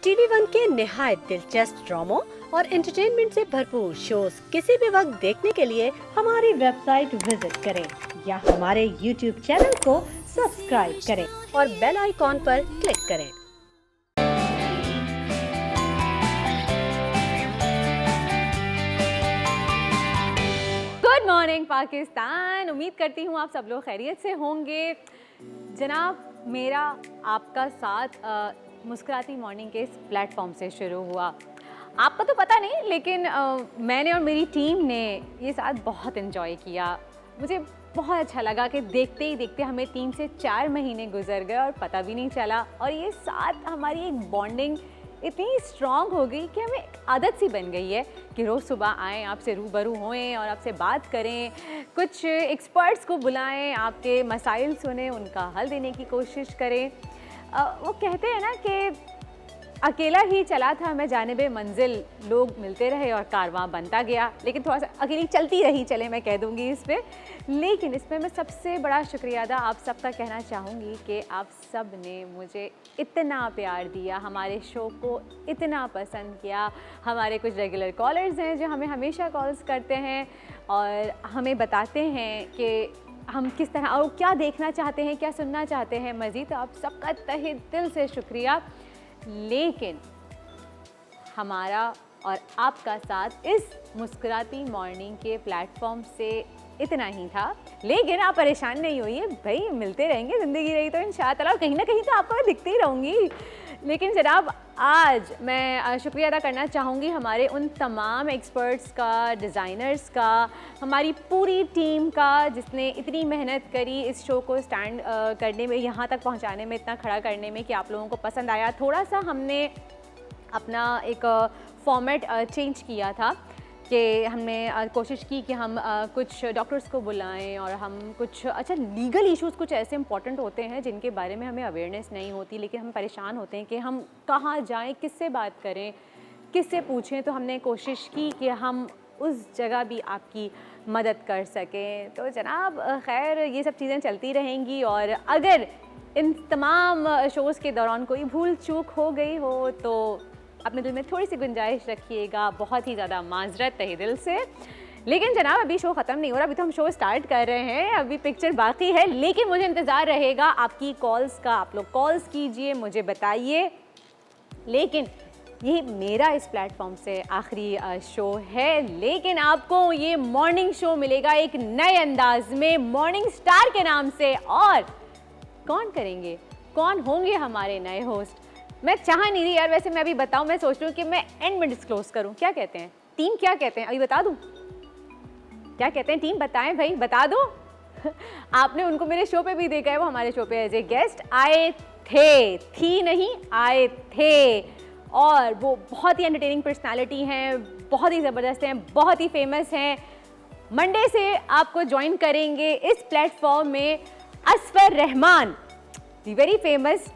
TV one के निहायत दिलचस्प ड्रामों और एंटरटेनमेंट से भरपूर शोज किसी भी वक्त देखने के लिए हमारी वेबसाइट विजिट करें या हमारे यूट्यूब चैनल को सब्सक्राइब करें और बेल आइकॉन पर क्लिक करें। Good morning Pakistan. उम्मीद करती हूँ आप सब लोग खैरियत से होंगे। जनाब, मेरा आपका साथ मुस्कुराती मॉर्निंग के इस प्लेटफॉर्म से शुरू हुआ। आपको तो पता नहीं, लेकिन मैंने और मेरी टीम ने ये साथ बहुत इन्जॉय किया। मुझे बहुत अच्छा लगा कि देखते ही देखते हमें 3 से 4 महीने गुजर गए और पता भी नहीं चला। और ये साथ हमारी एक बॉन्डिंग इतनी स्ट्रॉन्ग हो गई कि हमें एक आदत सी बन गई है कि रोज़ सुबह आएँ, आपसे रूबरू होएं और आपसे बात करें, कुछ एक्सपर्ट्स को बुलाएं, आपके मसाइल सुने, उनका हल देने की कोशिश करें। वो कहते हैं ना कि अकेला ही चला था मैं जानिबे मंजिल, लोग मिलते रहे और कारवां बनता गया। लेकिन थोड़ा सा अकेली चलती रही, चले मैं कह दूंगी इस पर। लेकिन इसमें मैं सबसे बड़ा शुक्रिया अदा आप सबका कहना चाहूँगी कि आप सब ने मुझे इतना प्यार दिया, हमारे शो को इतना पसंद किया। हमारे कुछ रेगुलर कॉलर्स हैं जो हमें हमेशा कॉल्स करते हैं और हमें बताते हैं कि हम किस तरह और क्या देखना चाहते हैं, क्या सुनना चाहते हैं मज़ीद। तो आप सबका तहे दिल से शुक्रिया। लेकिन हमारा और आपका साथ इस मुस्कुराती मॉर्निंग के प्लेटफॉर्म से इतना ही था। लेकिन आप परेशान नहीं होइए भाई, मिलते रहेंगे, ज़िंदगी रही तो इंशाअल्लाह कहीं ना कहीं तो आपको मैं दिखती ही रहूँगी। लेकिन जनाब, आज मैं शुक्रिया अदा करना चाहूँगी हमारे उन तमाम एक्सपर्ट्स का, डिज़ाइनर्स का, हमारी पूरी टीम का, जिसने इतनी मेहनत करी इस शो को स्टैंड करने में, यहाँ तक पहुँचाने में, इतना खड़ा करने में कि आप लोगों को पसंद आया। थोड़ा सा हमने अपना एक फॉर्मेट चेंज किया था कि हमने कोशिश की कि हम कुछ डॉक्टर्स को बुलाएं और हम कुछ लीगल इश्यूज़ कुछ ऐसे इंपॉर्टेंट होते हैं जिनके बारे में हमें अवेयरनेस नहीं होती, लेकिन हम परेशान होते हैं कि हम कहाँ जाएं, किससे बात करें, किससे पूछें। तो हमने कोशिश की कि हम उस जगह भी आपकी मदद कर सकें। तो जनाब, खैर ये सब चीज़ें चलती रहेंगी और अगर इन तमाम शोज़ के दौरान कोई भूल चूक हो गई हो तो अपने दिल में थोड़ी सी गुंजाइश रखिएगा। बहुत ही ज़्यादा माजरत तहे दिल से। लेकिन जनाब, अभी शो ख़त्म नहीं हो रहा, अभी तो हम शो स्टार्ट कर रहे हैं, अभी पिक्चर बाकी है। लेकिन मुझे इंतज़ार रहेगा आपकी कॉल्स का। आप लोग कॉल्स कीजिए, मुझे बताइए। लेकिन ये मेरा इस प्लेटफॉर्म से आखिरी शो है, लेकिन आपको ये मॉर्निंग शो मिलेगा एक नए अंदाज में, मॉर्निंग स्टार के नाम से। और कौन करेंगे, कौन होंगे हमारे नए होस्ट, मैं चाह नहीं रही यार। वैसे मैं अभी बताऊं, मैं सोच रही हूँ कि मैं एंड में डिस्क्लोज करूँ। क्या कहते हैं टीम, क्या कहते हैं, अभी बता दूं? क्या कहते हैं टीम, बताएं भाई, बता दो। आपने उनको मेरे शो पे भी देखा है, वो हमारे शो पे एज ए गेस्ट आए थे, थी नहीं, आए थे। और वो बहुत ही एंटरटेनिंग पर्सनैलिटी हैं, बहुत ही ज़बरदस्त हैं, बहुत ही फेमस हैं। मंडे से आपको ज्वाइन करेंगे इस प्लेटफॉर्म में असफर रहमान, दी वेरी फेमस,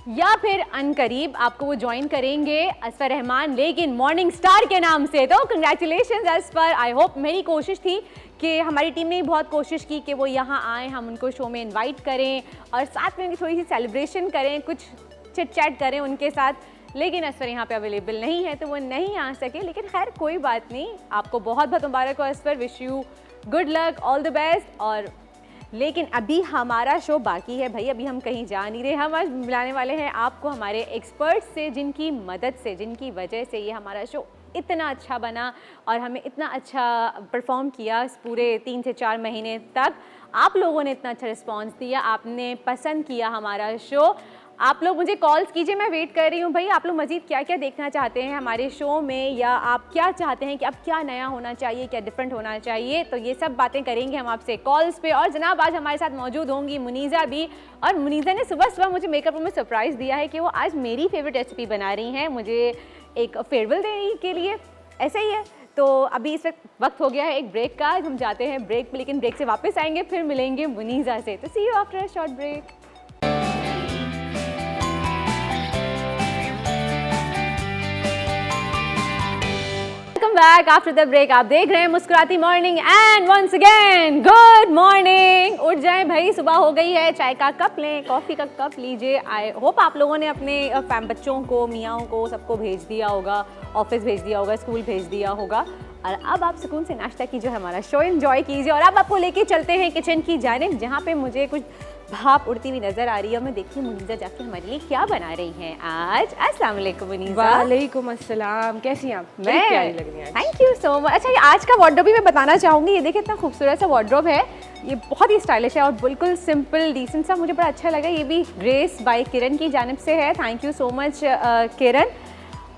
या फिर अनकरीब आपको वो ज्वाइन करेंगे असफर रहमान, लेकिन मॉर्निंग स्टार के नाम से। तो कंग्रेचुलेशंस असफर। आई होप, मेरी कोशिश थी कि हमारी टीम ने बहुत कोशिश की कि वो यहाँ आएँ, हम उनको शो में इनवाइट करें और साथ में उनकी थोड़ी सी सेलिब्रेशन करें, कुछ चिट चैट करें उनके साथ। लेकिन असफर यहाँ पे अवेलेबल नहीं है तो वो नहीं आ सके। लेकिन खैर कोई बात नहीं, आपको बहुत बहुत मुबारक हो Asfar, wish you good luck, all the best. और लेकिन अभी हमारा शो बाकी है भाई, अभी हम कहीं जा नहीं रहे। हम आज मिलाने वाले हैं आपको हमारे एक्सपर्ट्स से, जिनकी मदद से, जिनकी वजह से ये हमारा शो इतना अच्छा बना और हमें इतना अच्छा परफॉर्म किया इस पूरे 3 से 4 महीने तक। आप लोगों ने इतना अच्छा रिस्पॉन्स दिया, आपने पसंद किया हमारा शो। आप लोग मुझे कॉल्स कीजिए, मैं वेट कर रही हूँ भाई। आप लोग मज़ीद क्या क्या देखना चाहते हैं हमारे शो में, या आप क्या चाहते हैं कि अब क्या नया होना चाहिए, क्या डिफरेंट होना चाहिए, तो ये सब बातें करेंगे हम आपसे कॉल्स पे। और जनाब, आज हमारे साथ मौजूद होंगी मुनीज़ा भी। और मुनीज़ा ने सुबह सुबह मुझे मेकअप रूम में सरप्राइज़ दिया है कि वो आज मेरी फेवरेट रेसिपी बना रही हैं मुझे एक फेयरवेल देने के लिए। ऐसा ही है। तो अभी इस वक्त हो गया है एक ब्रेक का, हम जाते हैं ब्रेक पे, लेकिन ब्रेक से वापस आएंगे, फिर मिलेंगे मुनीज़ा से। तो see you after a short break. Back after the break. आप देख रहे हैं Muskurati morning and once again good morning. उठ जाएं भाई, सुबह हो गई है, चाय का कप लें, कॉफ़ी का कप लीजिए। आई होप आप लोगों ने अपने बच्चों को, मियाँओं को, सबको भेज दिया होगा, ऑफिस भेज दिया होगा, स्कूल भेज दिया होगा, और अब आप सुकून से नाश्ता कीजिए, हमारा शो एंजॉय कीजिए। और अब आपको लेके चलते हैं किचन की जानिब, जहाँ पे मुझे कुछ भाप उड़ती हुई नजर आ रही है। मैं देखिए मुनीज़ा जाके हमारे लिए क्या बना रही हैं आज। अस्सलाम वालेकुम मुनीज़ा। वालेकुम अस्सलाम, कैसी हैं आप? बड़ी प्यारी लग रही हैं। Thank you so much. अच्छा, ये आज का वार्डरोब भी मैं बताना चाहूँगी। ये देखिए इतना खूबसूरत सा वार्डरोब है, ये बहुत ही स्टाइलिश है और बिल्कुल सिंपल डिसेंट सा, मुझे बड़ा अच्छा लगा। ये भी ग्रेस बाय किरण की जानिब से है। थैंक यू सो मच किरण।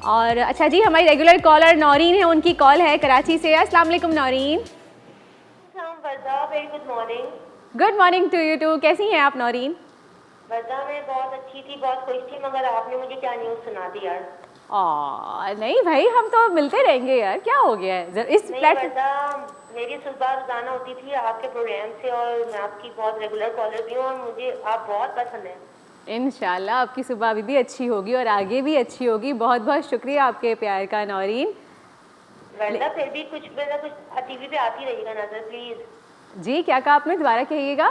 और अच्छा जी, हमारी रेगुलर कॉलर नौरीन है, उनकी कॉल है कराची से। अस्सलाम वालेकुम Naureen. Very good morning. Good morning to you too. कैसी हैं आप नौरीन? वर्दा मैं बहुत अच्छी थी, बहुत खुश थी, मगर आपने मुझे क्या न्यूज़ सुना दी यार। नहीं भाई, हम तो मिलते रहेंगे यार, क्या हो गया है इस नहीं प्लेटफॉर्म। वर्दा, मेरी सुबह रोजाना होती थी आपके प्रोग्राम से और मैं आपकी बहुत रेगुलर कॉलर भी हूँ और मुझे आप बहुत पसंद हैं। इंशाल्लाह आपकी सुबह अभी भी अच्छी होगी और आगे भी अच्छी होगी। बहुत बहुत शुक्रिया आपके प्यार का नौरीन। वर्दा फिर भी कुछ टीवी पे आती रहिएगा नजर प्लीज। जी क्या कहा आपने, दोबारा कहिएगा।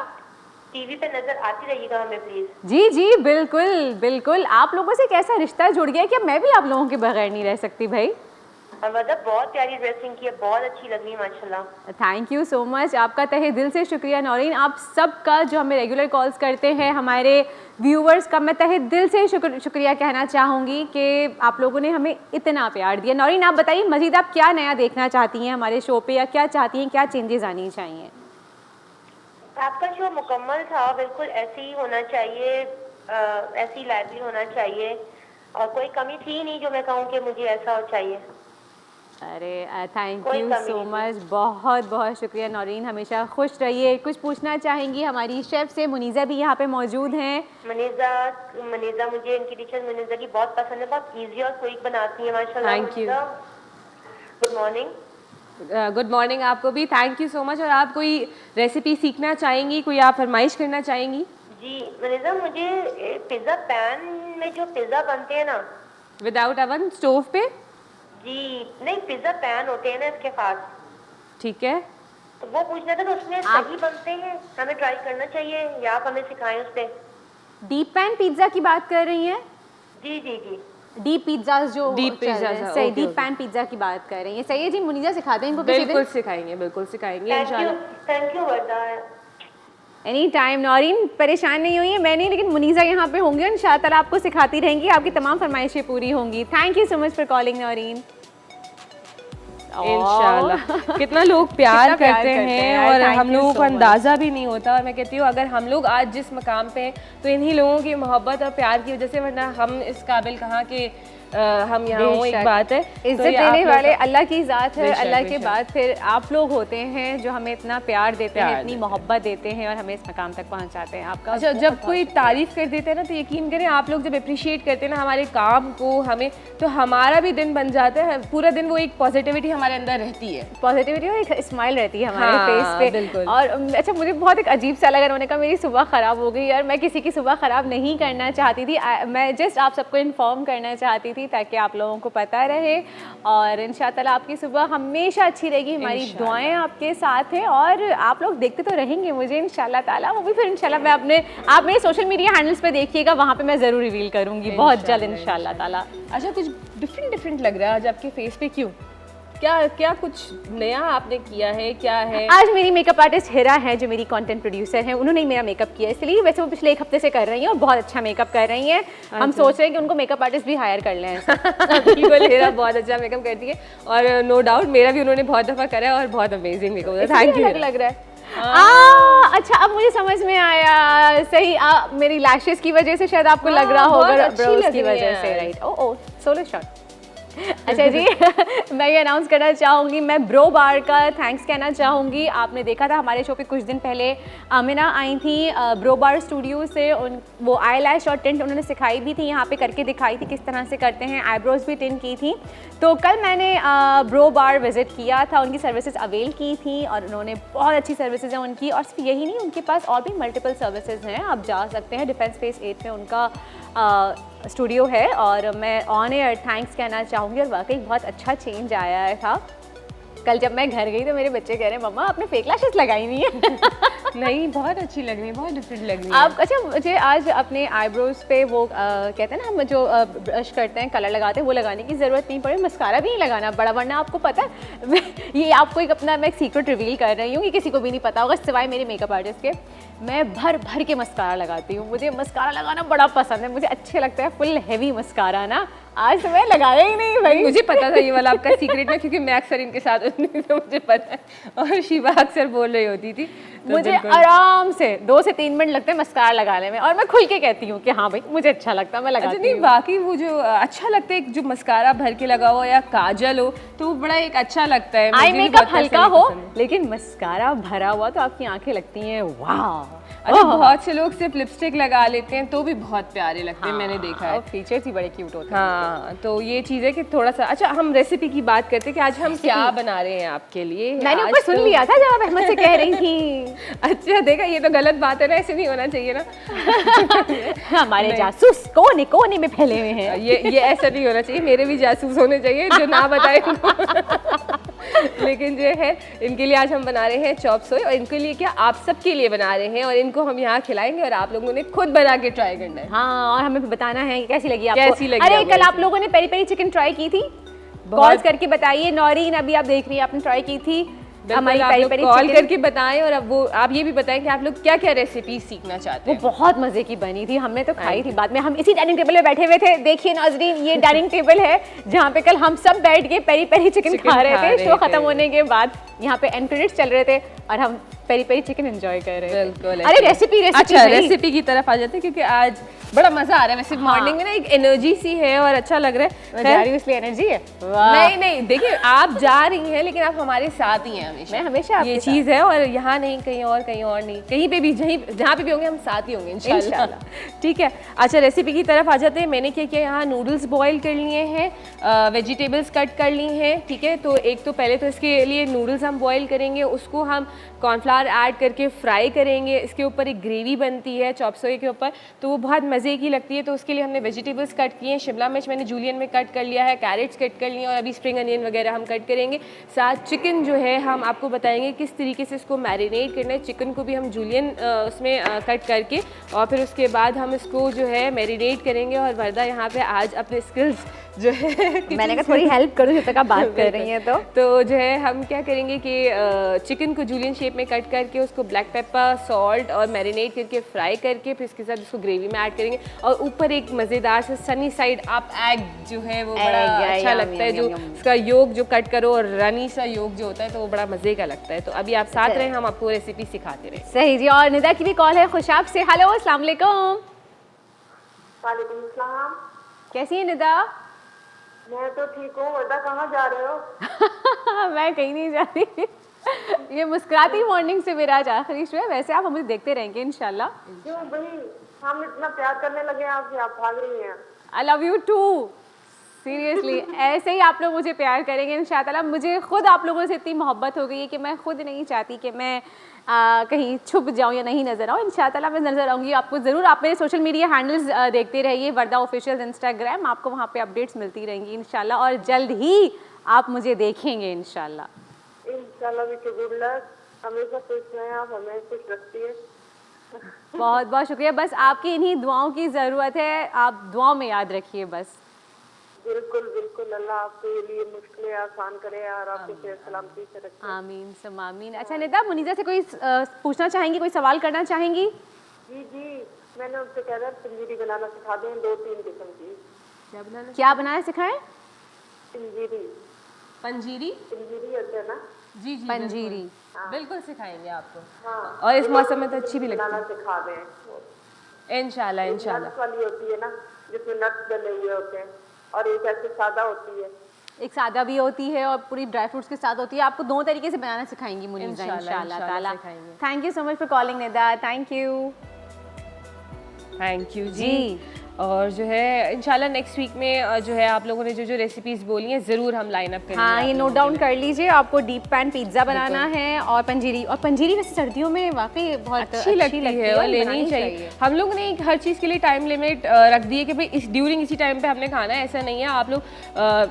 टीवी पे नजर आती रहिएगा हमें प्लीज। जी जी बिल्कुल बिल्कुल। आप लोगों से कैसा रिश्ता जुड़ गया कि मैं भी आप लोगों के बगैर नहीं रह सकती भाई। और वर्दा बहुत प्यारी ड्रेसिंग की है, बहुत अच्छी लग रही है माशाल्लाह। थैंक यू सो मच, आपका तहे दिल से शुक्रिया नौरीन। आप सबका जो हमें रेगुलर कॉल्स करते हैं, हमारे व्यूवर्स का मैं तहे दिल से शुक्रिया कहना चाहूँगी कि आप लोगों ने हमें इतना प्यार दिया। नौरीन आप बताइए मज़ीद आप क्या नया देखना चाहती हैं हमारे शो पे, या क्या चाहती हैं, क्या चेंजेस आनी चाहिए? आपका शो मुकम्मल था, बिल्कुल ऐसे ही होना चाहिए, ऐसी लाइवली होना चाहिए और कोई कमी थी नहीं जो मैं कहूँ कि मुझे ऐसा चाहिए। अरे थैंक यू सो मच, बहुत बहुत शुक्रिया नौरीन, हमेशा खुश रहिए। कुछ पूछना चाहेंगी हमारी शेफ से? मुनीज़ा भी यहाँ पे मौजूद हैं। मुनीज़ा मुझे इनकी डिशेस मुनीज़ा की बहुत पसंद है, बहुत इजी और क्विक बनाती है माशाल्लाह। Thank you. Good morning. Good morning आपको भी, थैंक यू सो मच। और आप कोई रेसिपी सीखना चाहेंगी, कोई आप फरमाइश करना चाहेंगी? जी मुनीज़ा, मुझे पिज़्ज़ा पैन में जो पिज़्ज़ा बनते हैं ना, विदाउट अवन, स्टोव पे? जी नहीं, पिज़्ज़ा पैन होते हैं ना इसके पास, ठीक है। तो वो पूछना था कि उसमें सही बनते हैं, हमें ट्राई करना चाहिए या आप हमें सिखाएं उस पर। डीप पैन पिज़्ज़ा की बात कर रही हैं? जी जी जी। डीप पिज़्ज़ा जो डीप चल रहे हैं, पिज़्ज़ा, सही, okay, deep okay. Pan pizza की बात कर रही हैं। सही है जी, मुनीज़ा सिखा दें इनको किसी दिन। बिल्कुल सिखाएंगे, बिल्कुल सिखाएंगे thank you Warda. Any time Naureen, परेशान नहीं हुई है, मैं नहीं, लेकिन मुनीज़ा यहाँ पे होंगी और इंशाअल्लाह आपको सिखाती रहेंगी, आपकी तमाम फरमाइशें पूरी होंगी। Thank you so much for calling Naureen. इंशाल्लाह। कितना लोग प्यार कितना प्यार करते करते हैं हैं यार, और thank हम you लोगों so को much। अंदाज़ा भी नहीं होता। और मैं कहती हूँ अगर हम लोग आज जिस मकाम पे हैं तो इन्हीं लोगों की मोहब्बत और प्यार की वजह से, वरना हम इस काबिल कहाँ के हम यहाँ हों। एक बात है, इज्जत तो ये आप देने लोग वाले का- अल्लाह की ज़ात है। बेशक, अल्लाह के बेशक। बाद फिर आप लोग होते हैं जो हमें इतना प्यार देते हैं, प्यार इतनी देते हैं। मोहब्बत देते हैं और हमें इस मकाम तक पहुँचाते हैं। आपका अच्छा, जब कोई तारीफ़ कर देते हैं ना, तो यकीन करें आप लोग जब अप्रिशिएट करते हैं ना हमारे काम को, हमें, तो हमारा भी दिन बन जाता है। पूरा दिन वो एक पॉजिटिविटी हमारे अंदर रहती है, पॉजिटिविटी और एक स्माइल रहती है हमारे हाँ, फेस पे। बिल्कुल। और अच्छा, मुझे बहुत एक अजीब सा लगा, उन्होंने कहा मेरी सुबह ख़राब हो गई यार। मैं किसी की सुबह ख़राब नहीं करना चाहती थी, मैं जस्ट आप सबको इन्फॉर्म करना चाहती थी ताकि आप लोगों को पता रहे। और इंशाअल्लाह आपकी सुबह हमेशा अच्छी रहेगी, हमारी दुआएं आपके साथ हैं और आप लोग देखते तो रहेंगे मुझे इंशाअल्लाह ताला। वो भी फिर इंशाअल्लाह मैं अपने, आप मेरे सोशल मीडिया हैंडल्स पे देखिएगा, वहाँ पे मैं ज़रूर रिवील करूँगी बहुत जल्द इंशाअल्लाह ताला। अच्छा, कुछ डिफरेंट लग रहा है आज आपके फेस पे, क्यों? क्या कुछ नया आपने किया है, क्या है? आज मेरी मेकअप आर्टिस्ट हिरा है जो मेरी कंटेंट प्रोड्यूसर हैं, उन्होंने ही मेरा मेकअप किया, इसलिए। वैसे वो पिछले 1 हफ्ते से कर रही हैं और बहुत अच्छा मेकअप कर रही हैं। हम सोच रहे हैं कि उनको मेकअप आर्टिस्ट भी हायर कर लें ऐसा। बिल्कुल, हिरा बहुत अच्छा मेकअप करती है और नो डाउट मेरा भी उन्होंने बहुत दफ़ा करा है और बहुत अमेजिंग मेकअप होता है। Thank you. लग रहा है। अच्छा, अब मुझे समझ में आया, सही, मेरी लैशेस की वजह से शायद आपको लग रहा बहुत होगा, अच्छी ब्रोज लग की रही वजह हैं से, आज। राइट। ओ सोलो शॉट। अच्छा जी, मैं ये अनाउंस करना चाहूँगी, मैं ब्रो बार का थैंक्स कहना चाहूँगी। आपने देखा था हमारे शो पे कुछ दिन पहले आमिना आई थी ब्रो बार स्टूडियो से, वो आई लैश और टिंट उन्होंने सिखाई भी थी, यहाँ पे करके दिखाई थी किस तरह से करते हैं, आईब्रोज भी टिंट की थी। तो कल मैंने ब्रो बार विज़िट किया था, उनकी सर्विसेज अवेल की थी और उन्होंने बहुत अच्छी सर्विसेज हैं उनकी। और सिर्फ यही नहीं, उनके पास और भी मल्टीपल सर्विसेज हैं, आप जा सकते हैं। डिफेंस फेस 8 में उनका स्टूडियो है और मैं ऑन एयर थैंक्स कहना चाहूँगी और वाकई बहुत अच्छा चेंज आया था। कल जब मैं घर गई तो मेरे बच्चे कह रहे हैं मम्मा आपने फेक लैशेस लगाई नहीं है। नहीं, बहुत अच्छी लग रही है, बहुत डिफरेंट लग रही है। आप अच्छा मुझे आज अपने आईब्रोज पे वो कहते हैं ना हम जो ब्रश करते हैं कलर लगाते हैं वो लगाने की ज़रूरत नहीं पड़ी, मस्कारा भी नहीं लगाना बड़ा, वरना आपको पता है ये आपको एक अपना मैं एक सीक्रेट रिवील कर रही हूँ, ये किसी को भी नहीं पता होगा सिवाय मेरे मेकअप आर्टिस्ट के। मैं भर भर के मस्कारा लगाती हूँ, मुझे मस्कारा लगाना बड़ा पसंद है, मुझे अच्छे लगता है फुल हैवी मस्कारा ना। आज तो मैं लगाया ही नहीं भाई। मुझे पता था ये वाला आपका सीक्रेट में, क्योंकि मैं अक्सर इनके साथ होती थी तो मुझे पता है, और शिवा अक्सर बोल रही होती थी तो मुझे आराम से 2 से 3 मिनट लगते हैं मस्कारा लगाने में, और मैं खुल के कहती हूँ कि हाँ भाई मुझे अच्छा लगता है, मैं लगाती अच्छा नहीं हूँ। बाकी वो जो अच्छा लगता है जो मस्कारा भर के लगा हो या काजल हो तो वो बड़ा एक अच्छा लगता है। आई मुझे भी मेकअप बहुत हल्का पसंद हो है। लेकिन मस्कारा भरा हुआ तो आपकी आंखें लगती हैं वाह। अच्छा बहुत से लोग सिर्फ लिपस्टिक लगा लेते हैं तो भी बहुत प्यारे लगते हैं, मैंने देखा है। और फीचर्स ही बड़े क्यूट होते हैं। हाँ तो ये चीज़ है कि थोड़ा सा अच्छा हम रेसिपी की बात करते हैं कि आज हम क्या बना रहे हैं आपके लिए। मैंने आज ऊपर सुन तो- लिया था जब आप अहमद से कह रही थी। अच्छा देखा, ये तो गलत बात है ना, ऐसे नहीं होना चाहिए ना। हमारे जासूस कोने कोने में फैले हुए हैं। ये ऐसा नहीं होना चाहिए, मेरे भी जासूस होने चाहिए जो ना बताए। लेकिन जो है इनके लिए आज हम बना रहे हैं चॉप सोय, और इनके लिए क्या आप सबके लिए बना रहे हैं, और इनको हम यहाँ खिलाएंगे और आप लोगों ने खुद बना के ट्राई करना है। हाँ और हमें भी बताना है कि कैसी लगी आपको। कैसी लगी अरे आपको कल आप ऐसी? लोगों ने पेरी पेरी चिकन ट्राई की थी, कॉल करके बताइए। नौरीन अभी आप देख रही हैं आपने ट्राई की थी हमारी पेरी पेरी कॉल चिकन। करके बताएं, और अब वो आप ये भी बताएं कि आप लोग क्या क्या रेसिपी सीखना चाहते वो हैं। बहुत मजे की बनी थी, हमने तो खाई थी। बाद में हम इसी डाइनिंग टेबल पे बैठे हुए थे, देखिए नाजरीन ये डाइनिंग टेबल है जहाँ पे कल हम सब बैठ के पेरी पेरी चिकन खा रहे थे। शो खत्म होने के बाद यहाँ पे एंड क्रेडिट्स चल रहे थे और हम पेरी पेरी चिकन एंजॉय कर रहे थे। बिल्कुल अरे रेसिपी अच्छा रेसिपी की तरफ आ जाते हैं, क्योंकि आज बड़ा मजा आ रहा है। वैसे मॉर्निंग में ना एक एनर्जी सी है और अच्छा लग रहा है। जा रही हूँ इसलिए एनर्जी है। नहीं नहीं देखिए आप जा रही हैं लेकिन आप हमारे साथ ही हैं हमेशा। मैं हमेशा आपके ये साथ। चीज़ है, और यहाँ नहीं कहीं और नहीं, कहीं पे भी जहाँ पे भी होंगे हम साथ ही होंगे इंशाल्लाह। ठीक है अच्छा रेसिपी की तरफ आ जाते हैं। मैंने क्या किया, यहाँ नूडल्स बॉईल कर लिए हैं, वेजिटेबल्स कट कर ली हैं। ठीक है तो एक तो पहले तो इसके लिए नूडल्स हम बॉईल करेंगे, उसको हम कॉर्नफ्लावर ऐड करके फ्राई करेंगे। इसके ऊपर एक ग्रेवी बनती है चॉप सोय के ऊपर, तो वो बहुत मज़े की लगती है। तो उसके लिए हमने वेजिटेबल्स कट किए हैं, शिमला मिर्च मैंने जूलियन में कट कर लिया है, कैरेट्स कट कर लिए और अभी स्प्रिंग अनियन वगैरह हम कट करेंगे। साथ चिकन जो है हम आपको बताएंगे किस तरीके से इसको मैरिनेट करना है। चिकन को भी हम जूलियन उसमें कट करके और फिर उसके बाद हम इसको जो है मैरिनेट करेंगे। और वर्दा यहाँ पे आज अपने स्किल्स जो है मैंने कहा थोड़ी हेल्प करूँ जब तक आप बात कर रही हैं तो जो है हम क्या करेंगे कि चिकन को जूलियन शेप में कट करके उसको ब्लैक पेपर सॉल्ट और मैरिनेट करके फ्राई करके फिर इसके साथ उसको ग्रेवी में ऐड करेंगे। और ऊपर एक मज़ेदार से सनी साइड आप एग जो है वो बड़ा अच्छा लगता है, जो उसका योग जो कट करो और रनी सा योग जो होता है तो वो बड़ा मज़े का लगता है। तो अभी आप साथ रहें, हम आपको रेसिपी सिखाते रहे। सही जी। और निदा की भी कॉल है खुशाब से। हेलो अस्सलाम वालेकुम। वालेकुम सलाम। कैसी है निदा? मैं तो ठीक हूँ। वर्दा कहाँ जा रहे हो? मैं कहीं नहीं जा रही। ये मुस्कुराती मॉर्निंग से मेरा आज आखिरी शो है। वैसे आप हमें देखते रहेंगे इंशाल्लाह। क्यों भाई, हम इतना प्यार करने लगे हैं आपसे, आप भाग रही हैं। I love you too. Seriously ऐसे ही आप लोग मुझे प्यार करेंगे इंशाल्लाह। मुझे खुद आप लोगों से इतनी मोहब्बत हो गई है कि मैं खुद नहीं चाहती कि मैं कहीं छुप जाऊं या नहीं नज़र आऊं। इंशाल्लाह मैं नज़र आऊंगी आपको ज़रूर। आप मेरे सोशल मीडिया हैंडल्स देखते रहिए, वर्दा ऑफिशियल इंस्टाग्राम, आपको वहाँ पे अपडेट्स मिलती रहेंगी इंशाल्लाह। और जल्द ही आप मुझे देखेंगे इंशाल्लाह। इंशाल्लाह भी गुड लक, हमेशा खुश रहें आप, हमें खुश रखती है। बहुत बहुत शुक्रिया। बस आपकी इन्हीं दुआओं की ज़रूरत है, आप दुआओं में याद रखिए बस। बिल्कुल बिल्कुल, अल्लाह आपके लिए मुश्किलें आसान करे और आपको सेहत सलामती से रखे। आमीन सम आमीन। अच्छा निदा, मुनीजा से कोई पूछना चाहेंगी, कोई सवाल करना चाहेंगी? जी जी, मैंने उनसे कह रहा पंजीरी बनाना सिखा दें, 2-3 किस्म की। क्या बनाना सिखाएं? पंजीरी। पंजीरी पंजीरी होता है ना? जी जी पंजीरी बिल्कुल सिखाएंगे आपको। हाँ, और इस मौसम में तो अच्छी भी लगती बनाना सिखा दें। है इंशाल्लाह इंशाल्लाह। नट्स वाली होती है ना, जिसमें नट्स डले हुए होते हैं, और एक ऐसे सादा होती है। एक सादा भी होती है और पूरी ड्राई फ्रूट्स के साथ होती है। आपको 2 तरीके से बनाना सिखाएंगी मुनीजा इंशाल्लाह ताला। Thank you so much for calling Nida. Thank you जी। और जो है इंशाल्लाह नेक्स्ट वीक में जो है आप लोगों ने जो जो रेसिपीज़ बोली हैं ज़रूर हम लाइन अप करेंगे। हाँ, ये नोट डाउन कर लीजिए। आपको डीप पैन पिज्ज़ा बनाना है और पंजीरी वैसे सर्दियों में वाकई बहुत अच्छी लगती है और लेनी चाहिए। हम लोग ने हर चीज़ के लिए टाइम लिमिट रख दी है कि भाई ड्यूरिंग इसी टाइम पे हमने खाना है, ऐसा नहीं है। आप लोग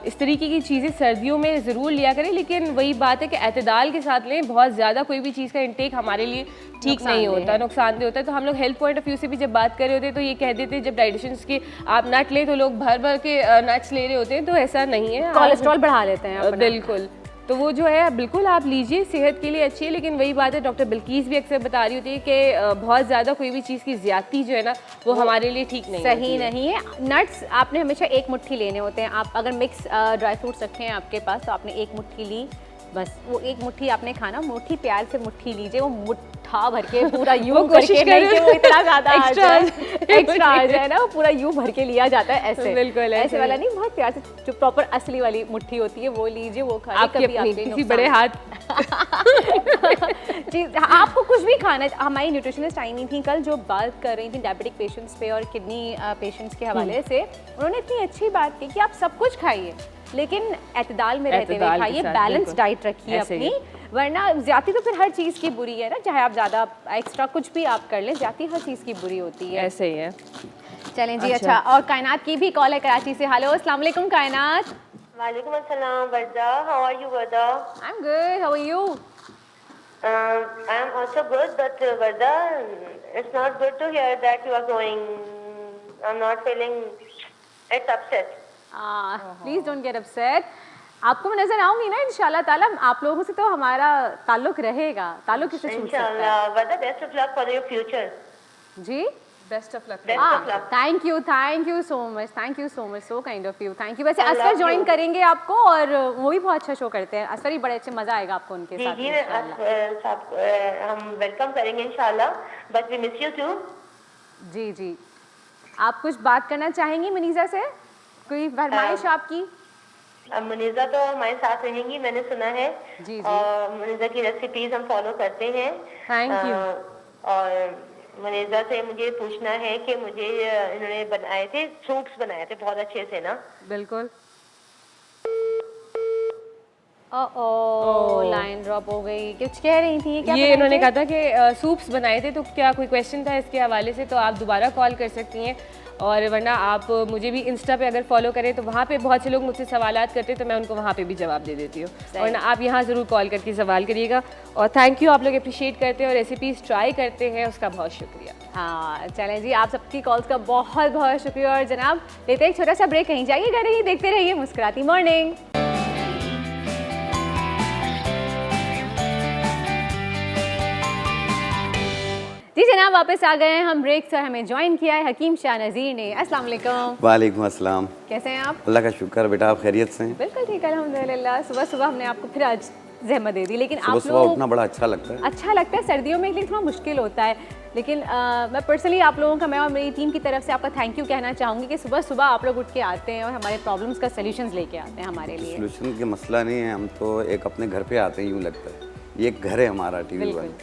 इस तरीके की चीज़ें सर्दियों में ज़रूर लिया करें, लेकिन वही बात है कि एतदाल के साथ लें। बहुत ज़्यादा कोई भी चीज़ का इंटेक हमारे लिए ठीक नहीं होता, नुकसानदेह होता है। तो हम लोग हेल्थ पॉइंट ऑफ व्यू से भी जब बात कर रहे होते हैं तो ये कह देते हैं जब डाइटिशियंस के आप नट लें तो लोग भर भर के नट्स ले रहे होते हैं, तो ऐसा नहीं है। कोलेस्ट्रॉल बढ़ा लेते हैं अपना। बिल्कुल, तो वो जो है बिल्कुल आप लीजिए, सेहत के लिए अच्छी है। लेकिन वही बात है, डॉक्टर बिल्कीस भी अक्सर बता रही होती है कि बहुत ज़्यादा कोई भी चीज़ की ज़्यादती जो है ना वो हमारे लिए ठीक नहीं सही नहीं है। नट्स आपने हमेशा एक मुट्ठी लेने होते हैं। आप अगर मिक्स ड्राई फ्रूट्स रखे हैं आपके पास तो आपने एक मुट्ठी ली, बस वो एक मुट्ठी आपने खाना, मुट्ठी प्यार से मुट्ठी लीजिए। वो मुट्ठा भर के पूरा यूं करके नहीं कि वो इतना ज़्यादा एक्स्ट्रा आ जाए ना, वो पूरा यूं भर के लिया जाता है ऐसे। बिल्कुल ऐसे वाला नहीं, बहुत प्यार से जो प्रॉपर असली वाली मुट्ठी होती है वो लीजिए, वो खाइए। कभी किसी बड़े हाथ जी, आपको कुछ भी खाना है। हमारी न्यूट्रिशनिस्ट आई नहीं थी कल, जो बात कर रही थी डायबिटिक पेशेंट्स पे और किडनी पेशेंट्स के हवाले से। उन्होंने इतनी अच्छी बात की कि आप सब कुछ खाइए लेकिन एतदाल में रहते हुए खाइए, बैलेंस डाइट रखिए अपनी, वरना ज्यादा तो फिर हर चीज़ की बुरी है ना। चाहे आप ज़्यादा एक्स्ट्रा कुछ भी आप कर लें, ज्यादा हर चीज़ की बुरी होती है। ऐसे ही है। चलें जी। अच्छा, और कायनात की भी कॉल है कराची से। हेलो, अस्सलाम वालेकुम कायनात। वालेकुम अस्सलाम Warda, how are you Warda? I am good, how are you? I am also good, but Varda, it's not good to hear that you are going. I'm not feeling. It's upset. Please don't get upset. आपको मैं नजर आऊंगी ना इंशाल्लाह ताला। आप लोगों से तो हमारा ताल्लुक रहेगा, ताल्लुक किससे छूट सकता है? Inshallah, Varda, best of luck for your future. जी, best of luck. Best of luck. Thank you so much, so kind of you, thank you. वैसे I असफर love ज्वाइन you. करेंगे आपको और वो भी बहुत अच्छा शो करते हैं। असफर ही बड़े अच्छे, मजा आएगा आपको उनके जी साथ जी, इंशाल्लाह। हम वेलकम करेंगे इंशाल्लाह, but we miss you too. जी जी, आप कुछ बात करना चाहेंगी मुनीज़ा से? कोई फरमाइश आपकी? मुनीज़ा तो हमारे साथ रहेंगी, मैंने सुना है। जी जी, और मुनीज़ा की रेसिपीज हम फॉलो करते हैं। Thank you. और मुनीज़ा से मुझे पूछना है कि मुझे इन्होंने बनाए थे सूप्स, बनाए थे बहुत अच्छे से ना। बिल्कुल। ओ लाइन ड्रॉप हो गई। कुछ कह रही थी क्या? ये इन्होंने कहा था कि सूप्स बनाए थे, तो क्या कोई क्वेश्चन था इसके हवाले से, तो आप दोबारा कॉल कर सकती हैं। और वरना आप मुझे भी इंस्टा पे अगर फॉलो करें तो वहाँ पे बहुत से लोग मुझसे सवालात करते हैं, तो मैं उनको वहाँ पे भी जवाब दे देती हूँ। वरना आप यहाँ ज़रूर कॉल करके सवाल करिएगा। और थैंक यू, आप लोग अप्रिशिएट करते हैं और रेसिपीज़ ट्राई करते हैं, उसका बहुत शुक्रिया। हाँ, चलें जी, आप सबकी कॉल्स का बहुत बहुत शुक्रिया। और जनाब लेते हैं एक छोटा सा ब्रेक, कहीं जाइएगा नहीं, देखते रहिए मुस्कुराती मॉर्निंग। जी जनाब, वापस आ गए हैं हम ब्रेक से। हमें ज्वाइन किया है हकीम शाह नज़ीर ने। अस्सलाम वालेकुम। वालेकुम अस्सलाम। कैसे हैं आप? अल्लाह का शुक्र, बेटा आप खैरियत से हैं? बिल्कुल ठीक, अल्हम्दुलिल्लाह। सुबह सुबह हमने आपको फिर आज जहमत दे दी, लेकिन सुबह आप सुबह लोग उठना बड़ा अच्छा लगता है। अच्छा लगता है सर्दियों में, लेकिन थोड़ा मुश्किल होता है। लेकिन मैं पर्सनली आप लोगों का, मैं और मेरी टीम की तरफ से आपका थैंक यू कहना चाहूँगी कि सुबह सुबह आप लोग उठ के आते हैं और हमारे प्रॉब्लम्स का सॉल्यूशंस लेके आते हैं हमारे लिए। सोल्यूशन के मसला नहीं है, हम तो एक अपने घर पे आते हैं, यूँ लगता है ये एक घर है हमारा टीवी वन।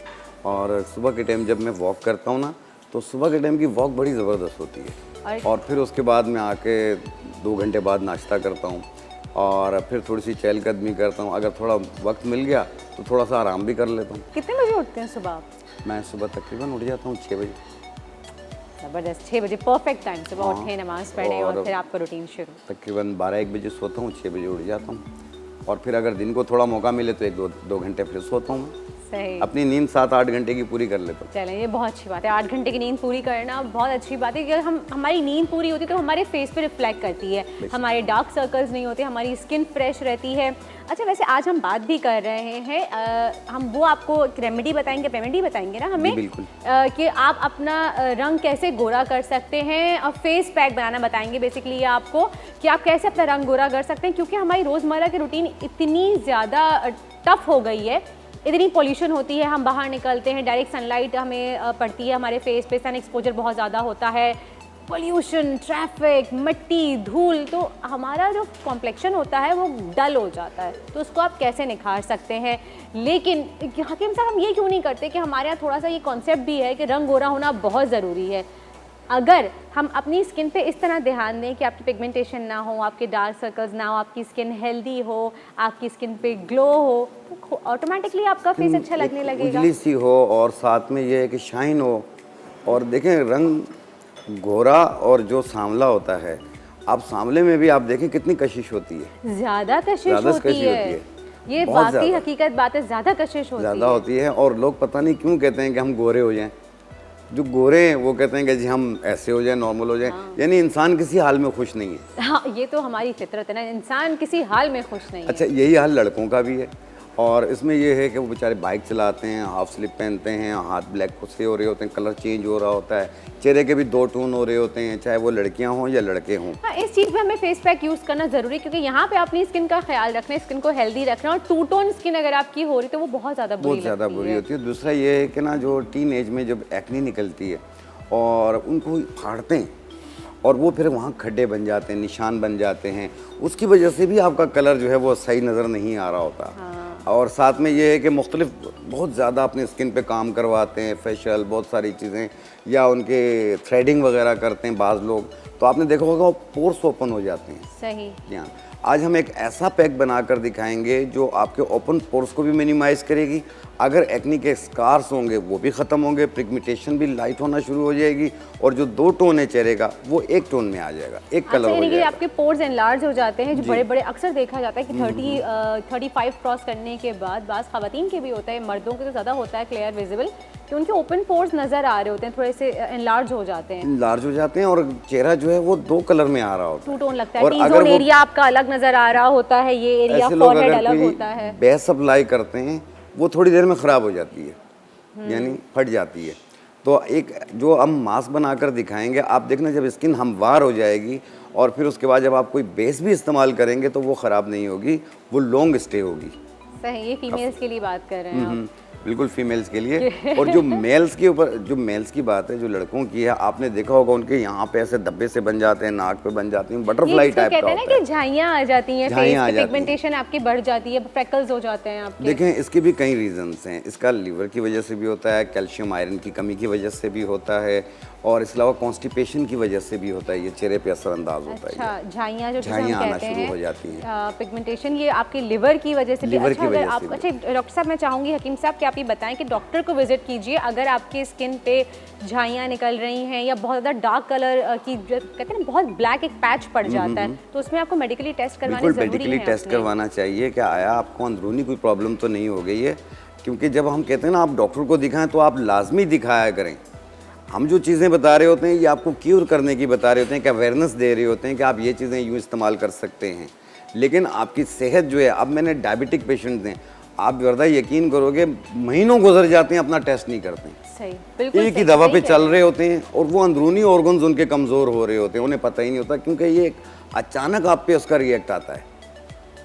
और सुबह के टाइम जब मैं वॉक करता हूँ ना, तो सुबह के टाइम की वॉक बड़ी ज़बरदस्त होती है। और फिर उसके बाद मैं आके 2 घंटे बाद नाश्ता करता हूँ और फिर थोड़ी सी चहलकदमी करता हूँ। अगर थोड़ा वक्त मिल गया तो थोड़ा सा आराम भी कर लेता हूँ। कितने बजे उठते हैं सुबह आप? मैं सुबह तकरीबन उठ जाता हूँ 6 बजे। ज़बरदस्त, 6 बजे परफेक्ट टाइम। सुबह उठे, नमाज़ पढ़े और फिर आपका रूटीन शुरू। तकरीबन 12-1 बजे सोता हूँ, 6 बजे उठ जाता हूँ। और फिर अगर दिन को थोड़ा मौका मिले तो 1-2 घंटे फिर सोता हूँ। सही, अपनी नींद 7-8 घंटे की पूरी कर लेता हूँ। चलें, ये बहुत अच्छी बात है। 8 घंटे की नींद पूरी करना बहुत अच्छी बात है। कि अगर हमारी नींद पूरी होती है तो हमारे फेस पे रिफ्लेक्ट करती है, हमारे डार्क सर्कल्स नहीं होते, हमारी स्किन फ्रेश रहती है। अच्छा, वैसे आज हम बात भी कर रहे हैं, हम वो आपको रेमेडी बताएंगे ना हमें, बिल्कुल, कि आप अपना रंग कैसे गोरा कर सकते हैं। और फेस पैक बनाना बताएंगे बेसिकली आपको, कि आप कैसे अपना रंग गोरा कर सकते हैं। क्योंकि हमारी रोज़मर्रा की रूटीन इतनी ज़्यादा टफ हो गई है, इतनी पोल्यूशन होती है, हम बाहर निकलते हैं, डायरेक्ट सनलाइट हमें पड़ती है हमारे फेस पे, सन एक्सपोजर बहुत ज़्यादा होता है, पोल्यूशन, ट्रैफिक, मिट्टी, धूल, तो हमारा जो कॉम्प्लेक्शन होता है वो डल हो जाता है। तो उसको आप कैसे निखार सकते हैं। लेकिन हकीम साहब, हम ये क्यों नहीं करते कि हमारे यहाँ थोड़ा सा ये कॉन्सेप्ट भी है कि रंग गोरा होना बहुत ज़रूरी है। अगर हम अपनी स्किन पे इस तरह ध्यान दें कि आपकी पिगमेंटेशन ना हो, आपके डार्क सर्कल्स ना हो, आपकी स्किन हेल्दी हो, आपकी स्किन पे ग्लो हो, तो ऑटोमेटिकली आपका फेस अच्छा लगने लगेगा। उजली सी हो और साथ में ये है कि शाइन हो। और देखें रंग गोरा और जो सांवला होता है, आप सांवले में भी आप देखें कितनी कशिश होती है, ज़्यादा कशिश होती है। ये बहुत बाकी ज़्यादा। हकीकत बात है, ज़्यादा कशिश होती ज़्यादा है। होती है। और लोग पता नहीं क्यों कहते हैं कि हम गोरे हो जाएं। जो गोरे हैं वो कहते हैं कि जी हम ऐसे हो जाएं, नॉर्मल हो जाएं। यानी इंसान किसी हाल में खुश नहीं है। हाँ, ये तो हमारी फितरत है ना, इंसान किसी हाल में खुश नहीं है। अच्छा, यही हाल लड़कों का भी है। और इसमें ये है कि वो बेचारे बाइक चलाते हैं, हाफ स्लिप पहनते हैं, हाथ ब्लैक से हो रहे होते हैं, कलर चेंज हो रहा होता है, चेहरे के भी 2 टोन हो रहे होते हैं, चाहे वो लड़कियां हों या लड़के हों। हाँ, इस चीज़ में हमें फेस पैक यूज़ करना ज़रूरी है, क्योंकि यहाँ पे अपनी स्किन का ख्याल रखना, स्किन को हेल्दी रखना। और 2 टोन स्किन अगर आपकी हो रही तो वो बहुत ज़्यादा बुरी होती है। दूसरा ये है कि ना, जो टीन एज में जब एक्ने निकलती है और उनको फाड़ते हैं और वो फिर वहाँ खड्डे बन जाते हैं, निशान बन जाते हैं, उसकी वजह से भी आपका कलर जो है वो सही नज़र नहीं आ रहा होता। और साथ में ये है कि मुख्तलिफ बहुत ज़्यादा अपने स्किन पे काम करवाते हैं, फेशियल, बहुत सारी चीज़ें, या उनके थ्रेडिंग वगैरह करते हैं बाज़ लोग, तो आपने देखा होगा वो पोर्स ओपन हो जाते हैं। सही। यहाँ आज हम एक ऐसा पैक बनाकर दिखाएंगे जो आपके ओपन पोर्स को भी मिनिमाइज़ करेगी। अगर एक्नी के स्कार्स होंगे वो भी ख़त्म होंगे, पिगमेंटेशन भी लाइट होना शुरू हो जाएगी, और जो 2 टोन है चेहरे का वो 1 टोन में आ जाएगा, एक कलर हो जाएगा। आपके पोर्स एनलार्ज हो जाते हैं, जो बड़े बड़े अक्सर देखा जाता है कि 35 क्रॉस करने के बाद, बाज़ ख़वातीन के भी होता है, मर्दों के तो ज़्यादा होता है क्लियर विजिबल, कि उनके ओपन पोर्स नज़र आ रहे होते हैं, थोड़े से एनलार्ज हो जाते हैं। एनलार्ज हो जाते हैं और चेहरा जो है वो 2 कलर में आ रहा होता है। 2 टोन लगता है। टी जोन एरिया आपका अलग नज़र आ रहा होता है, ये एरिया फॉरहेड अलग होता है। बेस अप्लाई करते हैं वो थोड़ी देर में ख़राब हो जाती है, यानी फट जाती है। तो एक जो हम मास्क बनाकर दिखाएंगे, आप देखना जब स्किन हमवार हो जाएगी और फिर उसके बाद जब आप कोई बेस भी इस्तेमाल करेंगे तो वो ख़राब नहीं होगी, वो लॉन्ग स्टे होगी। सही, ये फीमेल्स के लिए बात कर रहे हैं आप। बिल्कुल फीमेल्स के लिए। और जो मेल्स के ऊपर, जो मेल्स की बात है, जो लड़कों की है, आपने देखा होगा उनके यहाँ पे ऐसे धब्बे से बन जाते हैं, नाक पे बन जाती हैं, बटरफ्लाई टाइप का होता है। कहते हैं ना कि झाइयाँ आ जाती हैं, फेस पे पिगमेंटेशन आपकी बढ़ जाती है, फ्रेकल्स हो जाते हैं आपके। देखें, इसके भी कई रीजंस हैं। इसका लीवर की वजह से भी होता है, कैल्शियम आयरन की कमी की वजह से भी होता है, और इसके अलावा कॉन्स्टिपेशन की वजह से भी होता है। ये चेहरे पे असरअंदाज होता है। अच्छा, झाइयाँ जो झाइयाँ आना शुरू हो जाती हैं। पिगमेंटेशन ये आपके लिवर की वजह से भी। लिवर अच्छा, की अगर वजह आप, से भी। अच्छा डॉक्टर साहब, मैं चाहूँगी हकीम साहब कि आप ये बताएं कि डॉक्टर को विजिट कीजिए अगर आपकी स्किन पे झाइयाँ निकल रही हैं या बहुत ज़्यादा डार्क कलर की, कहते हैं ना बहुत ब्लैक एक पैच पड़ जाता है, तो उसमें आपको मेडिकली टेस्ट करवाना ज़रूरी है। मेडिकली टेस्ट करवाना चाहिए कि आया आपको अंदरूनी कोई प्रॉब्लम तो नहीं हो गई है। क्योंकि जब हम कहते हैं ना आप डॉक्टर को दिखाएं, तो आप लाजमी दिखाया करें। हम जो चीज़ें बता रहे होते हैं ये आपको क्यूर करने की बता रहे होते हैं, कि अवेयरनेस दे रहे होते हैं कि आप ये चीज़ें यूँ इस्तेमाल कर सकते हैं। लेकिन आपकी सेहत जो है, अब मैंने डायबिटिक पेशेंट हैं, आप वरदा यकीन करोगे महीनों गुजर जाते हैं अपना टेस्ट नहीं करते हैं। सही, बिल्कुल एक ही दवा पे चल रहे होते हैं और वो अंदरूनी ऑर्गन्स उनके कमज़ोर हो रहे होते हैं, उन्हें पता ही नहीं होता, क्योंकि ये अचानक आप पे उसका रिएक्ट आता है।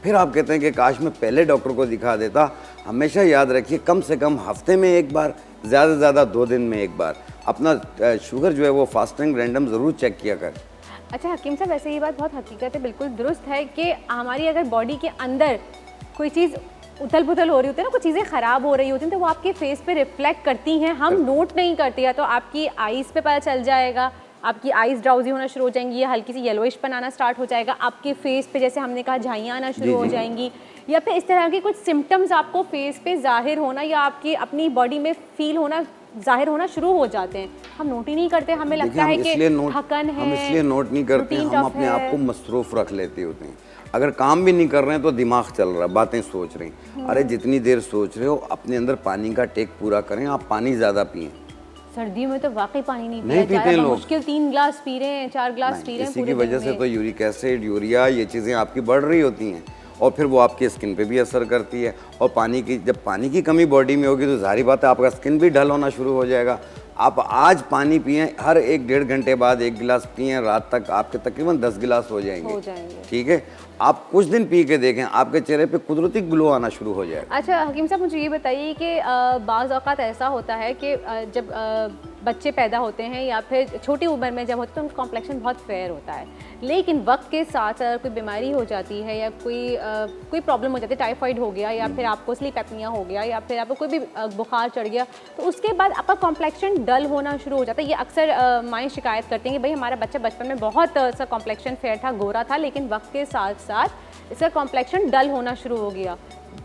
फिर आप कहते हैं कि काश मैं पहले डॉक्टर को दिखा देता। हमेशा याद रखिए, कम से कम हफ्ते में एक बार, ज़्यादा से ज़्यादा 2 दिन में एक बार अपना शुगर जो है वो फास्टिंग रैंडम ज़रूर चेक किया कर। अच्छा हकीम साहब, वैसे ये बात बहुत हकीकत है, बिल्कुल दुरुस्त है कि हमारी अगर बॉडी के अंदर कोई चीज़ उथल पुथल हो रही होती है ना, कुछ चीज़ें ख़राब हो रही होती हैं, तो वो आपके फेस पे रिफ्लेक्ट करती हैं, हम नोट नहीं करते। या तो आपकी आईज़ पे पता चल जाएगा, आपकी आईज़ ड्राउजी होना शुरू हो जाएंगी, या हल्की सी येलोइशपन आना स्टार्ट हो जाएगा, आपके फेस पे जैसे हमने कहा झाइयाँ आना शुरू हो जाएंगी, या फिर इस तरह के कुछ सिम्टम्स आपको फेस पे जाहिर होना या आपकी अपनी बॉडी में फील होना, जाहिर होना शुरू हो जाते हैं। हम नोट ही नहीं करते, हमें लगता है कि थकन है। हम इसलिए नोट नहीं करते, हम अपने आप को मसरूफ़ रख लेते होते हैं। अगर काम भी नहीं कर रहे हैं तो दिमाग चल रहा है, बातें सोच रहे हैं। अरे जितनी देर सोच रहे हो, अपने अंदर पानी का टेक पूरा करें, आप पानी ज़्यादा पिएं। सर्दियों में तो वाकई पानी नहीं पीते हैं लोग, मुश्किल 3 गिलास पी रहे हैं, 4 गिलास पी रहे हैं। इसी की वजह से तो यूरिक एसिड, यूरिया, ये चीज़ें आपकी बढ़ रही होती हैं और फिर वो आपकी स्किन पे भी असर करती है। और पानी की, जब पानी की कमी बॉडी में होगी तो जाहिर बात है आपका स्किन भी डल होना शुरू हो जाएगा। आप आज पानी पिएं, हर 1-1.5 घंटे बाद 1 गिलास पिएं, रात तक आपके तकरीबन 10 गिलास हो जाएंगे। ठीक है, आप कुछ दिन पी के देखें, आपके चेहरे पे कुदरती ग्लो आना शुरू हो जाएगा। अच्छा हकीम साहब, मुझे ये बताइए कि बाज़ औक़ात ऐसा होता है कि जब बच्चे पैदा होते हैं या फिर छोटी उम्र में जब होते हैं तो उनका कॉम्प्लेक्शन बहुत फेयर होता है, लेकिन वक्त के साथ अगर कोई बीमारी हो जाती है या कोई प्रॉब्लम हो जाती है, टाइफाइड हो गया या फिर आपको स्लीप एपनिया हो गया या फिर आपको कोई भी बुखार चढ़ गया, तो उसके बाद आपका कॉम्प्लेक्शन डल होना शुरू हो जाता है। ये अक्सर माएँ शिकायत करती हैं कि भाई हमारा बच्चा बचपन में बहुत सा कॉम्प्लेक्शन फेयर था, गोरा था, लेकिन वक्त के साथ साथ इसका कॉम्प्लेक्शन डल होना शुरू हो गया,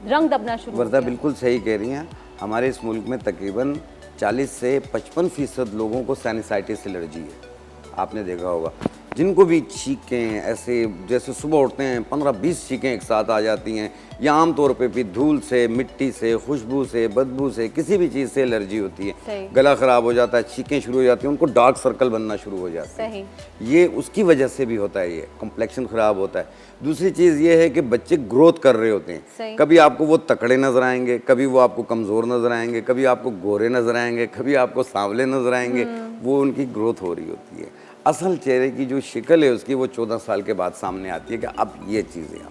रंग दबना शुरू हो वर्दा गया। बिल्कुल सही कह रही हैं। हमारे इस मुल्क में तकरीबन 40 से 55% लोगों को साइनसाइटिस एलर्जी है। आपने देखा होगा, जिनको भी छींकें ऐसे जैसे सुबह उठते हैं 15-20 छींकें एक साथ आ जाती हैं, या आमतौर पे भी धूल से, मिट्टी से, खुशबू से, बदबू से, किसी भी चीज़ से एलर्जी होती है, गला ख़राब हो जाता है, छींकें शुरू हो जाती हैं, उनको डार्क सर्कल बनना शुरू हो जाते हैं। ये उसकी वजह से भी होता है, ये कॉम्प्लेक्शन ख़राब होता है। दूसरी चीज़ ये है कि बच्चे ग्रोथ कर रहे होते हैं, कभी आपको वो तकड़े नजर आएंगे, कभी वो आपको कमज़ोर नजर आएंगे, कभी आपको गोरे नजर आएंगे, कभी आपको सांवले नजर आएंगे, वो उनकी ग्रोथ हो रही होती है। असल चेहरे की जो शक्ल है उसकी वो 14 साल के बाद सामने आती है कि अब ये चीज़ें हैं।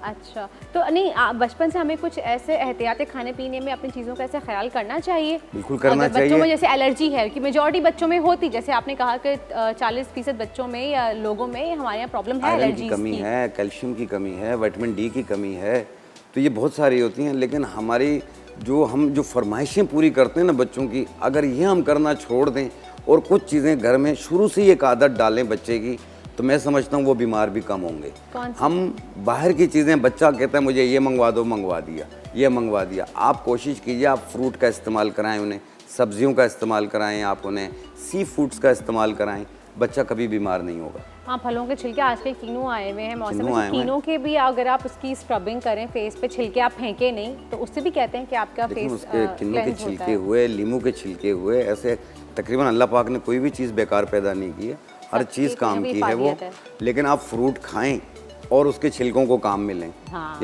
अच्छा, तो नहीं बचपन से हमें कुछ ऐसे एहतियाती खाने पीने में अपनी चीज़ों का ऐसे ख्याल करना चाहिए? बिल्कुल करना अगर चाहिए। बच्चों में जैसे एलर्जी है कि मेजॉरिटी बच्चों में होती, जैसे आपने कहा कि 40% बच्चों में या लोगों में हमारे यहाँ प्रॉब्लम है आयरन एलर्जी की कमी है, कैल्शियम की कमी है, विटामिन डी की कमी है, तो ये बहुत सारी होती हैं। लेकिन हमारी हम जो फरमाइशें पूरी करते हैं ना बच्चों की, अगर ये हम करना छोड़ दें और कुछ चीज़ें घर में शुरू से ही एक आदत डालें बच्चे की, तो मैं समझता हूँ वो बीमार भी कम होंगे। हम बाहर की चीज़ें, बच्चा कहता है मुझे ये मंगवा दो, मंगवा दिया, ये मंगवा दिया। आप कोशिश कीजिए आप फ्रूट का इस्तेमाल कराएं उन्हें, सब्जियों का इस्तेमाल कराएं, आप उन्हें सी फूड्स का इस्तेमाल कराएं, बच्चा कभी बीमार नहीं होगा। हाँ, फलों के छिलके आजकल कीनू आए हुए हैं मौसम में, कीनू के भी अगर आप उसकी स्क्रबिंग करें फेस पे, छिलके आप फेंके नहीं तो उससे भी कहते हैं कि आपका फेस उसके किन्नू के छिलके हुए, लीमू के छिलके हुए, ऐसे तकरीबन अल्लाह पाक ने कोई भी चीज़ बेकार पैदा नहीं की है, हर चीज़ काम की है वो। लेकिन आप फ्रूट खाएं और उसके छिलकों को काम में लें,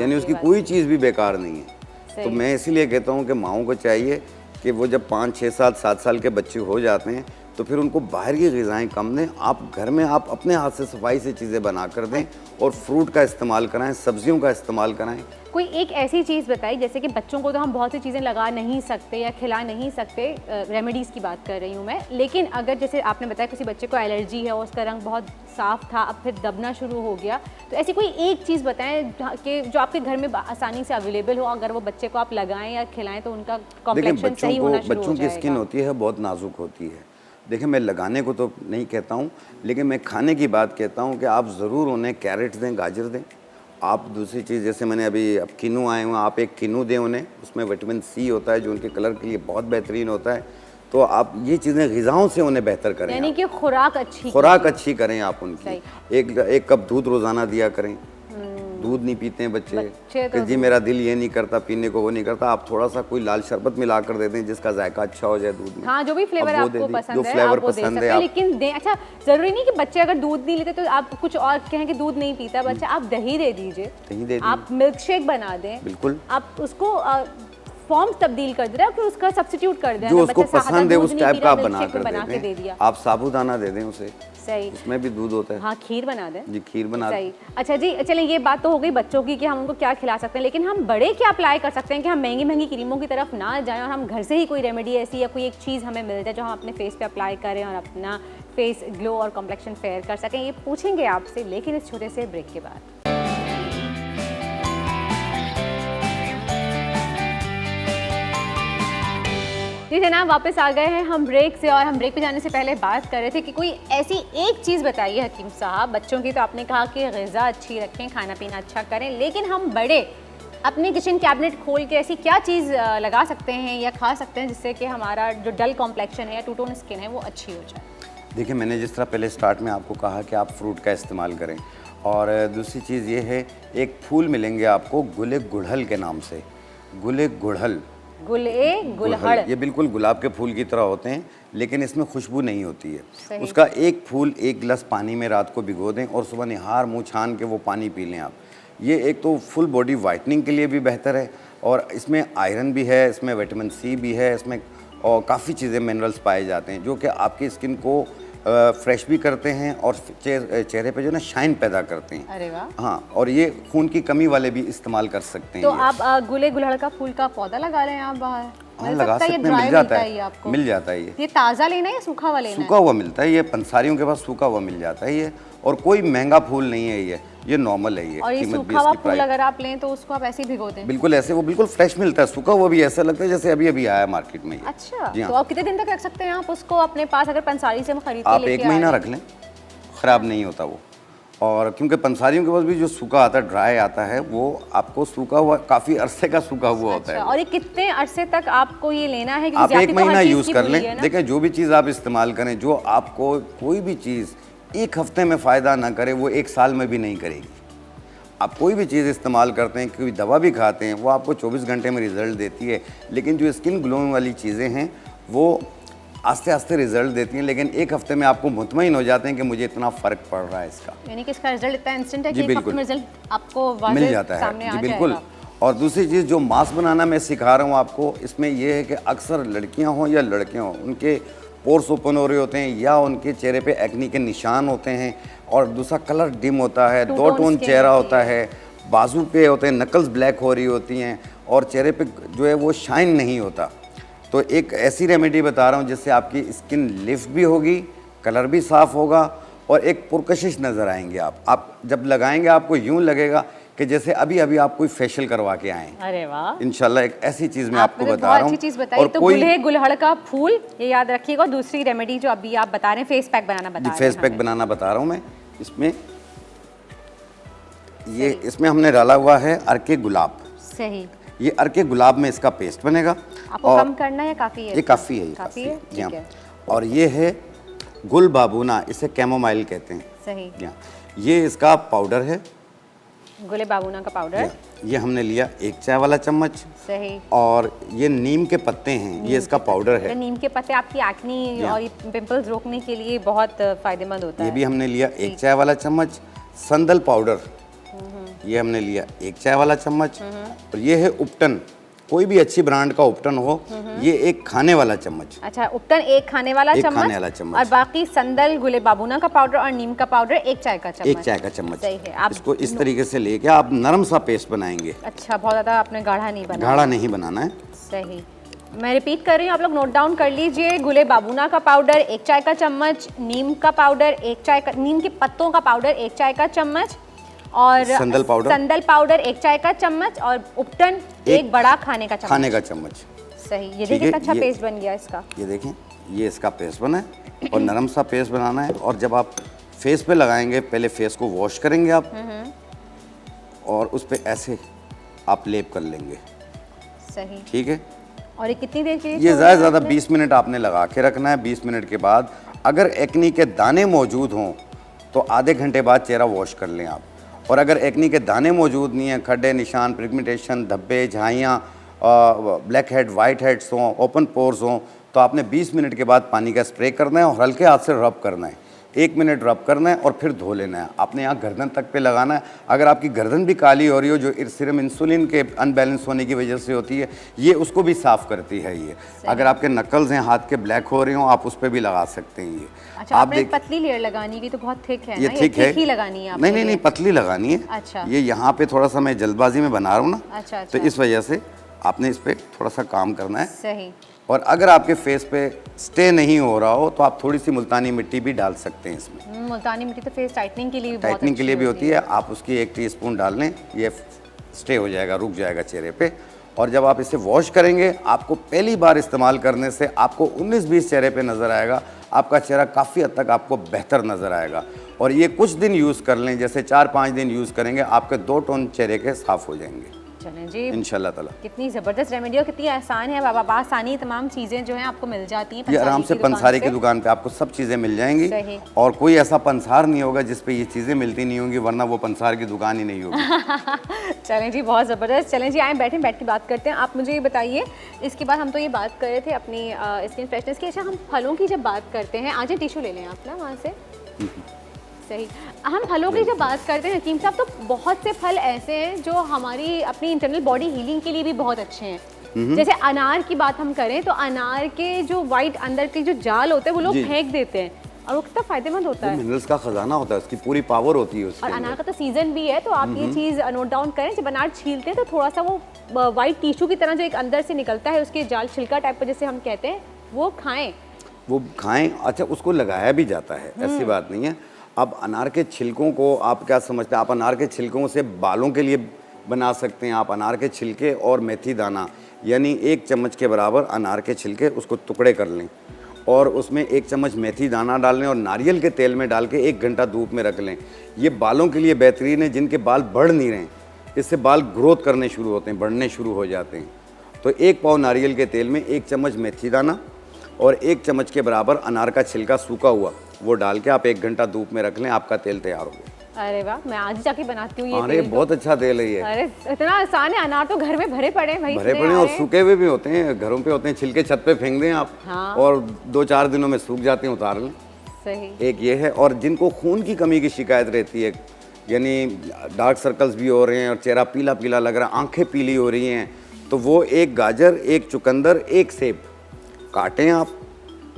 यानी उसकी कोई चीज़ भी बेकार नहीं है। तो मैं इसीलिए कहता हूँ कि माओं को चाहिए कि वो जब 5, 6, 7 साल के बच्चे हो जाते हैं तो फिर उनको बाहर की ग़िज़ाएँ कम दें। आप घर में आप अपने हाथ से सफाई से चीज़ें बना कर दें और फ्रूट का इस्तेमाल कराएं, सब्जियों का इस्तेमाल कराएं। कोई एक ऐसी चीज़ बताइए, जैसे कि बच्चों को तो हम बहुत सी चीज़ें लगा नहीं सकते या खिला नहीं सकते, रेमेडीज़ की बात कर रही हूँ मैं, लेकिन अगर जैसे आपने बताया किसी बच्चे को एलर्जी है और उसका रंग बहुत साफ़ था, अब फिर दबना शुरू हो गया, तो ऐसी कोई एक चीज़ बताएं कि जो आपके घर में आसानी से अवेलेबल हो, अगर वो बच्चे को आप लगाएं या खिलाएं तो उनका कॉम्प्लेक्शन सही होना शुरू हो जाएगा। बच्चों की स्किन होती है बहुत नाजुक होती है। देखिए, मैं लगाने को तो नहीं कहता हूँ, लेकिन मैं खाने की बात कहता हूँ कि आप ज़रूर उन्हें कैरेट दें, गाजर दें। आप दूसरी चीज़, जैसे मैंने अभी अब कीनू आए हुए, आप एक कीनू दें उन्हें, उसमें विटामिन सी होता है जो उनके कलर के लिए बहुत बेहतरीन होता है। तो आप ये चीज़ें ग़िज़ाओं से उन्हें बेहतर करें, यानी कि खुराक अच्छी करें आप उनकी। एक कप दूध रोज़ाना दिया करें। दूध नहीं पीते हैं बच्चे कि जी मेरा दिल ये नहीं करता पीने को, वो नहीं करता, आप थोड़ा सा कोई लाल शरबत मिला कर देते हैं जिसका जायका अच्छा हो जाए दूध में। हाँ, जो भी फ्लेवर आपको पसंद है, जो फ्लेवर पसंद है, लेकिन दें। अच्छा, जरूरी नहीं कि बच्चे अगर दूध नहीं लेते तो आप कुछ और कहें कि दूध नहीं पीता बच्चा, आप दही दे दीजिए, आप मिल्क शेक बना दें, बिल्कुल आप उसको फॉर्म तब्दील कर दे रहे हो कि उसका सब्स्टिट्यूट कर दें, जो उसको पसंद है उस टाइप का आप बना कर दे दिया। आप साबूदाना दे दें उसे, सही, उसमें भी दूध होता है। हाँ, खीर बना दें जी, खीर बना दें। सही। अच्छा जी, चलें, ये बात तो हो गई बच्चों की कि हम उनको क्या खिला सकते हैं, लेकिन हम बड़े क्या अप्लाई कर सकते हैं कि हम महंगी महंगी क्रीमों की तरफ ना जाएं और हम घर से ही कोई रेमेडी ऐसी या कोई एक चीज़ हमें मिल जाए जो हम अपने फेस पे अप्लाई करें और अपना फेस ग्लो और कॉम्प्लेक्शन फेयर कर सकें, ये पूछेंगे आपसे, लेकिन इस छोटे से ब्रेक के बाद। जी जनाब, वापस आ गए हैं हम ब्रेक से, और हम ब्रेक पे जाने से पहले बात कर रहे थे कि कोई ऐसी एक चीज़ बताइए हकीम साहब, बच्चों की तो आपने कहा कि ग़िज़ा अच्छी रखें, खाना पीना अच्छा करें, लेकिन हम बड़े अपने किचन कैबिनेट खोल के ऐसी क्या चीज़ लगा सकते हैं या खा सकते हैं जिससे कि हमारा जो डल कॉम्प्लेक्शन है या टू टोन स्किन है वो अच्छी हो जाए? देखिए, मैंने जिस तरह पहले स्टार्ट में आपको कहा कि आप फ्रूट का इस्तेमाल करें, और दूसरी चीज़ ये है, एक फूल मिलेंगे आपको गुले गुड़हल के नाम से, गुले गुड़हल, गुलहड़, ये बिल्कुल गुलाब के फूल की तरह होते हैं, लेकिन इसमें खुशबू नहीं होती है। उसका एक फूल 1 गिलास पानी में रात को भिगो दें और सुबह निहार मुँह छान के वो पानी पी लें आप। ये एक तो फुल बॉडी वाइटनिंग के लिए भी बेहतर है, और इसमें आयरन भी है, इसमें विटामिन सी भी है, इसमें और काफ़ी चीज़ें मिनरल्स पाए जाते हैं जो कि आपकी स्किन को फ्रेश भी करते हैं और चेहरे पे जो ना शाइन पैदा करते हैं। अरे वाह। हाँ, और ये खून की कमी वाले भी इस्तेमाल कर सकते हैं। तो आप गुले गुलहड़ का फूल का पौधा लगा लें आप बाहर। हाँ मिल लगा सकता है, ये सकते हैं, dry मिल जाता मिलता है ये है, आपको? मिल जाता है ये। ये ताज़ा लेना है या सूखा हुआ लेना सूखा हुआ मिलता है, ये पंसारियों के पास सूखा हुआ मिल जाता है ये, और कोई महंगा फूल नहीं है ये नॉर्मल है ये। है? और ये कीमत भी सूखा हुआ इसकी फूल प्राइस अगर आप लें तो उसको आप ऐसे ही भिगो दें? बिल्कुल ऐसे, वो बिल्कुल फ्रेश मिलता है। सूखा हुआ भी ऐसा लगता है जैसे अभी अभी आया मार्केट में ये। अच्छा, जी हाँ। तो आप कितने दिन तक रख सकते हैं आप उसको अपने पास, अगर पंसारी से हम खरीद के आप लेके एक आए महीना हैं? रख लें, ख़राब नहीं होता वो। और क्योंकि पंसारियों के पास भी जो सूखा आता है, ड्राई आता है, वो आपको सूखा हुआ काफ़ी अरसे का सूखा हुआ होता अच्छा, है। और ये कितने अरसे तक आपको ये लेना है? आप एक महीना यूज़ कर लें। लें। देखिए जो भी चीज़ आप इस्तेमाल करें, जो आपको कोई भी चीज़ एक हफ्ते में फ़ायदा ना करे, वो एक साल में भी नहीं करेगी। आप कोई भी चीज़ इस्तेमाल करते हैं, कोई दवा भी खाते हैं, वो आपको 24 घंटे में रिजल्ट देती है, लेकिन जो स्किन ग्लोइंग वाली चीज़ें हैं वो आस्ते आस्ते रिजल्ट देती हैं, लेकिन एक हफ्ते में आपको मुतमईन हो जाते हैं कि मुझे इतना फ़र्क पड़ रहा है इसका। यानी कि इसका रिजल्ट इतना इंस्टेंट है जी, कि एक हफ्ते बिल्कुल। में रिजल्ट आपको वाज़ेह मिल जाता है सामने जी आ बिल्कुल। जाएगा। और दूसरी चीज़ जो मास्क बनाना मैं सिखा रहा हूँ आपको, इसमें यह है कि अक्सर लड़कियाँ हों या लड़के हों, उनके पोर्स ओपन हो रहे होते हैं या उनके चेहरे पे एक्नी के निशान होते हैं, और दूसरा कलर डिम होता है, Two दो tone टोन skin चेहरा होती होता है, बाजू पे होते हैं, नकल्स ब्लैक हो रही होती हैं, और चेहरे पे जो है वो शाइन नहीं होता। तो एक ऐसी रेमेडी बता रहा हूँ जिससे आपकी स्किन लिफ्ट भी होगी, कलर भी साफ़ होगा, और एक पुरकशिश नज़र आएंगे आप जब लगाएंगे आपको यूँ लगेगा कि जैसे अभी अभी आप कोई फेशियल करवा के आए। अरे वाह, इंशाल्लाह एक ऐसी चीज़ मैं आपको आपने बता बहुत रहा हूँ। अच्छी चीज़ बताई। तो कोई गुलहे गुलहड़ का फूल ये याद रखिएगा। और दूसरी रेमेडी जो अभी आप बता रहे हैं, फेस पैक बनाना बता जी रहे हैं फेस पैक हमें। बनाना बता रहा हूँ मैं। इसमें हमने डाला हुआ है अर्के गुलाब। सही। ये अर्के गुलाब में इसका पेस्ट बनेगा। आपको कम करना है या काफ़ी है? ये काफ़ी है, ये काफ़ी है, जी हाँ। ठीक है। और ये है गुल बाबूना, इसे कैमोमाइल कहते हैं। सही। जी हाँ। ये इसका पाउडर है। गुले बाबूना का जी पाउडर। हाँ। ये हमने लिया 1 चाय वाला चम्मच। सही। और ये नीम के पत्ते हैं, ये इसका पाउडर है। नीम के पत्ते आपकी एक्नी और ये पिंपल्स रोकने के लिए बहुत फायदेमंद होता ये है। भी हमने लिया 1 चाय वाला चम्मच। संदल पाउडर, ये हमने लिया 1 चाय वाला चम्मच। और ये है उपटन, कोई भी अच्छी ब्रांड का उपटन हो, ये 1 खाने वाला चम्मच। अच्छा, उपटन 1 खाने वाला एक चम्मच। खाने वाला चम्मच। और बाकी संदल गुले बाबूना का पाउडर और नीम का पाउडर 1 चाय का चम्मच। 1 चाय का चम्मच। सही है। आप इसको इस तरीके से लेके आप नरम सा पेस्ट बनाएंगे। अच्छा, बहुत ज़्यादा आपने गाढ़ा नहीं बनाया। गाढ़ा नहीं बनाना है। सही। मैं रिपीट कर रही हूँ, आप लोग नोट डाउन कर लीजिए। गुले बाबूना का पाउडर 1 चाय का चम्मच, नीम का पाउडर 1 चाय का, नीम के पत्तों का पाउडर 1 चाय का चम्मच, और संदल पाउडर 1 चाय का चम्मच, और उपटन 1 बड़ा खाने का चम्मच। खाने का चम्मच। सही। ये ठीक देखिए है, अच्छा ये- पेस्ट बन गया इसका। ये देखें, ये इसका पेस्ट बना है, और नरम सा पेस्ट बनाना है। और जब आप फेस पे लगाएंगे, पहले फेस को वॉश करेंगे आप, और उस पे ऐसे आप लेप कर लेंगे। सही। ठीक है। और ये कितनी देर के लिए ये छोड़ना ज़्यादा है से ज़्यादा आपने? 20 मिनट आपने लगा के रखना है। 20 मिनट के बाद अगर एक्नी के दाने मौजूद हों तो आधे घंटे बाद चेहरा वॉश कर लें आप। और अगर एक्नी के दाने मौजूद नहीं हैं, खड्डे निशान, पिगमेंटेशन, धब्बे, झाइयाँ, ब्लैक हेड, वाइट हेड्स हों, ओपन पोर्स हों, तो आपने 20 मिनट के बाद पानी का स्प्रे करना है और हल्के हाथ से रब करना है। 1 मिनट रब करना है और फिर धो लेना है। आपने यहाँ गर्दन तक पे लगाना है। अगर आपकी गर्दन भी काली हो रही हो, जो सिर्फ इंसुलिन के अनबैलेंस होने की वजह से होती है, ये उसको भी साफ़ करती है ये। अगर आपके नकल्स हैं हाथ के ब्लैक हो रहे हो, आप उस पर भी लगा सकते हैं ये। अच्छा, आपने पतली लेयर लगानी है, तो बहुत थिक है ये ना? ठीक है। ही लगानी है आपको? नहीं, पतली लगानी है। अच्छा। ये यहाँ पे थोड़ा सा मैं जल्दबाजी में बना रहा हूँ ना, अच्छा, तो इस वजह से आपने इस पर थोड़ा सा काम करना है। सही। और अगर आपके फेस पे स्टे नहीं हो रहा हो तो आप थोड़ी सी मुल्तानी मिट्टी भी डाल सकते हैं इसमें। मुल्तानी मिट्टी तो फेस टाइटनिंग के लिए भी बहुत टाइटनिंग के अच्छी लिए भी होती है। आप उसकी 1 टीस्पून डाल लें, ये स्टे हो जाएगा, रुक जाएगा चेहरे पे। और जब आप इसे वॉश करेंगे, आपको पहली बार इस्तेमाल करने से आपको 19-20 चेहरे पे नज़र आएगा। आपका चेहरा काफ़ी हद तक आपको बेहतर नज़र आएगा। और ये कुछ दिन यूज़ कर लें, जैसे 4-5 दिन यूज़ करेंगे, आपके 2 टोन चेहरे के साफ़ हो जाएंगे चलें जी। इंशाल्लाह ताला। कितनी ज़बरदस्त रेमेडी और कितनी आसान है बाबा, आसानी तमाम चीज़ें जो हैं आपको मिल जाती हैं ये आराम से पंसारी की से। दुकान पे आपको सब चीज़ें मिल जाएंगी। सही। और कोई ऐसा पंसार नहीं होगा जिस पे ये चीज़ें मिलती नहीं होंगी, वरना वो पंसार की दुकान ही नहीं होगी। चलें जी, बहुत ज़बरदस्त। चलें जी, आए बैठ के बात करते हैं। आप मुझे ये बताइए, इसके बाद हम तो ये बात कर रहे थे अपनी स्किन फ्रेशनेस की। अच्छा, हम फलों की जब बात करते हैं, आज टिश्यू ले लें आप ना वहाँ से। सही। हम फलों की जब बात करते हैं हकीम साहब, तो बहुत से फल ऐसे हैं जो हमारी अपनी इंटरनल बॉडी हीलिंग के लिए भी बहुत अच्छे हैं। जैसे अनार की बात हम करें तो अनार के जो वाइट अंदर के जो जाल होते हैं वो लोग जी। फेंक देते हैं, और वो कितना फायदेमंद होता है। मिनरल्स का खजाना होता है, उसकी पूरी पावर होती है उसके और अंदर। अनार का तो सीजन भी है, तो आप ये चीज़ नोट डाउन करें। जब अनार छीलते हैं तो थोड़ा सा वो वाइट टिश्यू की तरह जो एक अंदर से निकलता है, उसके जाल छिलका टाइप का जैसे हम कहते हैं, वो खाएं। वो खाएं। अच्छा, उसको लगाया भी जाता है, ऐसी बात नहीं है। अब अनार के छिलकों को आप क्या समझते हैं? आप अनार के छिलकों से बालों के लिए बना सकते हैं। आप अनार के छिलके और मेथी दाना, यानी 1 चम्मच के बराबर अनार के छिलके, उसको टुकड़े कर लें और उसमें 1 चम्मच मेथी दाना डाल लें और नारियल के तेल में डाल के 1 घंटा धूप में रख लें। ये बालों के लिए बेहतरीन है। जिनके बाल बढ़ नहीं रहे, इससे बाल ग्रोथ करने शुरू होते हैं, बढ़ने शुरू हो जाते हैं। तो 1 पाव नारियल के तेल में 1 चम्मच मेथी दाना और 1 चम्मच के बराबर अनार का छिलका सूखा हुआ, वो डाल के आप 1 घंटा धूप में रख लें, आपका तेल तैयार हो गया। अरे वाह, मैं आज ही जाके बनाती हूँ ये अरे तेल तो। बहुत अच्छा तेल है ये। अरे इतना आसान है, अनार तो घर में भरे पड़े हैं भाई, भरे इतने पड़े हैं और अरे। सूखे हुए भी होते हैं, घरों पे होते हैं। छिलके छत पे फेंक दें आप, हाँ। और 2-4 दिनों में सूख जाते हैं, उतार लें। सही। एक ये है। और जिनको खून की कमी की शिकायत रहती है, यानी डार्क सर्कल्स भी हो रहे हैं और चेहरा पीला पीला लग रहा है, आंखें पीली हो रही हैं, तो वो 1 गाजर, 1 चुकंदर, 1 सेब काटें आप,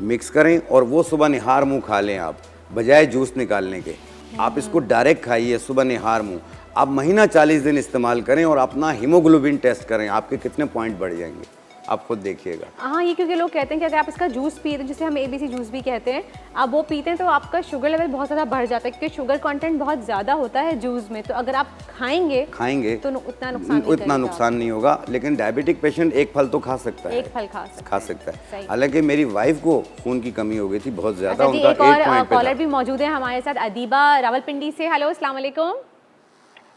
मिक्स करें और वो सुबह निहार मुँह खा लें आप, बजाय जूस निकालने के। आप इसको डायरेक्ट खाइए सुबह निहार मुँह। आप महीना 40 दिन इस्तेमाल करें और अपना हीमोग्लोबिन टेस्ट करें, आपके कितने पॉइंट बढ़ जाएंगे, आप खुद देखिएगा। हाँ, ये क्योंकि लोग कहते हैं कि अगर आप इसका जूस पीते हैं, जिसे हम ABC जूस भी कहते हैं, आप वो पीते हैं तो आपका शुगर लेवल बहुत ज़्यादा बढ़ जाता है, क्योंकि शुगर कंटेंट बहुत ज़्यादा होता है जूस में। तो अगर आप खाएंगे तो उतना नुकसान नहीं होगा। लेकिन डायबिटिक पेशेंट 1 फल तो खा सकता है, 1 फल खा सकता है। है। हालांकि मेरी वाइफ को खून की कमी हो गई थी बहुत ज़्यादा, अच्छा जी, उनका एक 8 और पॉइंट पे कॉलर था। भी मौजूद है हमारे साथ, अदीबा रावलपिंडी से। हेलो, अस्सलाम वालेकुम।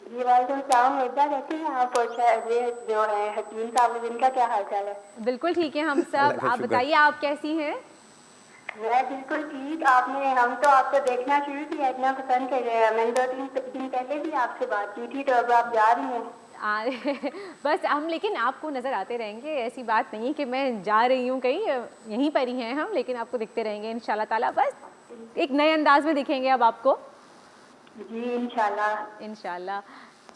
जी वालेकुम सलाम। मिर्जा कैसे हैं आप? और ये जो है हकीम साहब, इनका क्या हाल चाल है? बिल्कुल ठीक है हम अल्लाह सब। का आप शुक्र। बताइए, आप कैसी हैं? मैं बिल्कुल ठीक। हम तो आपको देखना शुरू किया, इतना पसंद कर रहे हैं। मैंने 2-3 दिन पहले भी आपसे बात की थी, तो अब आप जा रही हैं। बस हम, लेकिन आपको नज़र आते रहेंगे, ऐसी बात नहीं है कि मैं जा रही हूँ कहीं, यहीं पर ही हैं हम, लेकिन आपको दिखते रहेंगे इंशाल्लाह ताला। बस एक नए अंदाज में दिखेंगे अब आपको। जी इंशाल्लाह। इंशाल्लाह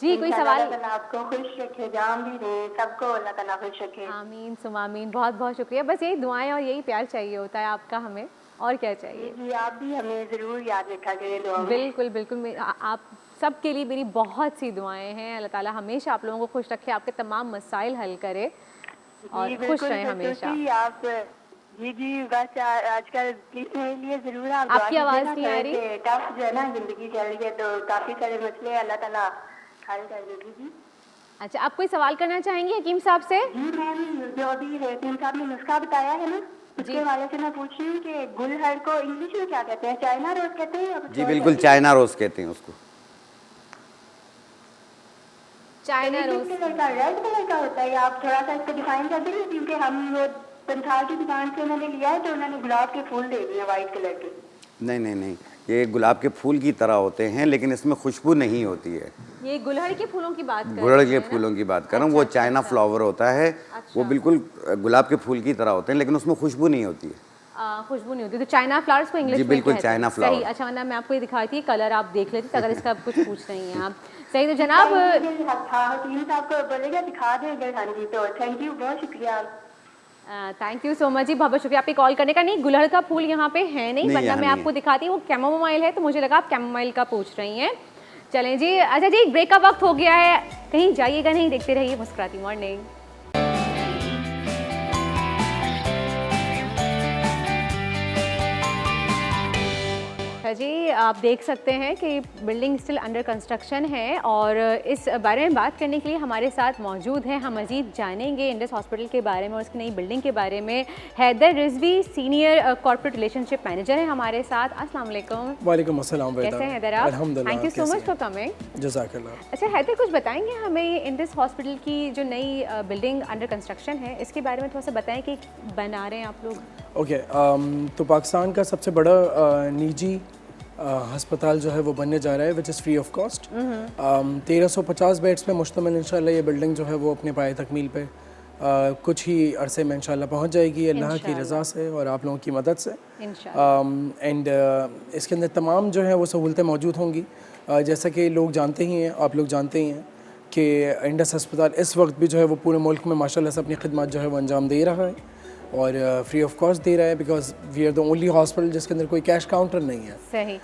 जी। कोई सवाल? अल्लाह ताला आपको खुश रखे, जान भी रहे, सबको अल्लाह ताला खुश रखे। आमीन सुम आमीन। बहुत बहुत शुक्रिया। बस यही दुआएं और यही प्यार चाहिए होता है आपका हमें, और क्या चाहिए। जी आप भी हमें ज़रूर याद रखा करें दुआ में। बिल्कुल बिल्कुल। आप सब के लिए मेरी बहुत सी दुआएं हैं। अल्लाह ताला हमेशा आप लोगों को खुश रखे, आपके तमाम मसाइल हल करे और खुश रहें हमेशा। आप जी बस आजकल प्लीज मेरे लिए जरूर आप आपकी आवाज़ नहीं आ रही। टफ जो है ना जिंदगी चल रही है, तो काफी सारे मसले अल्लाह ताला हल कर देगी। जी अच्छा, आप कोई सवाल करना चाहेंगी हकीम साहब से? जी मैम, जो अभी हकीम साहब ने नुस्खा बताया है ना, उसके हवाले से मैं पूछ रही हूँ कि गुलहड़ को इंग्लिश में क्या कहते हैं? चाइना रोज कहते हैं या कुछ जी और बिल्कुल, कहते हैं? चाइना रोज कहते हैं उसको। चाइना किस रोज। कलर का? रेड कलर का होता है, या आप थोड़ा सा इसको डिफाइन कर देंगे? क्योंकि हम वो पंथाल की दुकान से उन्होंने लिया है, तो उन्होंने गुलाब के फूल दे दिए व्हाइट कलर के। नहीं, ये गुलाब के फूल की तरह होते हैं, लेकिन इसमें खुशबू नहीं होती है। ये गुलहड़ के फूलों की बात कर रहे गुड़हल के हैं ना? फूलों की बात कर रहा हूँ। वो चाइना फ्लावर होता है, वो बिल्कुल गुलाब के फूल की तरह होते हैं, लेकिन उसमें खुशबू नहीं होती है। खुशबू नहीं होती, तो चाइना फ्लावर्स को इंग्लिश जी में बिल्कुल, कहते हैं। China flower. सही। अच्छा, वरना मैं आपको ये दिखाई थी, कलर आप देख लेती अगर इसका कुछ पूछ रही हैं आप। सही। तो जनाब हकीम साहब को बोलेगा दिखा दें अगर। हाँ जी, तो थैंक यू, बहुत शुक्रिया। थैंक यू सो मच जी, बहुत बहुत शुक्रिया आपके कॉल करने का। नहीं, गुलहड़ का फूल यहाँ पे है नहीं, वरना यहाँ मैं नहीं आपको है। दिखाती हूँ। वो कैमोमाइल है, तो मुझे लगा आप कैमोमाइल का पूछ रही हैं। चलें जी। अच्छा जी, ब्रेक का वक्त हो गया है, कहीं जाइएगा नहीं, देखते रहिए मुस्कुराती मॉर्निंग। अच्छा जी, आप देख सकते हैं कि बिल्डिंग स्टिल अंडर कंस्ट्रक्शन है, और इस बारे में बात करने के लिए हमारे साथ मौजूद हैं, हम मज़ीद जानेंगे इंडस हॉस्पिटल के बारे में और उसकी नई बिल्डिंग के बारे में। Haider Rizvi senior corporate relationship manager हैं हमारे साथ। अस्सलाम वालेकुम। वालेकुम अस्सलाम। कैसे हैं हैदर आप? अल्हम्दुलिल्लाह। Thank you so much for coming. जज़ाकल्लाह। अच्छा हैदर, कुछ बताएंगे हमें इंडस हॉस्पिटल की जो नई बिल्डिंग अंडर कंस्ट्रक्शन है, इसके बारे में थोड़ा सा बताएं कि बना रहे हैं आप लोग? ओके, तो पाकिस्तान का सबसे बड़ा निजी हस्पताल जो है वो बनने जा रहा है, which is free of cost. 1350 beds पे मुश्तमिल इंशाल्लाह ये बिल्डिंग जो है वो अपने पाए तकमील पे कुछ ही अरसे में इंशाल्लाह पहुंच जाएगी, अल्लाह की रज़ा से और आप लोगों की मदद से। एंड इसके अंदर तमाम जो है वो सहूलतें मौजूद होंगी। जैसा कि लोग जानते ही हैं, आप लोग जानते ही हैं कि इंडस हस्पताल इस वक्त भी जो है वो पूरे मुल्क में माशाल्लाह से अपनी खिदमत जो है वो अंजाम दे रहा है। और फ्री ऑफ कॉस्ट दे रहा है, because we are the only hospital जिसके अंदर कोई कैश काउंटर नहीं है। सही।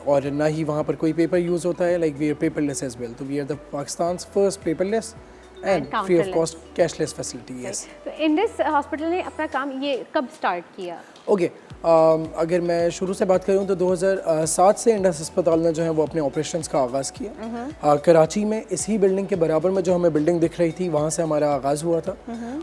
और ना ही वहाँ पर कोई पेपर यूज़ होता है, like we are paperless as well. तो we are the Pakistan first paperless and free of cost cashless facility. Yes. तो इंडस हॉस्पिटल ने अपना काम ये कब स्टार्ट किया? ओके, अगर मैं शुरू से बात करूं तो 2007 से इंडस अस्पताल ने जो है वो अपने ऑपरेशंस का आगाज़ किया। कराची में इसी बिल्डिंग के बराबर में जो हमें बिल्डिंग दिख रही थी वहाँ से हमारा आगाज़ हुआ था,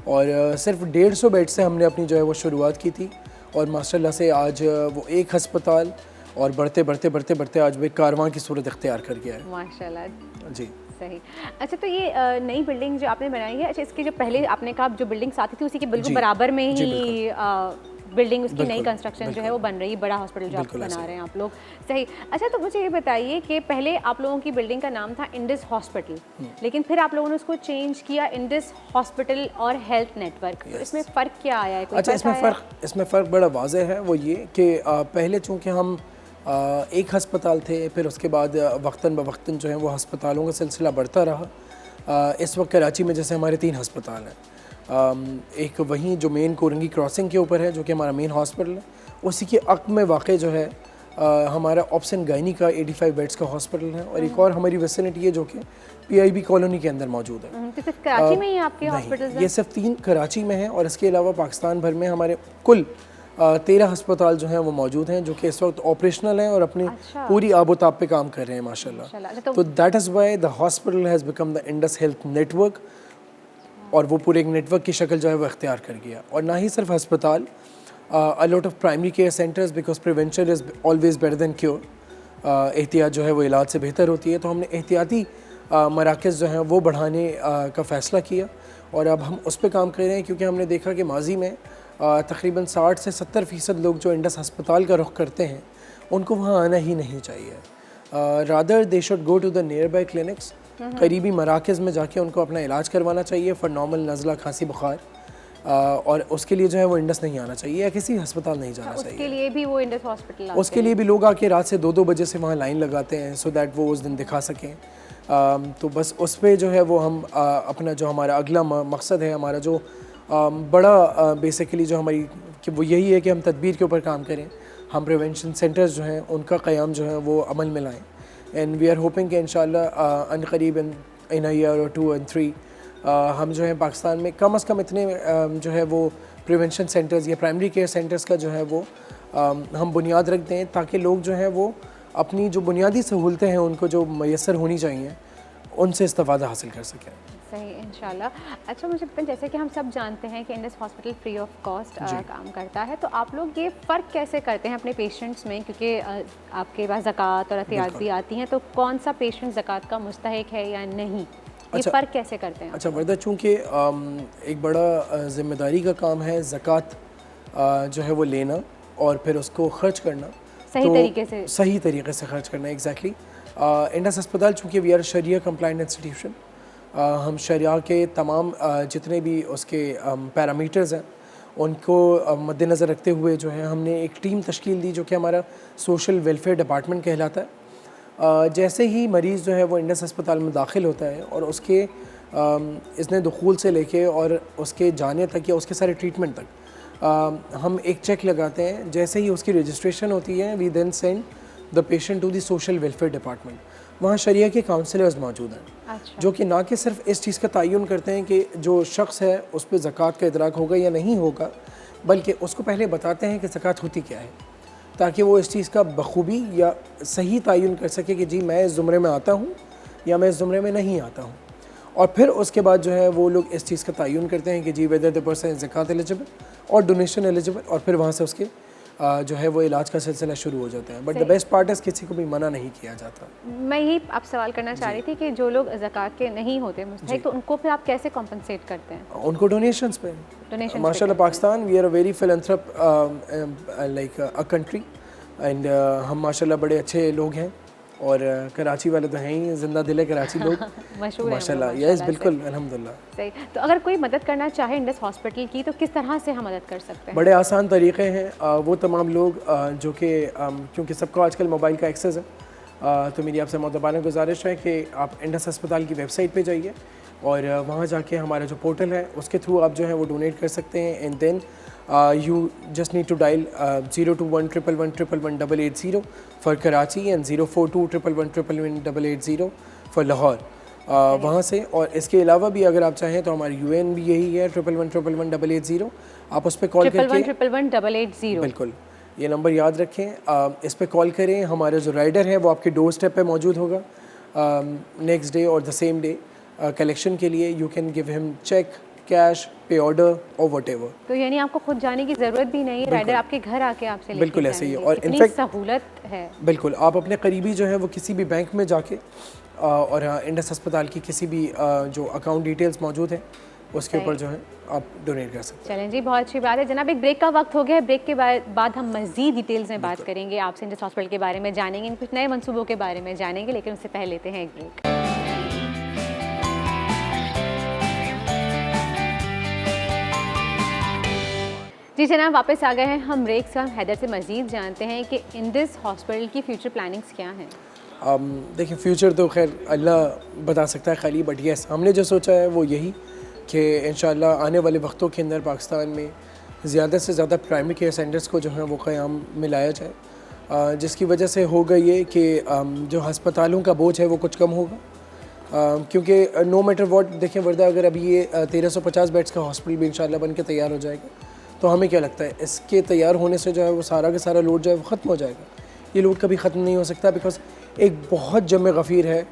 और सिर्फ 150 बेड से हमने अपनी जो है वो शुरुआत की थी, और माशाल्लाह से आज वो एक अस्पताल और बढ़ते बढ़ते बढ़ते बढ़ते आज वो एक कारवां की सूरत इख्तियार कर गया है। माशाल्लाह जी। सही। अच्छा, तो ये नई बिल्डिंग जो आपने बनाई है, अच्छा इसके जो पहले आपने कहा जो बिल्डिंग साथी थी उसी के बिल्कुल जी। बराबर में जी, ही बिल्डिंग उसकी नई बिल्कुल, कंस्ट्रक्शन जो है वो बन रही है, बड़ा हॉस्पिटल जो आप बिल्कुल बना ऐसे। रहे हैं आप लोग। सही। अच्छा, तो मुझे ये बताइए कि पहले आप लोगों की बिल्डिंग का नाम था इंडस हॉस्पिटल, लेकिन फिर आप लोगों ने उसको चेंज किया इंडस हॉस्पिटल और हेल्थ नेटवर्क। तो इसमें फ़र्क क्या आया है? कोई अच्छा, फ़र्क इसमें फ़र्क बड़ा वाज़ेह है। वो ये कि पहले चूँकि हम एक अस्पताल थे, फिर उसके बाद वक्तन बवक्तन जो है वो अस्पतालों का सिलसिला बढ़ता रहा। इस वक्त कराची में जैसे हमारे 3 अस्पताल हैं। एक वहीं जो मेन कोरंगी क्रॉसिंग के ऊपर है जो कि हमारा मेन हॉस्पिटल है, उसी के अक में वाक़ जो है हमारा ऑप्शन गायनी का 85 बेड्स का हॉस्पिटल है, और एक और हमारी फैसिलिटी है जो कि PIB कॉलोनी के अंदर मौजूद है। तो सिर्फ कराची में ही आपके हॉस्पिटल्स हैं? ये सिर्फ 3 कराची में हैं, और इसके अलावा पाकिस्तान भर में हमारे कुल 13 अस्पताल जो हैं वो मौजूद हैं, जो कि इस वक्त ऑपरेशनल हैं और अपनी पूरी आबोताब पे काम कर रहे हैं माशाल्लाह। तो that is why the hospital has become the Indus health network, और वो पूरे एक नेटवर्क की शक्ल जो है वो इख्तियार कर गया। और ना ही सिर्फ अस्पताल, a lot of primary care centres, because prevention is always better than cure. एहतियात जो है वो इलाज से बेहतर होती है, तो हमने एहतियाती मराकज़ जो हैं वो बढ़ाने का फ़ैसला किया, और अब हम उस पर काम कर रहे हैं, क्योंकि हमने देखा कि माजी में तकरीबन 60 से 70% लोग जो इंडस अस्पताल का रुख करते हैं उनको वहाँ आना ही नहीं चाहिए। Rather they should go to the nearby clinics, करीबी मराकज़ में जाके उनको अपना इलाज करवाना चाहिए फॉर नॉर्मल नज़ला खांसी बुखार, और उसके लिए जो है वो इंडस नहीं आना चाहिए या किसी अस्पताल नहीं जाना चाहिए। उसके लिए भी वो इंडस हॉस्पिटल आते उसके लिए भी लोग आके रात से 2-2 बजे से वहाँ लाइन लगाते हैं, सो दैट वो उस दिन दिखा सकें। तो बस उस पर जो है वो हम अपना जो हमारा अगला मकसद है, हमारा जो बड़ा बेसिकली जो हमारी कि वो यही है कि हम तदबीर के ऊपर काम करें, हम प्रिवेंशन सेंटर्स जो हैं उनका क़याम जो है वो अमल में लाएँ, एंड वी आर होपिंग कि इंशाल्लाह अनकरीब इन अ ईयर और 2 and 3 हम जो है पाकिस्तान में कम से कम इतने जो है वो प्रिवेंशन सेंटर्स या प्राइमरी केयर सेंटर्स का जो है वो हम बुनियाद रख दें, ताकि लोग जो हैं वो अपनी जो बुनियादी सहूलतें हैं उनको जो मैसर होनी चाहिए उनसे इस्तेफ़ादा हासिल कर सकें। सही, इंशाल्लाह। अच्छा, मुझे पता, जैसे कि हम सब जानते हैं कि Indus hospital free of cost काम करता है, तो आप लोग ये फ़र्क कैसे करते हैं अपने पेशेंट्स में, क्योंकि आपके पास ज़कात और एहतियात भी आती हैं, तो कौन सा पेशेंट ज़कात का मुस्तहिक है या नहीं, ये फ़र्क कैसे करते हैं? अच्छा वर्दा, चूँकि एक बड़ा ज़िम्मेदारी का काम है ज़कात जो है वो लेना और फिर उसको खर्च करना सही तरीके से खर्च करना। एग्जैक्टली। इंडस अस्पताल चूँकि वी आर शरिया कंप्लाइंट इंस्टीट्यूशन, हम शरिया के तमाम जितने भी उसके पैरामीटर्स हैं उनको मद्देनज़र रखते हुए जो है हमने एक टीम तश्कील दी जो कि हमारा सोशल वेलफेयर डिपार्टमेंट कहलाता है। जैसे ही मरीज़ जो है वो इंडस अस्पताल में दाखिल होता है और उसके इसने दुखूल से लेके और उसके जाने तक या उसके सारे ट्रीटमेंट तक हम एक चेक लगाते हैं। जैसे ही उसकी रजिस्ट्रेशन होती है we then send the patient to the social welfare department. वहाँ शरिया के काउंसलर्स मौजूद हैं। अच्छा। जो कि ना कि सिर्फ इस चीज़ का तयन करते हैं कि जो शख्स है उस पर ज़कात का इदराक होगा या नहीं होगा, बल्कि उसको पहले बताते हैं कि ज़कात होती क्या है, ताकि वो इस चीज़ का बखूबी या सही तयन कर सके कि जी मैं इस ज़ुमरे में आता हूँ या मैं इस ज़ुमरे में नहीं आता हूँ। और फिर उसके बाद जो है वो लोग इस चीज़ का तयन करते हैं कि जी whether the person is zakat eligible और डोनेशन एलिजिबल, और फिर वहाँ से उसके जो है वो इलाज का सिलसिला शुरू हो जाता है। But the best part is किसी को भी मना नहीं किया जाता। मैं यही आप सवाल करना चाह रही थी कि जो लोग ज़कात के नहीं होते मुस्तहिक, तो उनको फिर आप कैसे कॉम्पनसेट करते हैं? उनको डोनेशंस पे। माशाल्लाह Pakistan we are a very philanthrope like a country, and हम माशाल्लाह बड़े अच्छे लोग हैं, और कराची वाले तो हैं ही, जिंदा दिल है कराची लोग माशाल्लाह। यस बिल्कुल, अल्हम्दुलिल्लाह। सही। तो अगर कोई मदद करना चाहे इंडस हॉस्पिटल की, तो किस तरह से हम मदद कर सकते हैं? बड़े आसान तरीक़े हैं। वो तमाम लोग जो कि क्योंकि सबको आजकल मोबाइल का एक्सेस है, तो मेरी आपसे मोहतबाना गुजारिश है कि आप इंडस अस्पताल की वेबसाइट पे जाइए और वहाँ जाके हमारा जो पोर्टल है उसके थ्रू आप जो है वो डोनेट कर सकते हैं। And then you just need to dial 02111118880 for Karachi and 04211118880 for Lahore. वहाँ से, और इसके अलावा भी अगर आप चाहें तो हमारी यूएन भी यही है 11111118880, आप उस पर कॉल करके 11111118880 बिल्कुल ये नंबर याद रखें, इस पर कॉल करें। हमारा जो राइडर है वो आपके डोर स्टेप पे मौजूद होगा नेक्स्ट डे और द सेम डे कलेक्शन के लिए। You can give him cheque, cash, pay order और व्हाटएवर। तो यानी आपको खुद जाने की ज़रूरत भी नहीं है, राइडर आपके घर आके आपसे लेके बिल्कुल ऐसे ही है। और इतनी इनफैक्ट सहूलत है। बिल्कुल आप अपने करीबी जो है वो किसी भी बैंक में जाके और इंडस अस्पताल की किसी भी जो अकाउंट डिटेल्स मौजूद हैं उसके ऊपर जो है आप डोनेट कर सकते हैं। चलें जी, बहुत अच्छी बात है जनाब। एक ब्रेक का वक्त हो गया है, ब्रेक के बाद हम मज़ीद डिटेल्स में बात करेंगे, आपसे इंडस हॉस्पिटल के बारे में जानेंगे, कुछ नए मंसूबों के बारे में जानेंगे, लेकिन उससे पहले लेते हैं एक ब्रेक। जी जनाब, वापस आ गए हैं हम ब्रेक से। हम हैदर से मज़ीद जानते हैं कि इंडस हॉस्पिटल की फ्यूचर प्लानिंग्स क्या हैं। देखिए फ्यूचर तो खैर अल्लाह बता सकता है खाली, बट यस हमने जो सोचा है वो यही कि इंशाल्लाह आने वाले वक्तों के अंदर पाकिस्तान में ज़्यादा से ज़्यादा प्राइमरी केयर सेंटर्स को जो है वो क़याम में लाया जाए, जिसकी वजह से होगा ये कि जो हस्पतालों का बोझ है वो कुछ कम होगा। क्योंकि नो मैटर व्हाट, देखें वर्दा अगर अभी ये 1350 बेड्स का हॉस्पिटल भी इंशाल्लाह बन के तैयार हो जाएगा तो हमें क्या लगता है इसके तैयार होने से जो है वो सारा का सारा लोड जो है वो ख़त्म हो जाएगा। ये लोड कभी ख़त्म नहीं हो सकता, बिकॉज एक बहुत जम गफ़ीर है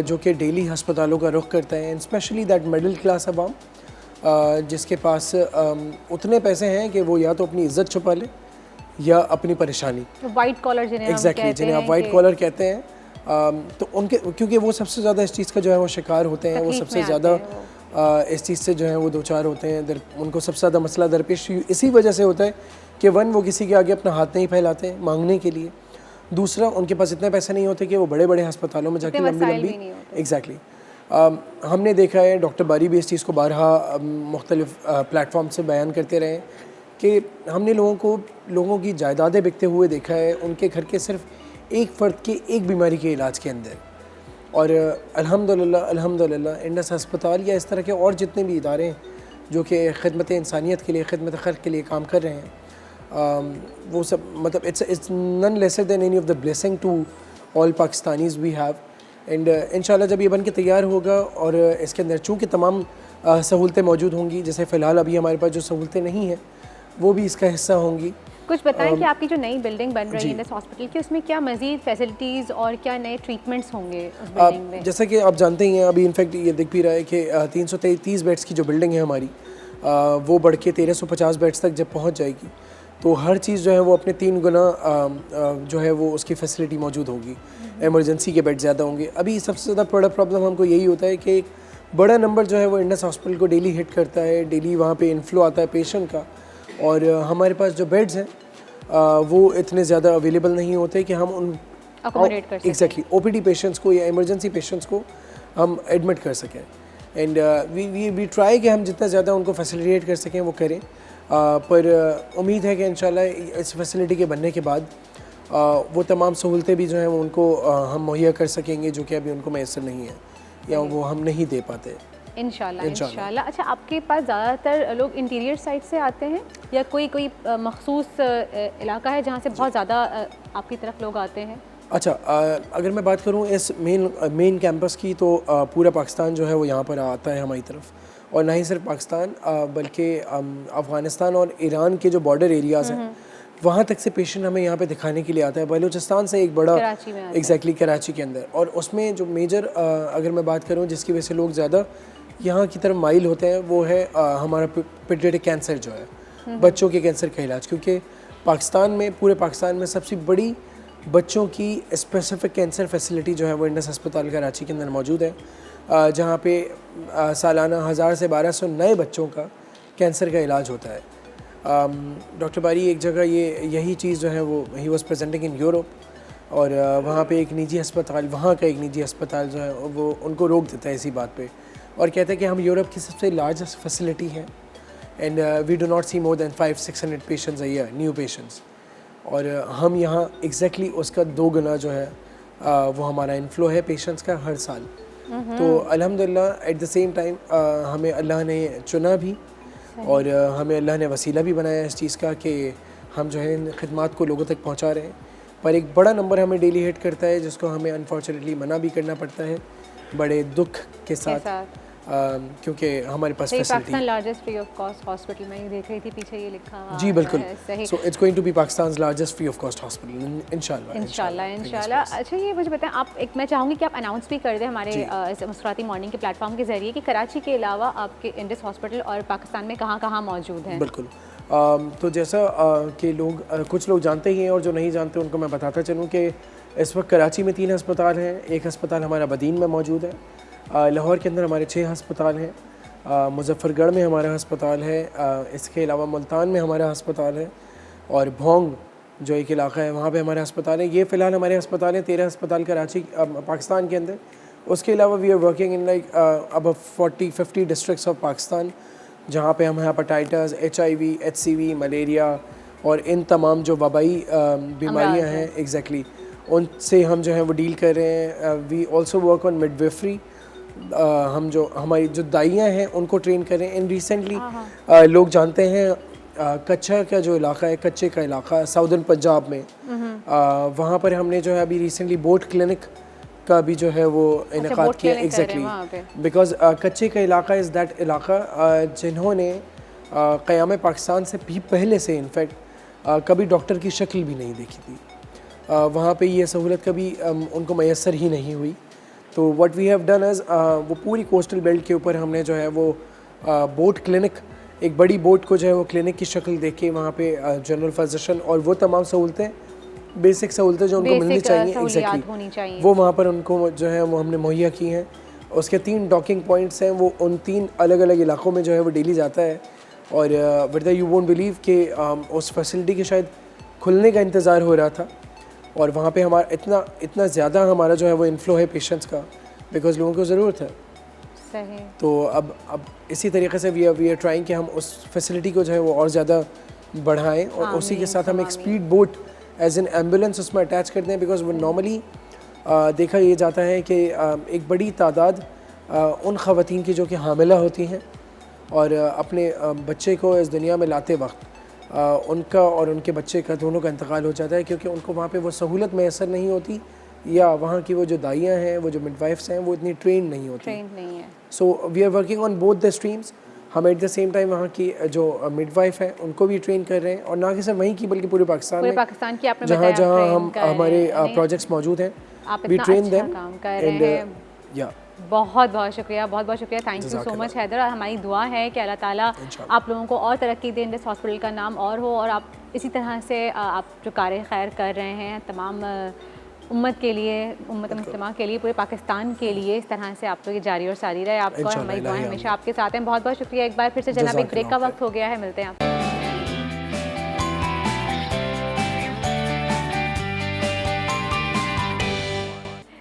जो कि डेली हस्पतालों का रुख करता है, and specially that middle class अवाम जिसके पास उतने पैसे हैं कि वो या तो अपनी इज़्ज़त छुपा ले या अपनी परेशानी, वाइट कॉलर जिन्हें एग्जैक्टली जिन्हें आप वाइट कॉलर कहते हैं, तो उनके क्योंकि वो सबसे ज़्यादा इस चीज़ का जो है वो शिकार होते हैं, वो सबसे ज़्यादा इस चीज़ से जो है वो दो चार होते हैं, उनको सबसे ज़्यादा मसला दरपेश इसी वजह से होता है कि वन वो किसी के आगे अपना हाथ नहीं फैलाते मांगने के लिए, दूसरा उनके पास इतने पैसे नहीं होते कि वो बड़े बड़े अस्पतालों में जाके लंबी एग्जैक्टली हमने देखा है, डॉक्टर बारी भी इस चीज़ को बारहा मुख्तलिफ प्लेटफॉर्म से बयान करते रहे कि हमने लोगों की जायदादें बिकते हुए देखा है उनके घर के सिर्फ एक फ़र्द के एक बीमारी के इलाज के अंदर। और अल्हम्दुलिल्लाह इंडस अस्पताल या इस तरह के और जितने भी इदारे हैं जो कि खिदमत इंसानियत के लिए, खिदमत खल्क़ के लिए काम कर रहे हैं, वो सब मतलब it's none lesser than any of the blessing to all Pakistanis we have. And इंशाल्लाह जब ये बन के तैयार होगा और इसके अंदर चूँकि तमाम सहूलतें मौजूद होंगी, जैसे फ़िलहाल अभी हमारे पास जो सहूलतें नहीं हैं वो भी इसका हिस्सा होंगी। कुछ बताएं कि आपकी जो नई बिल्डिंग बन रही है इंडस हॉस्पिटल की, उसमें क्या मज़ीद फैसिलिटीज़ और क्या नए ट्रीटमेंट्स होंगे उस बिल्डिंग में? जैसा कि आप जानते ही हैं, अभी इनफैक्ट ये दिख भी रहा है कि 333 बेड्स की जो बिल्डिंग है हमारी वो बढ़ के 1350 बेड्स तक जब पहुंच जाएगी तो हर चीज़ जो है वो अपने 3 गुना जो है वो उसकी फैसिलिटी मौजूद होगी। एमरजेंसी के बेड ज़्यादा होंगे। अभी सबसे ज़्यादा बड़ा प्रॉब्लम हमको यही होता है कि एक बड़ा नंबर जो है वो इंडस हॉस्पिटल को डेली हिट करता है, डेली वहाँ पे इनफ्लो आता है पेशेंट का, और हमारे पास जो बेड्स हैं वो इतने ज़्यादा अवेलेबल नहीं होते कि हम उन अकोमोडेट कर सकें। एग्जैक्टली ओपीडी पेशेंट्स को या इमरजेंसी पेशेंट्स को हम एडमिट कर सकें। एंड वी ट्राई कि हम जितना ज़्यादा उनको फैसिलिटेट कर सकें वो करें, पर उम्मीद है कि इंशाल्लाह इस फैसिलिटी के बनने के बाद वो तमाम सहूलतें भी जो हैं वो उनको हम मुहैया कर सकेंगे जो कि अभी उनको मैसर नहीं है या वो हम नहीं दे पाते। इंशाल्लाह। अच्छा, आपके पास ज़्यादातर लोग इंटीरियर साइड से आते हैं या कोई मखसूस इलाका है जहाँ से बहुत ज़्यादा आपकी तरफ लोग आते हैं? अच्छा, अगर मैं बात करूँ इस मेन कैंपस की तो पूरा पाकिस्तान जो है वो यहाँ पर आता है हमारी तरफ, और ना ही सिर्फ पाकिस्तान बल्कि अफ़गानिस्तान और ईरान के जो बॉर्डर एरियाज़ हैं वहाँ तक से पेशेंट हमें यहाँ पे दिखाने के लिए आता है। बलूचिस्तान से एक बड़ा एग्जैक्टली कराची के अंदर, और उसमें जो मेजर अगर मैं बात करूँ जिसकी वजह से लोग ज़्यादा यहाँ की तरफ माइल होते हैं वो है हमारा पीडियाट्रिक कैंसर जो है, बच्चों के कैंसर का इलाज, क्योंकि पाकिस्तान में पूरे पाकिस्तान में सबसे बड़ी बच्चों की स्पेसिफिक कैंसर फैसिलिटी जो है वो इंडस अस्पताल कराची के अंदर मौजूद है, जहाँ पे सालाना 1000 से 1200 नए बच्चों का कैंसर का इलाज होता है। डॉक्टर बारी एक जगह यही चीज़ जो है वो he was presenting in Europe, और वहाँ पे एक निजी अस्पताल, वहाँ का एक निजी अस्पताल जो है वो उनको रोक देता है इसी बात पे, और कहते हैं कि हम यूरोप की सबसे लार्जेस्ट फैसिलिटी हैं and we do not see more than 500-600 patients a year, new patients, और हम यहाँ एग्जैक्टली उसका 2 गुना जो है वो हमारा इनफ्लो है पेशेंट्स का हर साल। तो अल्हम्दुलिल्लाह एट द सेम टाइम हमें अल्लाह ने चुना भी और हमें अल्लाह ने वसीला भी बनाया इस चीज़ का कि हम जो है इन खिदमात को लोगों तक पहुंचा रहे हैं। पर एक बड़ा नंबर हमें डेली हिट करता है जिसको हमें अनफॉर्चुनेटली मना भी करना पड़ता है बड़े दुख के साथ क्योंकि हमारे पास Pakistan largest free of cost hospital में देख रही थी पीछे ये लिखा हुआ जी बिल्कुल। सही। So it's going to be Pakistan's largest free of cost hospital इंशाल्लाह। अच्छा ये मुझे बताएं आप, एक मैं चाहूँगी कि आप अनाउंस भी कर दें हमारे इस मुस्कुराती मॉर्निंग के प्लेटफॉर्म के जरिए कि कराची के अलावा आपके इंडिस हॉस्पिटल और पाकिस्तान में कहाँ कहाँ मौजूद हैं। बिल्कुल। तो जैसा कि लोग कुछ लोग जानते ही हैं और जो नहीं जानते उनको मैं बताता चलूँ कि इस वक्त कराची में 3 अस्पताल हैं। एक अस्पताल हमारा बदीन में मौजूद है, लाहौर के अंदर हमारे 6 अस्पताल हैं, मुजफ्फरगढ़ में हमारा अस्पताल है, इसके अलावा मुल्तान में हमारा अस्पताल है और भोंग जो एक इलाका है वहाँ पे हमारा अस्पताल है। ये फ़िलहाल हमारे अस्पताल हैं, 13 अस्पताल कराची पाकिस्तान के अंदर। उसके अलावा we are working in like अब 40-50 डिस्ट्रिक्ट्स ऑफ पाकिस्तान जहाँ पे हम हेपेटाइटिस, HIV, HCV, मलेरिया और इन तमाम जो वबाई बीमारियाँ हैं एग्जैक्टली उनसे हम जो है वो डील कर रहे हैं। We also work on midwifery. हम जो हमारी जो दाइयाँ हैं उनको ट्रेन कर रहे हैं। इन रिसेंटली लोग जानते हैं कच्चा का जो इलाका है, कच्चे का इलाका साउदर्न पंजाब में, वहाँ पर हमने जो है अभी रिसेंटली बोट क्लिनिक का भी जो है वो इनेकाद किया एग्जैक्टली बिकॉज कच्चे का इलाका इज़ दैट इलाका जिन्होंने क़याम पाकिस्तान से भी पहले से इनफैक्ट कभी डॉक्टर की शक्ल भी नहीं देखी थी। वहाँ पे ये सहूलत कभी उनको मैसर ही नहीं हुई। तो what we have done is वो पूरी कोस्टल बेल्ट के ऊपर हमने जो है वो बोट क्लिनिक, एक बड़ी बोट को जो है वो क्लिनिक की शक्ल देख के वहाँ पे जनरल फिजिशियन और वो तमाम सहूलतें, बेसिक सहूलतें जो उनको मिलनी चाहिए एग्जैक्टली वो वहाँ पर उनको जो है वो हमने मुहैया की हैं। उसके 3 डॉकिंग पॉइंट्स हैं, वो उन 3 अलग अलग इलाकों में जो है वो डेली जाता है। और वरदा यू वोंट बिलीव कि उस फैसिलिटी के शायद खुलने का इंतज़ार हो रहा था और वहाँ पे हमारा इतना ज़्यादा हमारा जो है वो इनफ्लो है पेशेंट्स का बिकॉज लोगों को ज़रूरत है। सही। तो अब इसी तरीके से वी आर ट्राइंग कि हम उस फैसिलिटी को जो है वो और ज़्यादा बढ़ाएं और उसी के साथ हम एक speed boat as an ambulance उसमें अटैच कर दें बिकॉज वो नॉर्मली देखा ये जाता है कि एक बड़ी तादाद उन ख़वातीन की जो कि हामिला होती हैं और अपने बच्चे को इस दुनिया में लाते वक्त उनका और उनके बच्चे का दोनों का इंतकाल हो जाता है क्योंकि उनको वहाँ पे वो सहूलत मैसर नहीं होती या वहाँ की वो जो दाइयाँ हैं, वो जो मिडवाइफ्स हैं, वो इतनी ट्रेन नहीं होती। So we are working on both the streams. हम एट द सेम टाइम वहाँ की जो मिडवाइफ हैं उनको भी ट्रेन कर रहे हैं और ना कि सिर्फ वहीं की बल्कि पूरे पाकिस्तान की जहाँ जहाँ हम हमारे प्रोजेक्ट्स मौजूद हैं वी ट्रेन देम एंड या बहुत बहुत शुक्रिया, बहुत बहुत शुक्रिया। Thank you so much Haider. हमारी दुआ है कि अल्लाह ताला आप लोगों को और तरक्की दे, इंडिस हॉस्पिटल का नाम और हो और आप इसी तरह से आप जो कार्य खैर कर रहे हैं तमाम उम्मत के लिए, उम्मत मुस्लिमा के लिए, पूरे पाकिस्तान के लिए, इस तरह से आप लोग ये जारी और सारी रहे आपको। हमारी दुआएं हमेशा आपके साथ हैं। बहुत बहुत शुक्रिया एक बार फिर से जनाब। एक ब्रेक का वक्त हो गया है, मिलते हैं आप।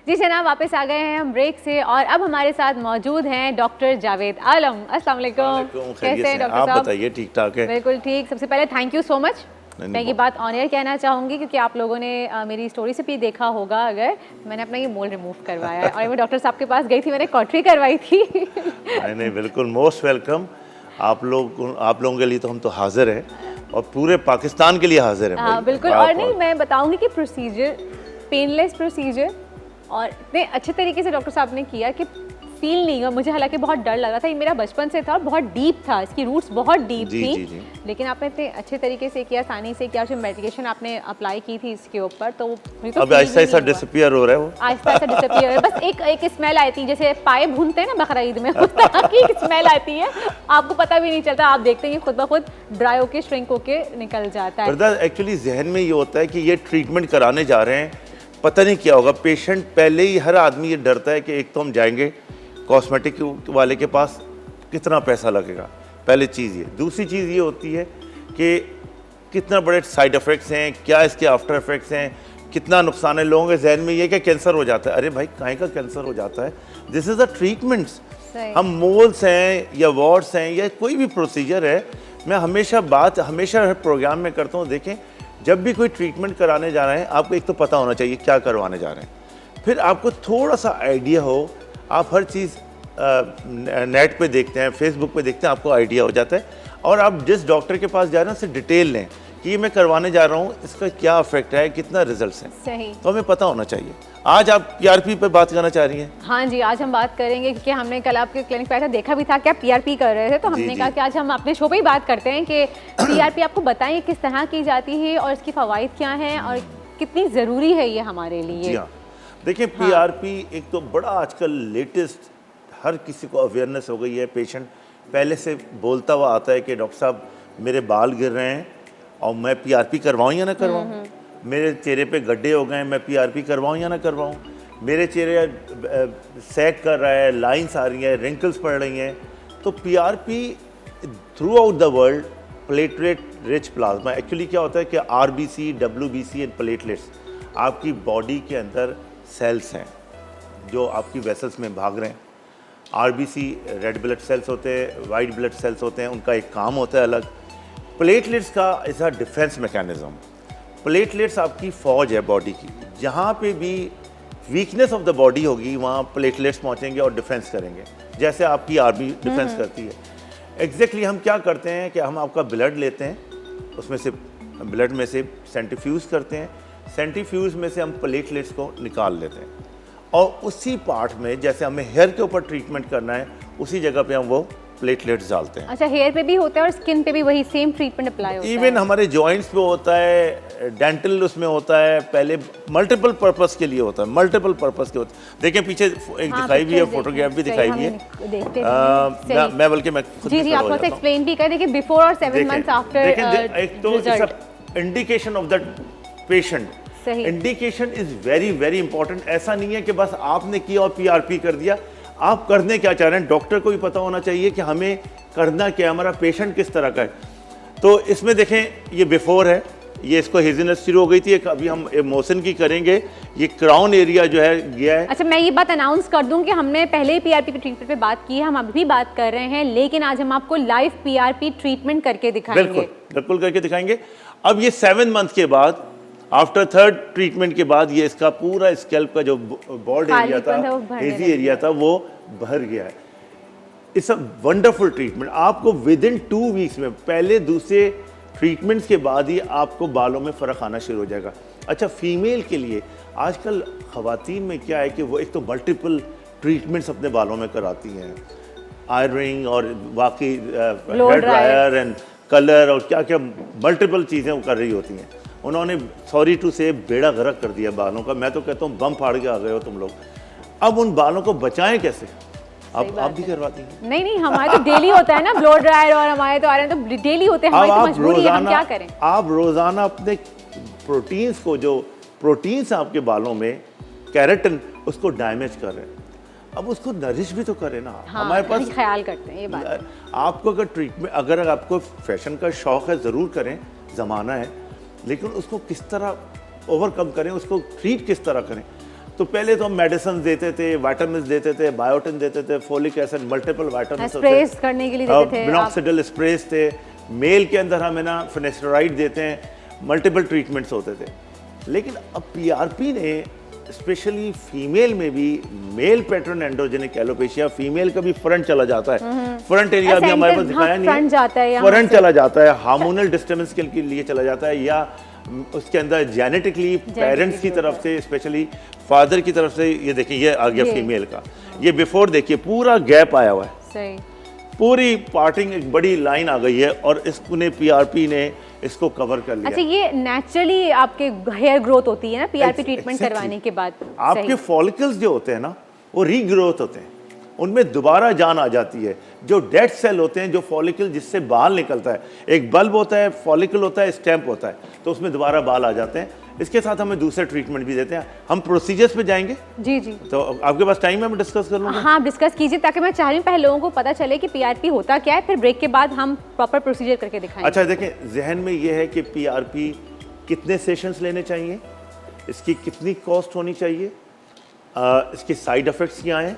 जी जनाब, वापस आ गए हैं हम ब्रेक से और अब हमारे साथ मौजूद हैं डॉक्टर जावेद आलम। अस्सलाम वालेकुम, कैसे हैं डॉक्टर साहब? आप बताइए, ठीक ठाक है? बिल्कुल ठीक। सबसे पहले थैंक यू सो मच। मैं ये बात ऑन एयर कहना चाहूँगी क्योंकि आप लोगों ने मेरी स्टोरी से भी देखा होगा अगर, मैंने अपना ये मोल रिमूव करवाया है और मैं डॉक्टर साहब के पास गई थी, मैंने कॉटरी करवाई थी। नहीं बिल्कुल मोस्ट वेलकम। आप लोगों के लिए तो हम तो हाजिर हैं और पूरे पाकिस्तान के लिए हाजिर हैं। हाँ बिल्कुल। और नहीं, मैं बताऊँगी कि प्रोसीजर पेनलेस प्रोसीजर और इतने अच्छे तरीके से डॉक्टर साहब ने किया कि फील नहीं हुआ मुझे। हालांकि बहुत डर लग रहा था, ये मेरा बचपन से था और बहुत डीप था, इसकी रूट्स बहुत डीप थी। लेकिन आपने इतने अच्छे तरीके से किया, आसानी से किया। जो मेडिकेशन आपने अप्लाई की थी इसके ऊपर तो अब आहिस्ता आहिस्ता डिसअपीयर हो रहा है, वो आहिस्ता आहिस्ता डिसअपीयर हो रहा है। बस एक स्मेल आती है जैसे पाए भूनते हैं ना बकरा ईद में, उस तरह की स्मेल आती है, आपको पता भी नहीं चलता। आप देखते हैं खुद ब खुद ड्राई होके श्रिंक होके निकल जाता है। एक्चुअली जहन में ये होता है कि ये ट्रीटमेंट कराने जा रहे हैं, पता नहीं क्या होगा। पेशेंट पहले ही, हर आदमी ये डरता है कि एक तो हम जाएंगे कॉस्मेटिक वाले के पास, कितना पैसा लगेगा, पहली चीज़ ये। दूसरी चीज़ ये होती है कि कितना बड़े साइड इफ़ेक्ट्स हैं, क्या इसके आफ्टर इफ़ेक्ट्स हैं, कितना नुकसान है। लोगों के जहन में ये कि कैंसर हो जाता है। अरे भाई काहे का कैंसर हो जाता है? This is the treatments. हम मोल्स हैं या वार्ड्स हैं या कोई भी प्रोसीजर है, मैं हमेशा प्रोग्राम में करता हूँ। देखें, जब भी कोई ट्रीटमेंट कराने जा रहे हैं आपको एक तो पता होना चाहिए क्या करवाने जा रहे हैं। फिर आपको थोड़ा सा आइडिया हो, आप हर चीज़ नेट पे देखते हैं, फेसबुक पे देखते हैं, आपको आइडिया हो जाता है और आप जिस डॉक्टर के पास जा रहे हैं उससे डिटेल लें कि ये मैं करवाने जा रहा हूँ, इसका क्या इफेक्ट है, कितना रिजल्ट्स हैं, सही। तो हमें पता होना चाहिए। आज आप पीआरपी पे बात करना चाह रही हैं? हाँ जी, आज हम बात करेंगे क्योंकि हमने कल आपके क्लिनिक पे आया था, देखा भी था कि आप पीआरपी कर रहे थे, तो हमने कहा कि आज हम अपने शो पे ही बात करते हैं कि पीआरपी आपको बताएं किस तरह की जाती है और इसकी फ़वाइद क्या हैं और कितनी ज़रूरी है ये हमारे लिए। जी हाँ, देखिए पीआरपी एक तो बड़ा आजकल लेटेस्ट, हर किसी को अवेयरनेस हो गई है। पेशेंट पहले से बोलता हुआ आता है कि डॉक्टर साहब मेरे बाल गिर रहे हैं और मैं पीआरपी करवाऊँ या ना करवाऊँ, मेरे चेहरे पे गड्ढे हो गए हैं, मैं पीआरपी करवाऊँ या ना करवाऊँ, मेरे चेहरे सैग कर रहा है, लाइंस आ रही हैं, रिंकल्स पड़ रही हैं। तो PRP through out the world platelet rich plasma, actually क्या होता है कि आरबीसी, डब्ल्यूबीसी एंड प्लेटलेट्स आपकी बॉडी के अंदर सेल्स हैं जो आपकी वेसल्स में भाग रहे हैं। आरबीसी रेड ब्लड सेल्स होते हैं, वाइट ब्लड सेल्स होते हैं, उनका एक काम होता है अलग। प्लेटलेट्स का is a defence mechanism. Platelets आपकी फौज है बॉडी की, जहाँ पे भी वीकनेस ऑफ द बॉडी होगी वहाँ प्लेटलेट्स पहुँचेंगे और डिफेंस करेंगे, जैसे आपकी आर्मी डिफेंस करती है। एग्जैक्टली हम क्या करते हैं कि हम आपका ब्लड लेते हैं, उसमें से ब्लड में से सेंट्रीफ्यूज करते हैं, सेंट्रीफ्यूज में से हम प्लेटलेट्स को निकाल लेते हैं और उसी पार्ट में, जैसे हमें हेयर के ऊपर ट्रीटमेंट करना है, उसी जगह पे हम वो प्लेटलेट्स डालते हैं। अच्छा, हेयर पे भी होता है और स्किन पे भी वही सेम ट्रीटमेंट अप्लाई होता है? इवन हमारे जॉइंट्स पे होता है, डेंटल उसमें होता है, पहले मल्टीपल पर्पस के लिए होता है, मल्टीपल पर्पस के होता है। देखें पीछे एक दिखाई भी है, फोटोग्राफ भी दिखाई भी है। मैं बल्कि मैं खुद जी आप मुझे एक्सप्लेन भी कर देखिए बिफोर और 7 मंथ्स आफ्टर। एक तो indication of the patient, indication is very very important. ऐसा नहीं है कि बस आपने किया और पीआरपी कर दिया। आप करने क्या चाह रहे हैं, डॉक्टर को भी पता होना चाहिए कि हमें करना क्या है, हमारा पेशेंट किस तरह का है। तो इसमें देखें ये बिफोर है, ये इसको हेजीनेस शुरू हो गई थी, अभी हम मोशन की करेंगे, ये क्राउन एरिया जो है गया है। अच्छा, मैं ये बात अनाउंस कर दूं कि हमने पहले ही पीआरपी ट्रीटमेंट पे बात की है, हम अभी भी बात कर रहे हैं, लेकिन आज हम आपको लाइव पीआरपी ट्रीटमेंट करके दिखाएंगे। बिल्कुल बिल्कुल करके दिखाएंगे। अब ये 7 मंथ के बाद, आफ्टर 3rd ट्रीटमेंट के बाद, ये इसका पूरा स्कैल्प का जो बॉल्ड एरिया था, हेजी एरिया था, वो भर गया है। It's a wonderful treatment. आपको विद इन 2 वीक्स में, पहले दूसरे ट्रीटमेंट्स के बाद ही आपको बालों में फ़र्क आना शुरू हो जाएगा। अच्छा, फीमेल के लिए आजकल ख़वातीन में क्या है कि वो एक तो मल्टीपल ट्रीटमेंट्स अपने बालों में कराती हैं, आयरिंग और बाकी हेयर ड्रायर एंड कलर और क्या क्या मल्टीपल चीज़ें वो कर रही होती हैं। उन्होंने सॉरी टू से बेड़ा गर्क कर दिया बालों का। मैं तो कहता हूँ बम फाड़ के आ गए हो तुम लोग। अब उन बालों को बचाएं कैसे? आप भी करवाती हैं? नहीं, हमारे तो डेली होता है ना ब्लो ड्रायर, और हमारे तो आ रहे हैं तो डेली होते हैं, हमारी तो मजबूरी है, हम क्या करें। आप रोजाना अपने प्रोटीन्स को, जो प्रोटीन्स आपके बालों में, केराटिन, उसको डैमेज कर रहे हैं। अब उसको नरिश भी तो करें ना। हाँ, हमारे पास ख्याल करते हैं ये बात। आपको अगर ट्रीटमेंट, अगर आपको फैशन का शौक है, ज़रूर करें, ज़माना है, लेकिन उसको किस तरह ओवरकम करें, उसको ट्रीट किस तरह करें। तो पहले तो हम मेडिसिन देते थे, विटामिन देते थे, बायोटिन देते थे, फोलिक एसिड, मल्टीपल विटामिन स्प्रेस करने के लिए देते थे, मिनॉक्सिडिल स्प्रेस थे। मेल के अंदर हम ना फिनेस्टेरॉइड देते हैं, मल्टीपल ट्रीटमेंट्स होते थे। लेकिन अब पीआरपी ने स्पेशली फीमेल में भी, male pattern androgenic alopecia, female का भी फ्रंट चला जाता है, फ्रंट एरिया भी हमारे पास दिखाया नहीं है, फ्रंट चला जाता है, हार्मोनल डिस्टर्बेंस के लिए चला जाता है, या उसके अंदर जेनेटिकली पेरेंट्स की तरफ से, स्पेशली फादर की तरफ से। ये देखिए, ये आ गया फीमेल का, ये बिफोर देखिए, पूरा गैप आया हुआ है, सही, पूरी पार्टिंग, एक बड़ी लाइन आ गई है, और इसने पीआरपी ने इसको कवर कर लिया। अच्छा, ये नेचुरली आपके हेयर ग्रोथ होती है ना पीआरपी ट्रीटमेंट करवाने के बाद? आपके फॉलिकल्स जो होते हैं ना, वो रीग्रोथ होते हैं, उनमें दोबारा जान आ जाती है। जो डेड सेल होते हैं, जो फॉलिकल जिससे बाल निकलता है, एक बल्ब होता है, फॉलिकल होता है, स्टेम्प होता है, तो उसमें दोबारा बाल आ जाते हैं। इसके साथ हमें दूसरे ट्रीटमेंट भी देते हैं। हम प्रोसीजर्स पे जाएंगे। जी, तो आपके पास टाइम है, मैं डिस्कस कर लूँगा? हाँ, डिस्कस कीजिए, ताकि मैं चाह रही हूँ पहले लोगों को पता चले कि पीआरपी होता क्या है, फिर ब्रेक के बाद हम प्रॉपर प्रोसीजर करके दिखाएंगे। अच्छा, देखें, जहन में ये है कि पीआरपी कितने सेशंस लेने चाहिए, इसकी कितनी कॉस्ट होनी चाहिए, इसके साइड इफ़ेक्ट्स क्या हैं,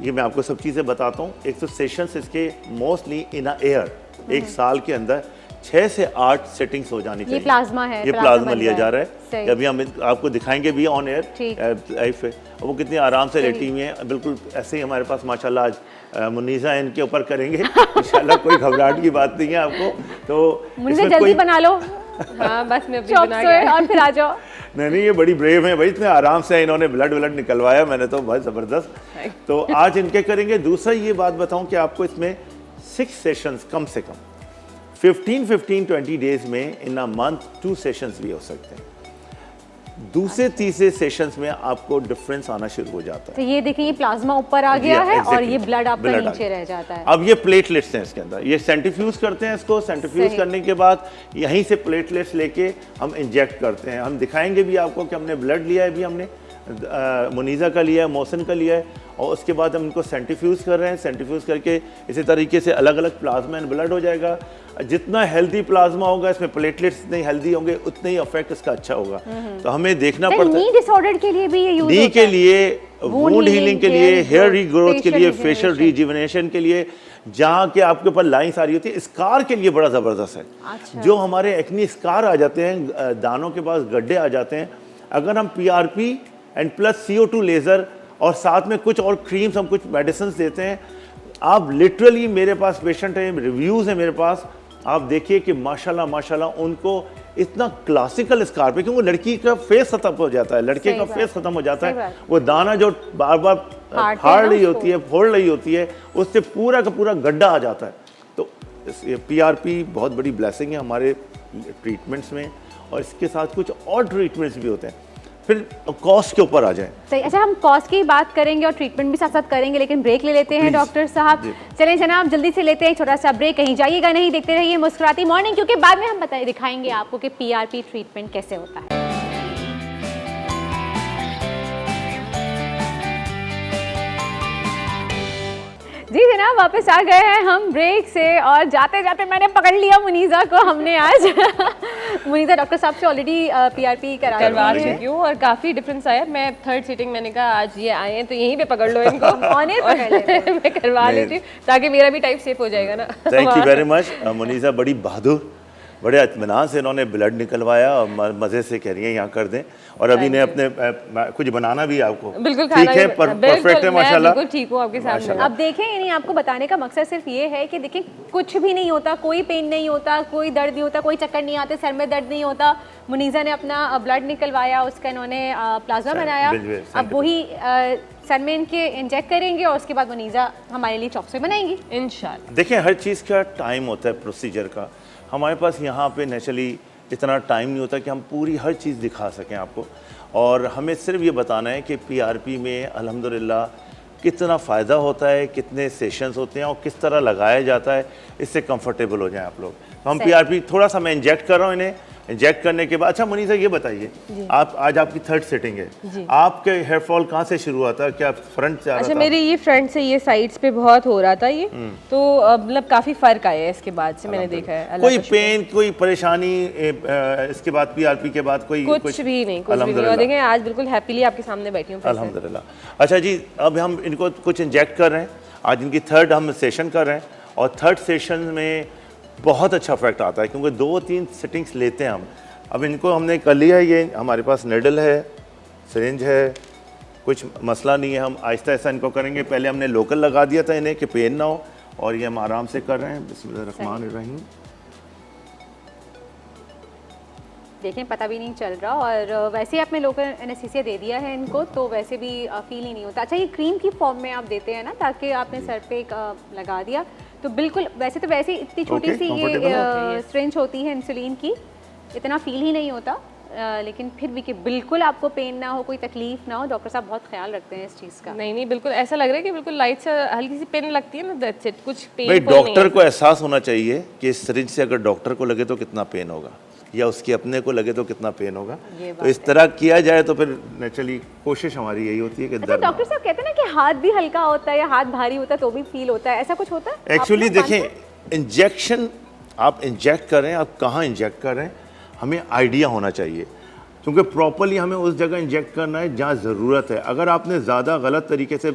ये मैं आपको सब चीज़ें बताता हूँ। एक तो सेशंस इसके मोस्टली इन अ ईयर, 1 साल के अंदर 6 से 8 सेटिंग्स हो जानी चाहिए। प्लाज्मा है, ये प्लाज्मा प्लाज्मा बन लिया रहा जा है। रहा सही। है। अभी हम आपको दिखाएंगे भी ऑन ठीक। एयर लाइव पे। वो कितनी आराम से लेटी हुई हैं, बिल्कुल ऐसे ही हमारे पास माशाल्लाह आज मुनीसा इनके ऊपर करेंगे इंशाल्लाह। कोई घबराहट की बात नहीं है आपको। तो मुनीसा इसमें जल्दी कोई बना लो हाँ बस मैं अभी चॉप बना सोए के और फिर आ जाओ। नहीं, ये बड़ी ब्रेव है भाई, इतने आराम से इन्होंने ब्लड निकलवाया, मैंने तो बहुत ज़बरदस्त। तो आज इनके करेंगे। दूसरा ये बात बताऊं कि आपको इसमें 6 सेशंस कम से कम 15-20 डेज में इन अ मंथ 2 सेशंस भी हो सकते हैं। दूसरे तीसरे सेशंस में आपको डिफरेंस आना शुरू हो जाता है। तो ये देखिए, ये प्लाज्मा ऊपर आ गया है और exactly, ये ब्लड आपका blood आ नीचे गया। रह जाता है। अब ये प्लेटलेट्स हैं इसके अंदर, ये सेंट्रीफ्यूज करते हैं इसको। सेंट्रीफ्यूज सही। करने के बाद यहीं से प्लेटलेट्स लेके हम इंजेक्ट करते हैं। हम दिखाएंगे भी आपको कि हमने ब्लड लिया है, भी हमने मुनीज़ा का लिया है, मोहसिन का लिया है, और उसके बाद हम इनको सेंट्रीफ्यूज कर रहे हैं। सेंट्रीफ्यूज करके इसी तरीके से अलग अलग प्लाज्मा एंड ब्लड हो जाएगा। जितना हेल्दी प्लाज्मा होगा, इसमें प्लेटलेट्स जितने हेल्दी होंगे, उतने ही इफेक्ट इसका अच्छा होगा। तो हमें देखना पड़ता है। नी डिसऑर्डर के लिए भी ये यूज नी होता के है। लिए, वुंड हीलिंग के लिए, हेयर रीग्रोथ के लिए, facial फेशियल रिजुविनेशन के लिए, जहाँ के आपके ऊपर लाइंस आ रही होती है, स्कार के लिए बड़ा ज़बरदस्त है। अच्छा। जो हमारे एक्नी स्कार आ जाते हैं, दानों के पास गड्ढे आ जाते हैं, अगर हम PRP and plus CO2 laser और साथ में कुछ और क्रीम्स, हम कुछ मेडिसिन देते हैं, आप लिटरली, मेरे पास पेशेंट हैं, रिव्यूज़ हैं मेरे पास, आप देखिए कि माशाल्लाह उनको इतना क्लासिकल स्कार पे, क्योंकि लड़की का फेस खत्म हो जाता है, लड़के का फेस खत्म हो जाता है, वो दाना जो बार बार फाड़ रही होती है, फोड़ रही होती है, उससे पूरा का पूरा गड्ढा आ जाता है। तो PRP बहुत बड़ी ब्लेसिंग है हमारे ट्रीटमेंट्स में, और इसके साथ कुछ और ट्रीटमेंट्स भी होते हैं। फिर कॉस्ट के ऊपर आ जाए। सही। अच्छा, हम कॉस्ट की बात करेंगे और ट्रीटमेंट भी साथ साथ करेंगे, लेकिन ब्रेक ले लेते हैं Please। डॉक्टर साहब। जी। चलें जनाब, जल्दी से लेते हैं एक छोटा सा ब्रेक। कहीं जाइएगा नहीं, देखते रहिए मुस्कुराती मॉर्निंग, क्योंकि बाद में हम दिखाएंगे आपको कि PRP ट्रीटमेंट कैसे होता है। जी जनाब, वापस आ गए हैं हम ब्रेक से, और जाते जाते मैंने पकड़ लिया मुनीज़ा को हमने आज। मुनीज़ा डॉक्टर साहब से ऑलरेडी PRP करवा करवा चुकी हूँ और काफ़ी डिफरेंस आया। मैं 3rd सीटिंग, मैंने कहा आज ये आए हैं तो यहीं पे पकड़ लो इनको। ऑन एयर पकड़ लेते हैं। मैं करवा लेती हूँ ताकि मेरा भी टाइप सेफ हो जाएगा ना। Thank you very much. Muniza बड़ी बहादुर, बड़े इत्मीनान से इन्होंने ब्लड निकलवाया और मज़े से कह रही हैं यहाँ कर दें, और अभी ने अपने कुछ बनाना भी आपको। बिल्कुल ठीक खाना है, भी- परफेक्ट है मैं माशाल्लाह। बिल्कुल ठीक हूँ आपके सामने। अब देखें, यानी आपको बताने का मकसद सिर्फ ये है कि देखिए, कुछ भी नहीं होता, कोई पेन नहीं होता, कोई दर्द नहीं होता, कोई चक्कर नहीं आते, सर में दर्द नहीं होता। मुनीज़ा ने अपना ब्लड निकलवाया, उसका इन्होंने प्लाज्मा बनाया, अब वही सर में इनके इंजेक्ट करेंगे और उसके बाद मुनीज़ा हमारे लिए चॉप्स बनाएंगी इंशाल्लाह। देखें, हर चीज़ का टाइम होता है, प्रोसीजर का। हमारे पास यहाँ पे नेचुरली इतना टाइम नहीं होता कि हम पूरी हर चीज़ दिखा सकें आपको, और हमें सिर्फ ये बताना है कि PRP में अल्हम्दुलिल्लाह कितना फ़ायदा होता है, कितने सेशंस होते हैं और किस तरह लगाया जाता है, इससे कंफर्टेबल हो जाएं आप लोग। तो हम PRP थोड़ा सा मैं इंजेक्ट कर रहा हूँ इन्हें। इंजेक्ट करने के बाद, अच्छा मुनीज़ा ये बताइए, आप आज आपकी 3rd सिटिंग है, आपके हेयर फॉल कहाँ से शुरू हुआ था? क्या फ्रंट से आ रहा अच्छा, था? मेरे ये फ्रंट से, ये साइड्स पे बहुत हो रहा था ये, तो मतलब काफ़ी फ़र्क आया है इसके बाद से, मैंने देखा है। अल्लाह कोई का शुक्र। पेन, कोई परेशानी इसके बाद PRP के बाद कोई कुछ भी नहीं, कुछ भी नहीं। और देखें आज बिल्कुल हैप्पीली आपके सामने बैठी हूँ फिर से। अल्हम्दुलिल्लाह। अच्छा जी, अब हम इनको कुछ इंजेक्ट कर रहे हैं। आज इनकी 3rd हम सेशन कर रहे हैं, और 3rd सेशन में बहुत अच्छा इफेक्ट आता है, क्योंकि 2-3 सिटिंग्स लेते हैं हम। अब इनको हमने कर लिया है, ये हमारे पास निडल है, सिरिंज है, कुछ मसला नहीं है। हम आहिस्ता आहिस्ता इनको करेंगे। पहले हमने लोकल लगा दिया था इन्हें कि पेन ना हो, और ये हम आराम से कर रहे हैं। बिस्मिल्लाहिर्रहमानिर्रहीम। देखें, पता भी नहीं चल रहा, और वैसे ही आपने लोकल एनेस्थीसिया दे दिया है इनको, तो वैसे भी फील ही नहीं होता। अच्छा, ये क्रीम की फॉर्म में आप देते हैं ना, ताकि आपने सर पे एक लगा दिया तो बिल्कुल, वैसे तो वैसे ही इतनी छोटी सी ये सिरिंज होती है इंसुलिन की, इतना फील ही नहीं होता, लेकिन फिर भी कि बिल्कुल आपको पेन ना हो, कोई तकलीफ ना हो। डॉक्टर साहब बहुत ख्याल रखते हैं इस चीज़ का। नहीं, बिल्कुल ऐसा लग रहा है कि बिल्कुल लाइट से हल्की सी पेन लगती है ना, दैट्स इट, कुछ पेन भाई डॉक्टर को एहसास होना चाहिए कि इस सिरिंज से अगर डॉक्टर को लगे तो कितना पेन होगा, या उसके अपने को लगे तो कितना पेन होगा। तो इस तरह किया जाए तो फिर नेचुरली कोशिश हमारी यही होती है कि अच्छा, डॉक्टर साहब कहते हैं ना कि हाथ भी हल्का होता है या हाथ भारी होता है तो भी फील होता है, ऐसा कुछ होता है? एक्चुअली देखें, इंजेक्शन आप इंजेक्ट कर रहे हैं, आप कहाँ इंजेक्ट कर रहे हैं, हमें आइडिया होना चाहिए, क्योंकि प्रॉपरली हमें उस जगह इंजेक्ट करना है जहाँ ज़रूरत है। अगर आपने ज़्यादा गलत तरीके से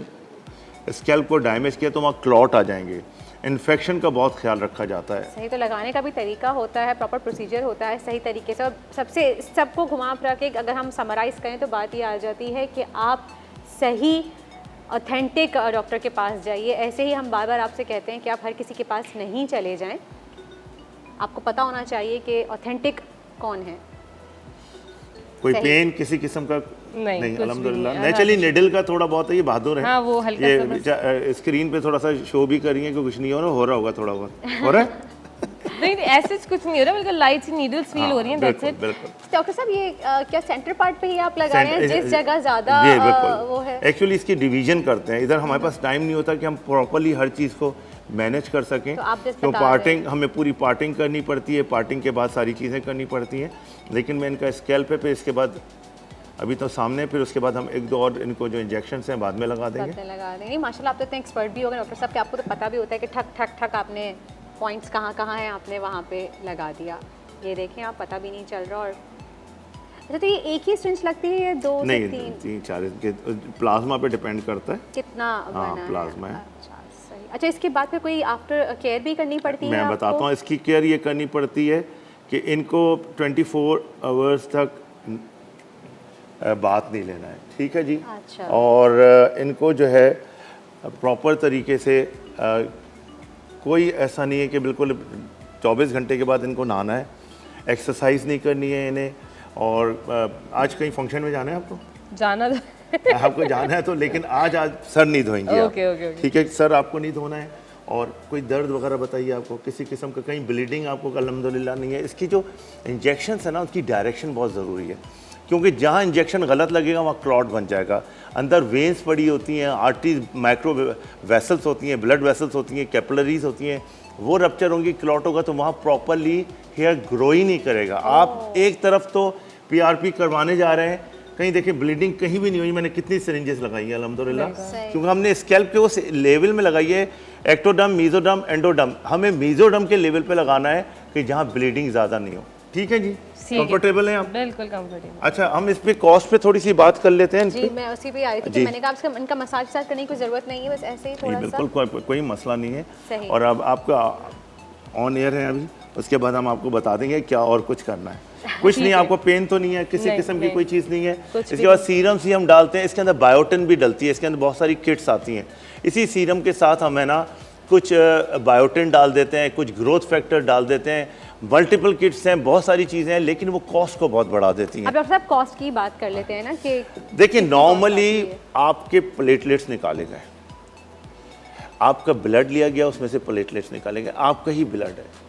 स्कैल्प को डैमेज किया तो वहाँ क्लॉट आ जाएंगे, इन्फेक्शन का बहुत ख्याल रखा जाता है। सही, तो लगाने का भी तरीका होता है, प्रॉपर प्रोसीजर होता है सही तरीके से। और सबसे सबको घुमा फिरा के अगर हम समराइज़ करें तो बात ये आ जाती है कि आप सही ऑथेंटिक डॉक्टर के पास जाइए। ऐसे ही हम बार बार आपसे कहते हैं कि आप हर किसी के पास नहीं चले जाएं, आपको पता होना चाहिए कि ऑथेंटिक कौन है। कोई सही। पेन किसी किस्म का नहीं, कुछ भी अल्हम्दुलिल्लाह। नहीं है। नेचुरली निडल का थोड़ा बहुत है, ये बहादुर है। हाँ, वो हल्का ये स्क्रीन पे थोड़ा सा शो भी करिए कि कुछ नहीं हो रहा होगा, थोड़ा बहुत हो रहा है। नहीं ऐसे कुछ नहीं हो रहा, बिल्कुल लाइट सी नीडल्स फील हो रही हैं, दैट्स इट। बिल्कुल। डॉक्टर साहब ये क्या सेंटर पार्ट पे ही आप लगा रहे हैं जिस जगह ज़्यादा जी वो बिल्कुल। है? एक्चुअली इसकी डिवीजन करते हैं, इधर हमारे पास टाइम नहीं होता कि हम प्रॉपरली हर चीज़ को मैनेज कर सकें। तो आप जैसे तो बता रहे हैं। पार्टिंग, हमें पूरी पार्टिंग करनी पड़ती है, पार्टिंग के बाद सारी चीज़ें करनी पड़ती हैं। लेकिन मैं इनका स्कैल्प पे इसके बाद अभी तो सामने, फिर उसके बाद हम एक दो और इनको जो इंजेक्शन हैं बाद में लगा देंगे। बातें लगा देंगे। माशाल्लाह आप तो इतने एक्सपर्ट भी हो गए डॉक्टर साहब कि आपको तो पता भी होता है कि ठक ठक ठक आपने पॉइंट्स कहाँ कहाँ हैं आपने वहाँ पे लगा दिया। ये देखें आप, पता भी नहीं चल रहा। और अच्छा, तो ये एक ही स्ट्रिंज लगती है या 2 से नहीं 3? 3-4 इनके प्लाज्मा पे डिपेंड करता है। कितना बना है? प्लाज्मा है। अच्छा सही। अच्छा, इसके बाद फिर कोई आफ्टर केयर भी करनी पड़ती है मैं आपको? बताता हूँ, इसकी केयर ये करनी पड़ती है कि इनको 24 आवर्स तक बात नहीं लेना है, ठीक है जी। अच्छा। और इनको जो है प्रॉपर तरीके से कोई ऐसा नहीं है कि बिल्कुल 24 घंटे के बाद इनको नहाना है, एक्सरसाइज नहीं करनी है इन्हें। और आज कहीं फंक्शन में जाना है आपको? जाना आपको जाना है तो, लेकिन आज सर नहीं धोएंगे आप। ओके। ठीक है, सर आपको नहीं धोना है। और कोई दर्द वगैरह बताइए आपको, किसी किस्म का कहीं ब्लीडिंग आपको अल्हम्दुलिल्लाह नहीं है। इसकी जो इंजेक्शन है ना, उसकी डायरेक्शन बहुत ज़रूरी है, क्योंकि जहाँ इंजेक्शन गलत लगेगा वहाँ क्लॉट बन जाएगा। अंदर वेन्स पड़ी होती हैं, आर्टरीज, माइक्रो वेसल्स होती हैं, ब्लड वेसल्स होती हैं, कैपिलरीज होती हैं, वो रप्चर होंगी, क्लॉट होगा तो वहाँ प्रॉपरली हेयर ग्रो ही नहीं करेगा। आप एक तरफ तो पीआरपी करवाने जा रहे हैं, कहीं देखिए ब्लीडिंग कहीं भी नहीं हुई। मैंने कितनी सिरिंजेस लगाई है अल्हम्दुलिल्लाह, क्योंकि हमने स्कैल्प के उस लेवल में लगाई है। एक्टोडर्म, मीजोडर्म, एंडोडर्म, हमें मीजोडर्म के लेवल पे लगाना है कि जहाँ ब्लीडिंग ज़्यादा नहीं हो। ठीक है जी, कंफर्टेबल हैं आप? बिल्कुल कंफर्टेबल। अच्छा, हम इस पे कॉस्ट पे थोड़ी सी बात कर लेते हैं। जी, मैं उसी पे आई थी कि मैंने कहा आपसे इनका मसाज साज करने की कोई ज़रूरत नहीं है, बस ऐसे ही थोड़ा सा। बिल्कुल कोई मसला नहीं है। सही। और अब आपका ऑन एयर है अभी, उसके बाद हम आपको बता देंगे क्या और कुछ करना है। कुछ नहीं, आपको पेन तो नहीं है, किसी किस्म की कोई चीज़ नहीं है। इसके बाद सीरम सी हम डालते हैं, इसके अंदर बायोटिन भी डलती है, इसके अंदर बहुत सारी किट्स आती हैं। इसी सीरम के साथ हम है ना कुछ बायोटिन डाल देते हैं, कुछ ग्रोथ फैक्टर डाल देते हैं, मल्टीपल किट्स हैं, बहुत सारी चीज़ें हैं, लेकिन वो कॉस्ट को बहुत बढ़ा देती हैं। अब डॉक्टर साहब कॉस्ट की बात कर लेते हैं ना कि देखिए, नॉर्मली आपके प्लेटलेट्स निकाले गए, आपका ब्लड लिया गया, उसमें से प्लेटलेट्स निकाले गए, आपका ही ब्लड है।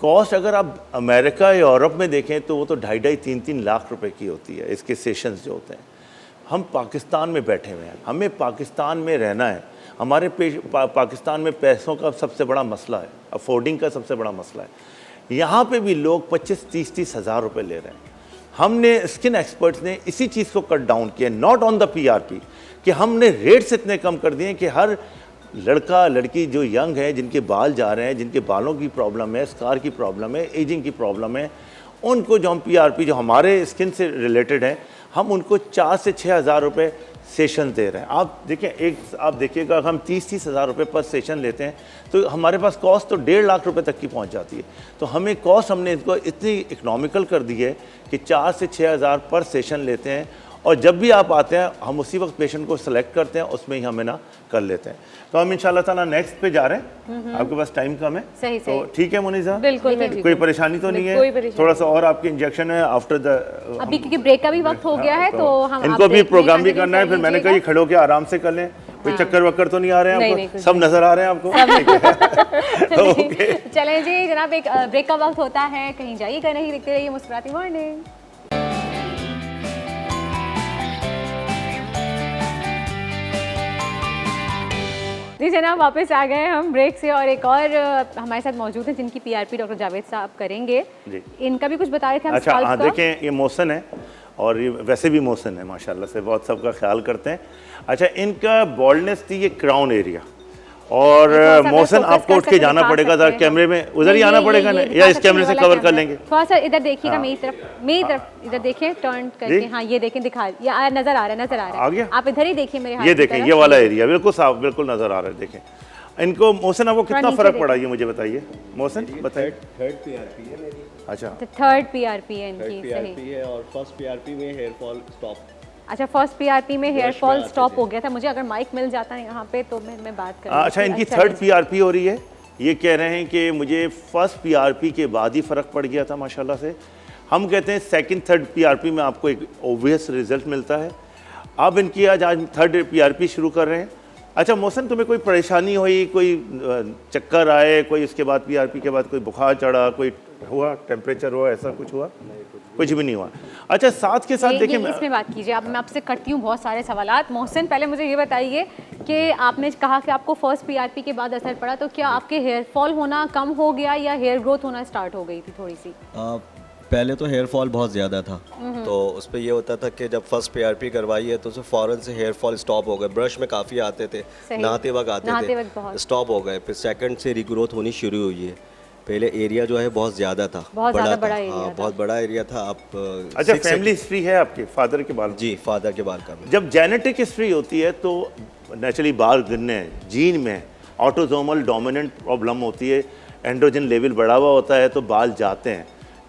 कॉस्ट अगर आप अमेरिका, यूरोप में देखें तो वो तो 2.5-3 लाख रुपए की होती है इसके सेशंस जो होते हैं। हम पाकिस्तान में बैठे हुए हैं, हमें पाकिस्तान में रहना है। हमारे पाकिस्तान में पैसों का सबसे बड़ा मसला है, अफोर्डिंग का सबसे बड़ा मसला है। यहाँ पे भी लोग 25-30 हज़ार रुपये ले रहे हैं। हमने स्किन एक्सपर्ट्स ने इसी चीज़ को कट डाउन किया, नॉट ऑन द पीआरपी, कि हमने रेट्स इतने कम कर दिए कि हर लड़का लड़की जो यंग है, जिनके बाल जा रहे हैं, जिनके बालों की प्रॉब्लम है, स्कार की प्रॉब्लम है, एजिंग की प्रॉब्लम है, उनको जो हम पीआरपी जो हमारे स्किन से रिलेटेड है, हम उनको 4 से 6 हज़ार रुपये सेशन दे रहे हैं। आप देखिए, आप देखिएगा, हम 30-30 हज़ार रुपये पर सेशन लेते हैं तो हमारे पास कॉस्ट तो 1.5 लाख रुपए तक की पहुंच जाती है। तो हमें कॉस्ट, हमने इसको इतनी इकोनॉमिकल कर दी है कि 4 से 6 हज़ार पर सेशन लेते हैं। और जब भी आप आते हैं, हम उसी वक्त पेशेंट को सेलेक्ट करते हैं, उसमें ही हमें ना कर लेते हैं। तो हम इंशाल्लाह ताला नेक्स्ट पे जा रहे हैं, आपके पास टाइम कम है। सही तो ठीक है मुनीसा, बिल्कुल मैं ठीक कोई हूँ। परेशानी तो नहीं कोई है? परेशानी थोड़ा सा और आपके इंजेक्शन है आफ्टर द, अभी क्योंकि ब्रेक का भी वक्त हो गया है तो हम इनको भी प्रोग्राम भी करना है। फिर मैंने कहा ये खड़े होकर आराम से कर लें, कोई चक्कर वक्कर तो नहीं आ रहे हैं आपको? सब नजर आ रहे हैं आपको? ओके, चलें जी जनाब, एक ब्रेक का वक्त होता है, कहीं जाइएगा नहीं, देखते रहिए मुस्कुराती मॉर्निंग। जी जनाब, वापस आ गए हम ब्रेक से और एक और हमारे साथ मौजूद हैं जिनकी पीआरपी डॉक्टर जावेद साहब करेंगे। इनका भी कुछ बता रहे थे हम। अच्छा हाँ, देखें ये मोहसन है और ये वैसे भी मोहसन है माशाल्लाह से, बहुत सबका ख्याल करते हैं। अच्छा, इनका बॉल्डनेस थी ये क्राउन एरिया, और मोहसन आपको उठ के जाना पड़ेगा, जरा कैमरे में उधर ही आना पड़ेगा ना, या इस कैमरे से कवर कर लेंगे? थोड़ा सा इधर देखिएगा, मेरी तरफ इधर देखिए, टर्न करके। हाँ ये देखें, दिखा, ये नजर आ रहा है, नजर आ रहा है। आ गया? आप इधर ही देखिए मेरे हाथ ये देखें, ये वाला एरिया बिल्कुल साफ, बिल्कुल नजर आ रहा है। देखें इनको मोहसिन आपको कितना नीचे फ़र्क देखो। पड़ा ये मुझे बताइए मोहसिन बताइए। थर्ड पीआरपी है मेरी, अच्छा थर्ड पीआरपी है थर्ड इनकी, पीआरपी सही। है और फर्स्ट पीआरपी में हेयर फॉल स्टॉप। अच्छा, फर्स्ट पीआरपी में हेयर में फॉल आते स्टॉप थे। हो गया था। मुझे अगर माइक मिल जाता है यहाँ पे तो मैं बात कर अच्छा, इनकी थर्ड पीआरपी हो रही है। ये कह रहे हैं कि मुझे फर्स्ट पीआरपी के बाद ही फ़र्क पड़ गया था माशाल्लाह से। हम कहते हैं सेकंड थर्ड पीआरपी में आपको एक ऑब्वियस रिजल्ट मिलता है। अब इनकी आज थर्ड पीआरपी शुरू कर रहे हैं। अच्छा मोहसिन, तुम्हें कोई परेशानी हुई, कोई चक्कर आए, कोई उसके बाद पीआरपी के बाद कोई बुखार चढ़ा, कोई हुआ, टेम्परेचर हुआ, ऐसा कुछ हुआ? कुछ भी नहीं हुआ। अच्छा, साथ के साथ देखिए इसमें बात कीजिए। अब मैं आपसे करती हूँ बहुत सारे सवालात। मोहसिन, पहले मुझे ये बताइए कि आपने कहा कि आपको फर्स्ट पीआरपी के बाद असर पड़ा, तो क्या आपके हेयर फॉल होना कम हो गया या हेयर ग्रोथ होना स्टार्ट हो गई थी थोड़ी सी? पहले तो हेयर फॉल बहुत ज़्यादा था, तो उस पर ये होता था कि जब फर्स्ट पीआरपी करवाई है तो उसे फ़ौरन से हेयर फॉल स्टॉप हो गए। ब्रश में काफ़ी आते थे, नहाते वक्त नहाते वक्त आते बहुत। थे, स्टॉप हो गए। फिर सेकंड से रिग्रोथ होनी शुरू हुई है। पहले एरिया जो है बहुत ज़्यादा था, बहुत ज़्यादा था। बड़ा एरिया हाँ, था। बहुत बड़ा एरिया था। आप अच्छा, फैमिली हिस्ट्री है आपके फादर के बाल? जी, फादर के बाल का भी। जब जेनेटिक हिस्ट्री होती है तो नेचुरली बाल गिरने, जीन में ऑटोसोमल डोमिनेंट प्रॉब्लम होती है, एंड्रोजन लेवल बढ़ा हुआ होता है तो बाल जाते हैं।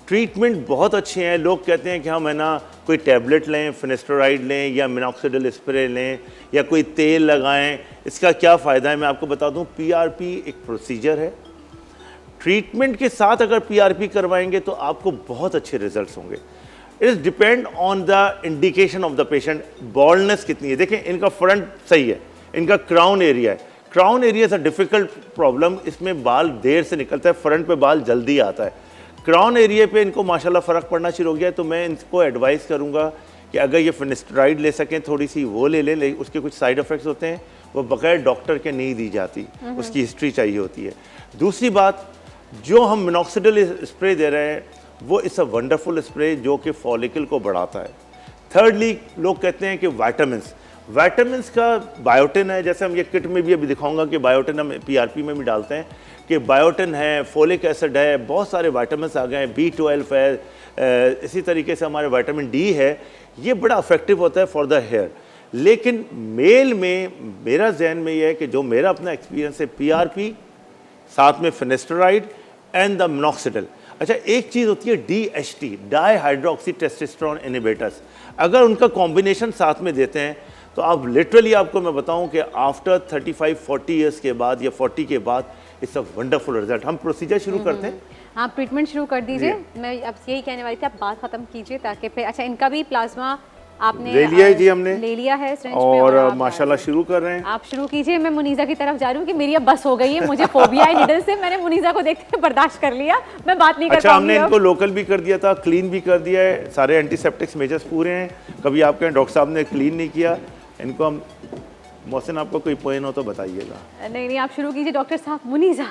ट्रीटमेंट बहुत अच्छे हैं। लोग कहते हैं कि हम है ना कोई टैबलेट लें, फिनेस्टोराइड लें या मिनॉक्सिडिल स्प्रे लें या कोई तेल लगाएं, इसका क्या फ़ायदा है? मैं आपको बता दूं, पीआरपी एक प्रोसीजर है। ट्रीटमेंट के साथ अगर पीआरपी करवाएंगे तो आपको बहुत अच्छे रिजल्ट्स होंगे। It is depend on the indication of the patient. Baldness कितनी है, देखें इनका फ्रंट सही है, इनका क्राउन एरिया है। Crown area is a difficult problem, इसमें बाल देर से निकलता है, फ्रंट पे बाल जल्दी आता है। क्राउन एरिया पे इनको माशाल्लाह फ़र्क पड़ना शुरू हो गया है, तो मैं इनको एडवाइस करूँगा कि अगर ये फिनेस्टराइड ले सकें थोड़ी सी वो ले लें, लेकिन उसके कुछ साइड इफ़ेक्ट्स होते हैं, वो बगैर डॉक्टर के नहीं दी जाती, उसकी हिस्ट्री चाहिए होती है। दूसरी बात, जो हम मिनॉक्सिडिल स्प्रे दे रहे हैं वो इट्स अ वंडरफुल स्प्रे जो कि फॉलिकल को बढ़ाता है। थर्डली, लोग कहते हैं कि वाइटामिन्स का बायोटिन है, जैसे हम ये किट में भी अभी दिखाऊंगा कि बायोटिन हम पीआरपी में भी डालते हैं कि बायोटिन है, फोलिक एसिड है, बहुत सारे वाइटामिन्स आ गए हैं, B12 है, इसी तरीके से हमारे विटामिन डी है। ये बड़ा इफेक्टिव होता है फॉर द हेयर। लेकिन मेल में मेरा जहन में ये है कि जो मेरा अपना एक्सपीरियंस है, पीआरपी साथ में फिनेस्टराइड एंड द मिनॉक्सिडिल। अच्छा, एक चीज़ होती है DHT, di hydroxy testosterone inhibitors. अगर उनका कॉम्बिनेशन साथ में देते हैं तो आप लिटरली, आपको मैं बताऊं कि आफ्टर 35-40 ईयर्स के बाद या 40 के बाद इट्स अ वंडरफुल रिजल्ट। हम प्रोसीजर शुरू करते हैं। आप ट्रीटमेंट शुरू कर दीजिए। मैं अब यही कहने वाली थी, आप बात खत्म कीजिए ताकि फिर। अच्छा, इनका भी प्लाज्मा आपने ले लिया है जी हमने, ले लिया है सिरिंज में, और आप माशाल्लाह शुरू कर रहे हैं। आप शुरू कीजिए। मैं मुनीज़ा की तरफ जा रही हूँ कि मेरी अब बस हो गई है, मुझे फोबिया है निडल से। मैंने मुनीज़ा को देखते बर्दाश्त कर लिया, मैं बात नहीं कर अच्छा, हमने पाऊंगी इनको अब। लोकल भी कर दिया था, क्लीन भी कर दिया है, सारे एंटीसेप्टिक्स मेजर्स पूरे हैं। कभी आपके डॉक्टर साहब ने क्लीन नहीं किया इनको। हम मोहसिन, आपको कोई पॉइंट हो तो बताइएगा। नहीं, आप शुरू कीजिए डॉक्टर साहब। मुनीज़ा,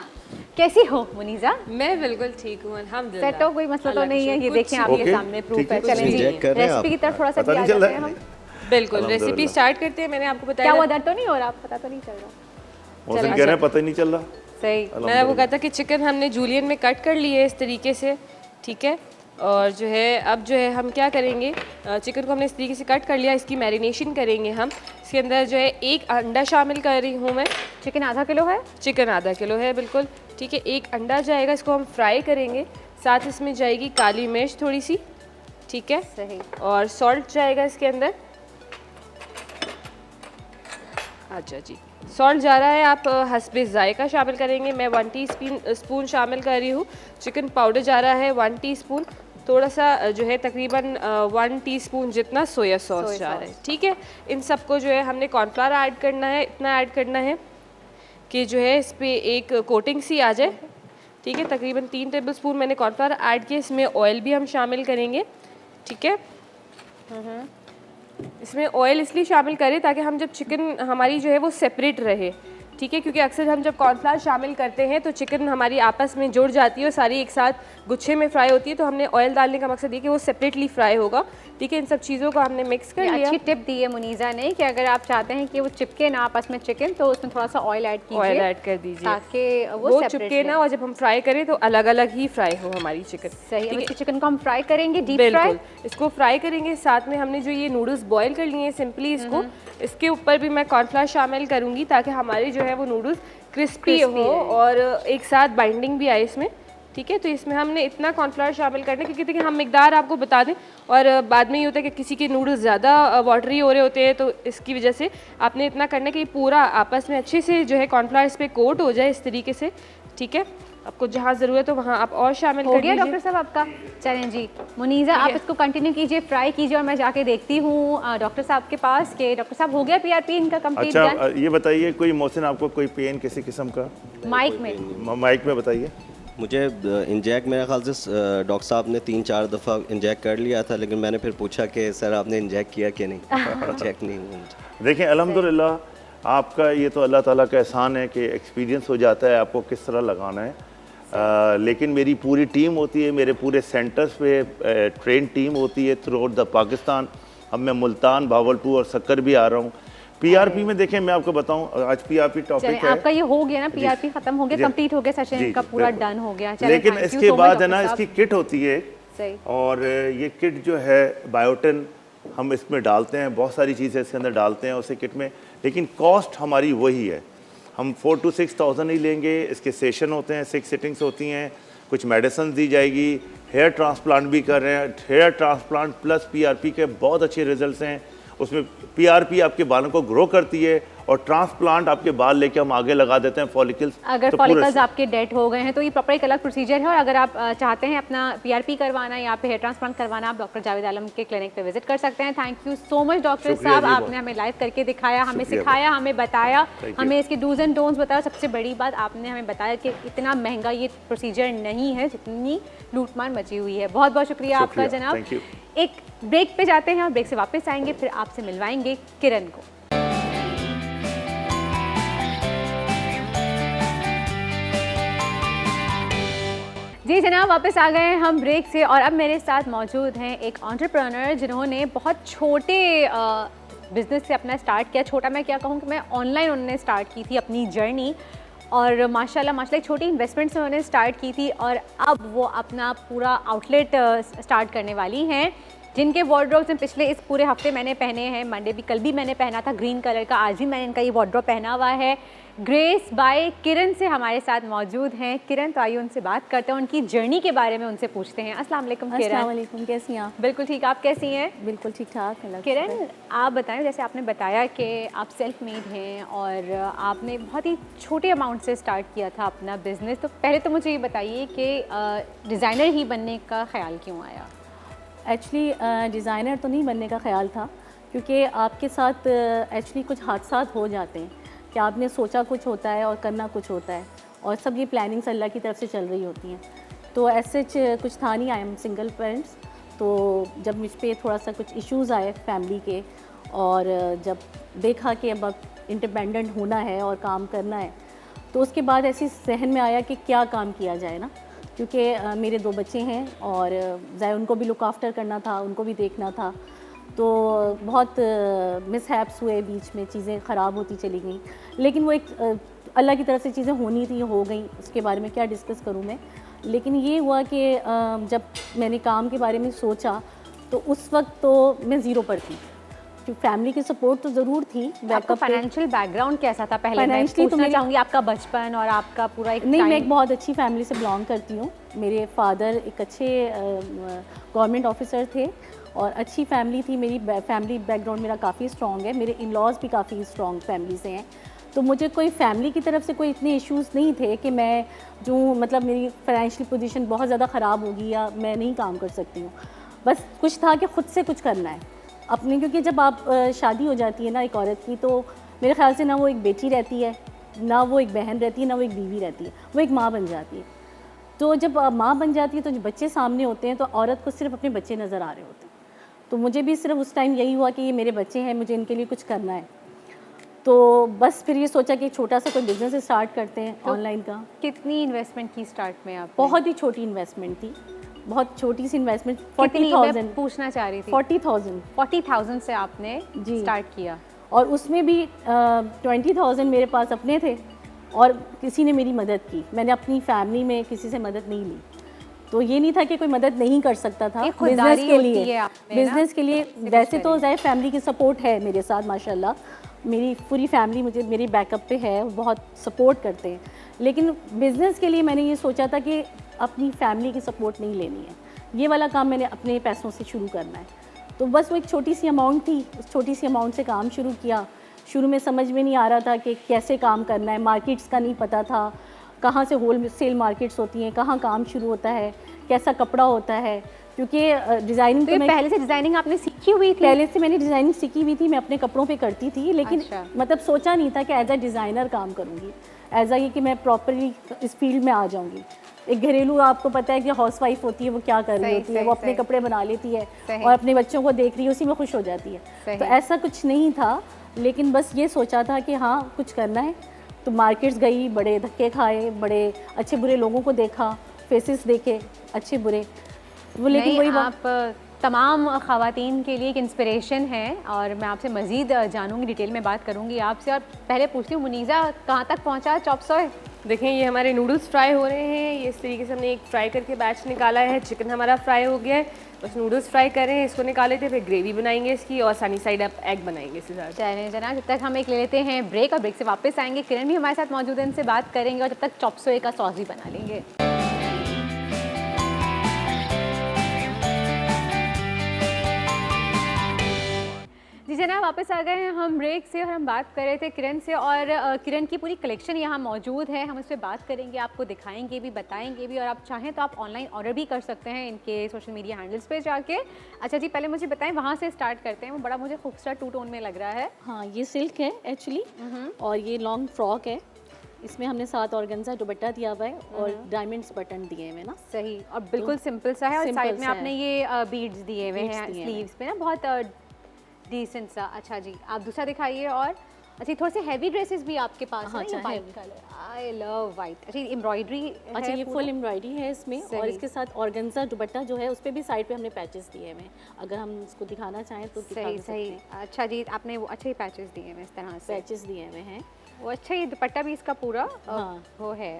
कैसी हो मुनीज़ा? मैं बिल्कुल ठीक हूँ, अल्हम्दुलिल्लाह। सेट हो, कोई मसला तो नहीं है? ये देखें आप, ये ओके, सामने प्रूफ ठीक है। है, चलें जी, चेक कर रहे हैं रेसिपी की तरफ थोड़ा सा पता भी आ नहीं चल जाते रहा हैं है। हम। बिल्कुल, रेसिपी अल्हम्दुलिल्लाह। स्टार्ट करते हैं। मैंने आपको क्या बताया हुआ, दर्द तो नहीं हो रहा? पता तो नहीं चल रहा? मोहसिन कह रहे हैं पता ही नहीं चल रहा। सही। मैंने आपको कहा था कि चिकन हमने जूलियन में कट कर लिए इस तरीके से, ठीक है। और जो है अब जो है हम क्या करेंगे, चिकन को हमने इस तरीके से कट कर लिया, इसकी मैरिनेशन करेंगे हम। इसके अंदर जो है 1 अंडा शामिल कर रही हूँ मैं। चिकन आधा किलो है? चिकन आधा किलो है, बिल्कुल ठीक है। 1 अंडा जाएगा, इसको हम फ्राई करेंगे। साथ इसमें जाएगी काली मिर्च थोड़ी सी, ठीक है, सही। और सॉल्ट जाएगा इसके अंदर। अच्छा जी, सॉल्ट जा रहा है, आप हस्बे जायका शामिल करेंगे। मैं 1 टीस्पून शामिल कर रही हूँ। चिकन पाउडर जा रहा है 1 टीस्पून। थोड़ा सा जो है तकरीबन 1 टीस्पून जितना सोया सॉस जा रहा है, ठीक है। इन सबको जो है हमने कॉर्नफ्लावर ऐड करना है, इतना ऐड करना है कि जो है इस पर एक कोटिंग सी आ जाए, ठीक है। तकरीबन 3 टेबलस्पून मैंने कॉर्नफ्लावर ऐड किया। इसमें ऑयल भी हम शामिल करेंगे, ठीक है। इसमें ऑयल इसलिए शामिल करें ताकि हम जब चिकन हमारी जो है वो सेपरेट रहे, ठीक है, क्योंकि अक्सर हम जब कॉर्नफ्लावर शामिल करते हैं तो चिकन हमारी आपस में जुड़ जाती है और सारी एक साथ गुच्छे में फ्राई होती है। तो हमने ऑयल डालने का मकसद ये कि वो सेपरेटली फ्राई होगा, ठीक है। इन सब चीज़ों को हमने मिक्स कर लिया। अच्छी टिप दी है मुनीज़ा ने कि अगर आप चाहते हैं कि वो चिपके ना आपस में चिकन, तो उसमें थोड़ा सा ऑयल ऐड कीजिए, ऑयल ऐड कर दीजिए ताकि वो separate चिपके ना, रहे। और जब हम फ्राई करें तो अलग अलग ही फ्राई हो हमारी चिकन। सही। अब इस चिकन को हम फ्राई करेंगे, डीप फ्राई। बिल्कुल, इसको फ्राई करेंगे। साथ में हमने जो ये नूडल्स बॉईल कर लिए हैं सिंपली, इसको इसके ऊपर भी मैं कॉर्नफ्लावर शामिल करूंगी ताकि हमारे जो जो है वो नूडल्स क्रिस्पी हो और एक साथ बाइंडिंग भी आए इसमें, ठीक है। तो इसमें हमने इतना कॉर्नफ्लावर शामिल करना है, क्योंकि देखिए हम मिकदार आपको बता दें, और बाद में ये होता है कि किसी के नूडल्स ज़्यादा वाटरी हो रहे होते हैं, तो इसकी वजह से आपने इतना करना है कि पूरा आपस में अच्छे से जो है कॉर्नफ्लावर इस पर कोट हो जाए इस तरीके से, ठीक है। आपको जहाँ ज़रूरत हो वहाँ आप और शामिल हो कर गया दीजिए। डॉक्टर साहब आपका? चलें जी मुनीज़ा, आप इसको कंटिन्यू कीजिए, फ्राई कीजिए, और मैं जाके देखती हूँ डॉक्टर साहब के पास कि डॉक्टर साहब हो गया पीआरपी इनका कंप्लीट? अच्छा ये बताइए, कोई मोहसिन आपको कोई पेन किसी किस्म का? माइक में माइक में बताइए। मुझे इंजेक्ट मेरे ख्याल से डॉक्टर साहब ने 3-4 दफ़ा इंजेक्ट कर लिया था, लेकिन मैंने फिर पूछा कि सर आपने इंजेक्ट किया कि नहीं। इंजेक्ट नहीं हुआ। देखें अल्हम्दुलिल्लाह आपका ये तो अल्लाह ताला का एहसान है कि एक्सपीरियंस हो जाता है आपको किस तरह लगाना है। लेकिन मेरी पूरी टीम होती है, मेरे पूरे सेंटर्स पे ट्रेन टीम होती है थ्रू आउट द पाकिस्तान। अब मैं मुल्तान, भावलपुर और सक्कर भी आ रहा हूँ। पीआरपी में देखें, मैं आपको बताऊं, आज पीआरपी टॉपिक है। आपका ये हो गया ना, पीआरपी खत्म हो गया, कंप्लीट हो गया, सेशन का पूरा डन हो गया। लेकिन इसके बाद है ना, इसकी किट होती है, सही। और ये किट जो है बायोटिन हम इसमें डालते हैं, बहुत सारी चीज़ें इसके अंदर डालते हैं उसी किट में, लेकिन कॉस्ट हमारी वही है। हम 4,000 to 6,000 ही लेंगे। इसके सेशन होते हैं, 6 सिटिंग्स होती हैं, कुछ मेडिसिन दी जाएगी, हेयर ट्रांसप्लांट भी कर रहे हैं। हेयर ट्रांसप्लांट प्लस पीआरपी के बहुत अच्छे रिजल्ट्स हैं। उसमें पीआरपी आपके बालों को ग्रो करती है, और ट्रांसप्लांट आपके बाल लेके हम आगे लगा देते हैं फॉलिकल्स। अगर तो फॉलिकल्स आपके डेड हो गए हैं तो ये प्रॉपर एक अलग प्रोसीजर है, और अगर आप चाहते हैं अपना पीआरपी करवाना या पे हेयर ट्रांसप्लांट करवाना, आप डॉक्टर जावेद आलम के क्लिनिक पे विजिट कर सकते हैं। Thank you so much doctor साहब, आपने हमें लाइव करके दिखाया, हमें सिखाया, हमें बताया, हमें इसके डूज एंड डोंट्स बताया। सबसे बड़ी बात आपने हमें बताया कि इतना महंगा ये प्रोसीजर नहीं है जितनी लूटमार मची हुई है। बहुत बहुत शुक्रिया आपका जनाब। एक ब्रेक पे जाते हैं और ब्रेक से वापस आएंगे, फिर आपसे मिलवाएंगे किरण को। जी जनाब, वापस आ गए हैं हम ब्रेक से, और अब मेरे साथ मौजूद हैं एक एंटरप्रेन्योर जिन्होंने बहुत छोटे बिज़नेस से अपना स्टार्ट किया। छोटा मैं क्या कहूँ कि मैं ऑनलाइन उन्होंने स्टार्ट की थी अपनी जर्नी, और माशाल्लाह एक छोटी इन्वेस्टमेंट से उन्होंने स्टार्ट की थी, और अब वो अपना पूरा आउटलेट स्टार्ट करने वाली हैं, जिनके वार्डरोब्स में पिछले इस पूरे हफ्ते मैंने पहने हैं। मंडे भी, कल भी मैंने पहना था ग्रीन कलर का, आज भी मैंने इनका ये वार्डरोब पहना हुआ है। ग्रेस बाय किरण से हमारे साथ मौजूद हैं। किरण, तो आइए उनसे बात करते हैं, उनकी जर्नी के बारे में उनसे पूछते हैं। अस्सलाम वालेकुम किरण। अस्सलाम वालेकुम, कैसी हैं आप? बिल्कुल ठीक, आप कैसी हैं? बिल्कुल ठीक ठाक। किरण, आप बताएं, जैसे आपने बताया कि आप सेल्फ मेड हैं और आपने बहुत ही छोटे अमाउंट से स्टार्ट किया था अपना बिज़नेस, तो पहले तो मुझे ये बताइए कि डिज़ाइनर ही बनने का ख्याल क्यों आया? एक्चुअली डिज़ाइनर तो नहीं बनने का ख्याल था, क्योंकि आपके साथ एक्चुअली कुछ हादसात हो जाते हैं कि आपने सोचा कुछ होता है और करना कुछ होता है, और सब ये प्लानिंग्स अल्लाह की तरफ से चल रही होती हैं। तो ऐसे कुछ था नहीं, आई एम सिंगल पेरेंट्स। तो जब मुझ पे थोड़ा सा कुछ इश्यूज़ आए फैमिली के, और जब देखा कि अब इंडिपेंडेंट होना है और काम करना है, तो उसके बाद ऐसी जहन में आया कि क्या काम किया जाए ना, क्योंकि मेरे 2 बच्चे हैं और ज़ाहिर उनको भी लुक आफ्टर करना था, उनको भी देखना था। तो बहुत मिसहैप्स हुए, बीच में चीज़ें ख़राब होती चली गई, लेकिन वो एक अल्लाह की तरफ से चीज़ें होनी थी, हो गई। उसके बारे में क्या डिस्कस करूँ मैं, लेकिन ये हुआ कि जब मैंने काम के बारे में सोचा तो उस वक्त तो मैं ज़ीरो पर थी, क्योंकि फैमिली की सपोर्ट तो ज़रूर थी। आपका फाइनेंशियल बैकग्राउंड कैसा था पहले? फाइनेंशियली तो मैं चाहूँगी आपका बचपन और आपका पूरा एक नहीं, मैं एक बहुत अच्छी फैमिली से बिलोंग करती हूँ। मेरे फादर एक अच्छे गवर्नमेंट ऑफिसर थे और अच्छी फैमिली थी। मेरी फैमिली बैकग्राउंड मेरा काफ़ी स्ट्रॉन्ग है, मेरे इन लॉज भी काफ़ी स्ट्रॉन्ग फैमिली से हैं। तो मुझे कोई फैमिली की तरफ से कोई इतने इश्यूज़ नहीं थे कि मैं जो मतलब मेरी फाइनेंशियल पोजीशन बहुत ज़्यादा ख़राब होगी या मैं नहीं काम कर सकती हूँ। बस कुछ था कि ख़ुद से कुछ करना है अपने, क्योंकि जब आप शादी हो जाती है ना एक औरत की, तो मेरे ख्याल से ना वो एक बेटी रहती है, ना वो एक बहन रहती है, ना वो एक बीवी रहती है, वो एक माँ बन जाती है। तो जब माँ बन जाती है तो जो बच्चे सामने होते हैं तो औरत को सिर्फ अपने बच्चे नज़र आ रहे होते हैं। तो मुझे भी सिर्फ उस टाइम यही हुआ कि ये मेरे बच्चे हैं, मुझे इनके लिए कुछ करना है। तो बस फिर ये सोचा कि छोटा सा कोई बिज़नेस स्टार्ट करते हैं ऑनलाइन का। कितनी इन्वेस्टमेंट की स्टार्ट में आप? बहुत ही छोटी इन्वेस्टमेंट थी, बहुत छोटी सी इन्वेस्टमेंट। 40,000 पूछना चाह रही थी। 40,000 से आपने जी स्टार्ट किया, और उसमें भी 20,000 मेरे पास अपने थे और किसी ने मेरी मदद की। मैंने अपनी फैमिली में किसी से मदद नहीं ली। तो ये नहीं था कि कोई मदद नहीं कर सकता था बिजनेस के लिए। बिजनेस के लिए वैसे तो ज़ाहिर फैमिली की सपोर्ट है मेरे साथ माशाल्लाह, मेरी पूरी फैमिली मुझे मेरी बैकअप पे है, वो बहुत सपोर्ट करते हैं। लेकिन बिज़नेस के लिए मैंने ये सोचा था कि अपनी फैमिली की सपोर्ट नहीं लेनी है, ये वाला काम मैंने अपने पैसों से शुरू करना है। तो बस वो एक छोटी सी अमाउंट थी, उस छोटी सी अमाउंट से काम शुरू किया। शुरू में समझ में नहीं आ रहा था कि कैसे काम करना है, मार्केट्स का नहीं पता था, कहाँ से होल सेल मार्केट्स होती हैं, कहाँ काम शुरू होता है, कैसा कपड़ा होता है, क्योंकि डिज़ाइनिंग तो ये पहले से डिज़ाइनिंग आपने सीखी हुई थी? पहले से मैंने डिज़ाइनिंग सीखी हुई थी, मैं अपने कपड़ों पे करती थी, लेकिन अच्छा। मतलब सोचा नहीं था कि एज अ डिज़ाइनर काम करूँगी, एज अ ये कि मैं प्रॉपरली इस फील्ड में आ जाऊँगी। एक घरेलू, आपको पता है कि हाउसवाइफ होती है, वो क्या कर रही सही, होती है, सही, वो अपने सही। कपड़े बना लेती है सही। और अपने बच्चों को देख रही है, उसी में खुश हो जाती है। सही। तो ऐसा कुछ नहीं था, लेकिन बस ये सोचा था कि हाँ कुछ करना है। तो मार्केट्स गई, बड़े धक्के खाए, बड़े अच्छे बुरे लोगों को देखा, फेसेस देखे अच्छे बुरे, वो लेकिन नहीं, वही आप तमाम ख़वातीन के लिए एक इंस्पिरेशन है और मैं आपसे मज़ीद जानूंगी, डिटेल में बात करूंगी आपसे। और पहले पूछती हूँ, मुनीज़ा कहाँ तक पहुँचा चॉप सॉय? देखें ये हमारे नूडल्स फ्राई हो रहे हैं, ये इस तरीके से हमने एक फ्राई करके बैच निकाला है। चिकन हमारा फ्राई हो गया है, बस नूडल्स फ्राई कर रहे हैं, इसको निकाले थे, फिर ग्रेवी बनाएंगे इसकी और सनी साइड अप एग बनाएंगे इसके साथ। चलें जना, जब तक हम एक ले लेते हैं ब्रेक और ब्रेक से वापस आएंगे। किरण भी हमारे साथ मौजूद है, इनसे बात करेंगे और जब तक चॉप सॉय का सॉस भी बना लेंगे। जी जनाब, वापस आ गए हैं हम ब्रेक से और हम बात कर रहे थे किरण से, और किरण की पूरी कलेक्शन यहाँ मौजूद है, हम इस पर बात करेंगे, आपको दिखाएंगे भी, बताएंगे भी, और आप चाहें तो आप ऑनलाइन ऑर्डर भी कर सकते हैं इनके सोशल मीडिया हैंडल्स पे जाके। अच्छा जी, पहले मुझे बताएं, वहाँ से स्टार्ट करते हैं, वो बड़ा मुझे खूबसूरत टू टोन में लग रहा है। हाँ, ये सिल्क है एक्चुअली, और ये लॉन्ग फ्रॉक है। इसमें हमने साथ ऑर्गेन्जा दुपट्टा दिया हुआ है और डायमंड्स बटन दिए हुए हैं ना। सही, और बिल्कुल सिंपल सा है, और सिंपल साइड में सा आपने ये बीड्स दिए हुए हैं Beads दिए हुए हैं। स्लीव्स पे ना, बहुत डिसेंट सा। अच्छा जी, आप दूसरा दिखाइए। और अच्छा, थोड़े से हैवी ड्रेसेस भी आपके पास हाँ, है, ये अच्छा, white heavy। Colour, I love white. अच्छा, एम्ब्रॉयडरी अच्छा, ये फुल एम्ब्रॉयडरी है इसमें, और सही। इसके साथ ऑर्गेन्जा दुपट्टा जो है उस पर भी साइड पे हमने पैचेस दिए हुए हैं, अगर हम इसको दिखाना चाहें तो दिखा सही भी सही। सकते हैं। अच्छा जी, आपने वो अच्छे पैचेस दिए हैं इस तरह से, पैचेस दिए हुए हैं, वो अच्छा, ये दुपट्टा भी इसका पूरा हाँ। वो है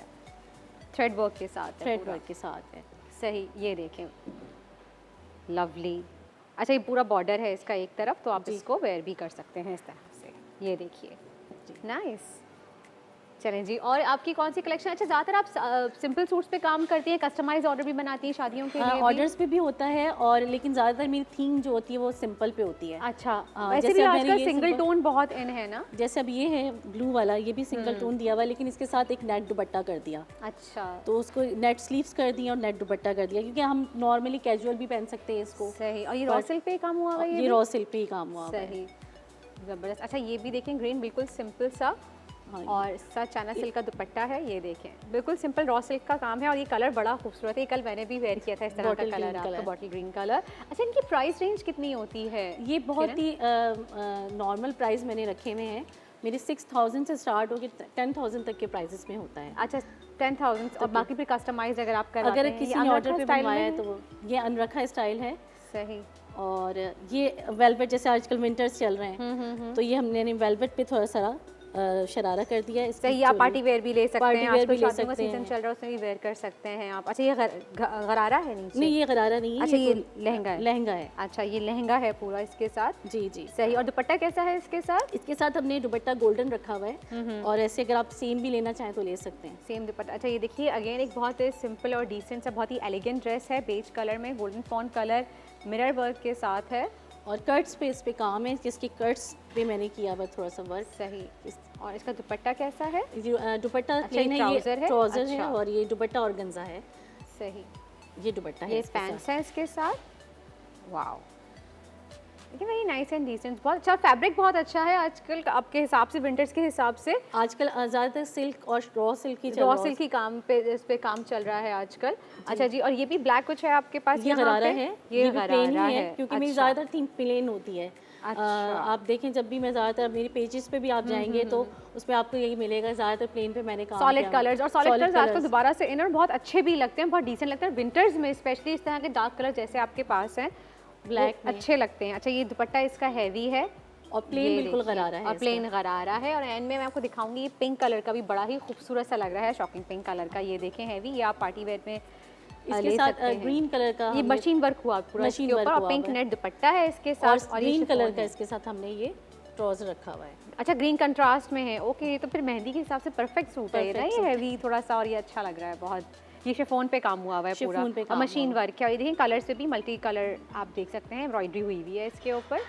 थ्रेड वर्क के साथ है थ्रेड पूरा। वर्क के साथ है। सही, ये देखें, लवली। अच्छा, ये पूरा बॉर्डर है इसका एक तरफ, तो आप इसको वेयर भी कर सकते हैं इस तरह से, ये देखिए, नाइस। चलें जी, और आपकी कौन सी कलेक्शन? अच्छा, ज़्यादातर आप सिंपल सूट्स पे काम करती हैं, कस्टमाइज ऑर्डर भी बनाती हैं शादियों के लिए? ऑर्डर्स पे भी होता है, और लेकिन ज़्यादातर मेरी थीम जो होती है वो सिंपल पे होती है। अच्छा, हाँ, वैसे जैसे भी अब मैंने आजकल ये सिंगल simple- टोन बहुत इन है ना। जैसे अब ये है ब्लू वाला, ये भी सिंगल टोन दिया हुआ है, लेकिन इसके साथ एक नेट दुपट्टा कर दिया, अच्छा, तो उसको नेट स्लीव्स कर दिया और नेट दुपट्टा कर दिया, क्योंकि हम नॉर्मली कैजुअल भी पहन सकते हैं इसको। सही। और ये रॉ सिल्क पे काम हुआ हुआ है? ये रॉ सिल्क पे ही काम हुआ हुआ है। सही, ज़बरदस्त। अच्छा, ये भी देखें, ग्रीन बिल्कुल सिंपल सा, हाँ, और इसका चाइना सिल्क का दुपट्टा है, ये देखें, बिल्कुल सिंपल रॉ सिल्क का काम है, और ये कलर बड़ा खूबसूरत है, कल मैंने भी वेयर किया था इस तरह का Bottle green कलर, आपका colour। Bottle green colour. अच्छा, इनकी प्राइस रेंज कितनी होती है? ये बहुत ही नॉर्मल प्राइस मैंने रखे हुए हैं, मेरे 6000 से स्टार्ट होकर 10,000 तक के प्राइसेस में होता है। अच्छा, 10,000, और बाकी फिर कस्टमाइज अगर आप कराते अगर हैं, किसी ये ने अनरखा ऑर्डर पे स्टाइल बनवाया में है तो ये अनरखा स्टाइल है। सही। और ये वेलवेट, जैसे आजकल विंटर्स चल रहे हैं, तो ये हमने वेलवेट पे थोड़ा सा शरारा कर दिया है। सही, आप पार्टी वेयर भी ले सकते पार्टी हैं, वेयर आजकल भी ले शादियों का सकते सीजन हैं। चल रहा है, उसमें भी वेयर कर सकते हैं आप। अच्छा, ये गरारा है नीचे? नहीं, ये गरारा नहीं है। अच्छा, ये full लहंगा है? लहंगा है। अच्छा, ये लहंगा है पूरा इसके साथ? जी जी। सही। और दुपट्टा कैसा है इसके साथ? इसके साथ हमने दुपट्टा गोल्डन रखा हुआ है, और ऐसे अगर आप सेम भी लेना चाहें तो ले सकते हैं। सेम दुपट्टा। अच्छा, ये देखिए, अगेन एक बहुत ही सिंपल और डिसेंट सा, बहुत ही एलिगेंट ड्रेस है, बेज कलर में, golden fawn colour, mirror work के साथ है, और कट्स पे इस पे काम है, जिसकी कट्स पे मैंने किया हुआ थोड़ा सा वर्क। सही। और इसका दुपट्टा कैसा है? दुपट्टा अच्छा, प्लेन ये है, ये trouser है? ट्राउजर है, अच्छा। और ये दुपट्टा ऑर्गेन्जा है। सही। ये दुपट्टा है ये इसके साथ। पैंट्स है इसके साथ। वाओ, देखिए, वेरी नाइस एंड डिसेंट, बहुत अच्छा फैब्रिक, बहुत अच्छा है आजकल आपके हिसाब से, विंटर्स के हिसाब से। आजकल ज़्यादातर सिल्क और रॉ सिल्क की रॉ सिल्क की काम पे, इस पे काम चल रहा है आजकल। अच्छा जी, और ये भी ब्लैक कुछ है आपके पास? ये यहाँ गरारा पे? है, ये भी प्लेन गरारा ही है, है, क्योंकि मेरी अच्छा। ज़्यादातर थीम प्लेन होती है। अच्छा। आप देखें, जब भी मैं ज़्यादातर मेरे पेजेस पे भी आप जाएंगे तो उसमें आपको यही मिलेगा, ज़्यादातर प्लेन पे मैंने काम सॉलिड किया। कलर्स, और सॉलिड कलर्स आजकल colours। दोबारा से इन और बहुत अच्छे भी लगते हैं, बहुत डिसेंट लगते हैं विंटर्स में, स्पेशली इस तरह के डार्क कलर जैसे आपके पास हैं, ब्लैक वो अच्छे लगते हैं। अच्छा, ये दुपट्टा इसका हैवी है, और प्लेन ये बिल्कुल देखिए, गरारा है और इसका। प्लेन गरारा है, और एंड में मैं आपको दिखाऊंगी, ये पिंक कलर का भी बड़ा ही खूबसूरत सा लग रहा है, शॉकिंग पिंक कलर का, ये देखें हैवी, ये आप पार्टी वेयर में इसके ले साथ सकते हैं। ग्रीन कलर का ये हमने- मशीन वर्क हुआ पूरा मशीन इसके वर्क ऊपर, और हुआ पिंक हुआ है। नेट दुपट्टा है इसके और साथ, और ये ग्रीन शिफॉन कलर का है। इसके साथ हमने ये ट्राउजर रखा हुआ है। अच्छा, ग्रीन कंट्रास्ट में है, ओके। तो फिर मेहंदी के हिसाब से परफेक्ट सूट है ये ना, ये हैवी थोड़ा सा, और ये अच्छा लग रहा है बहुत। ये शिफॉन पे काम हुआ हुआ है पूरा, शिफॉन पे और काम मशीन हुआ वर्क है। और ये देखिए कलर से भी मल्टी कलर आप देख सकते हैं, एम्ब्रॉयडरी हुई हुई है इसके ऊपर।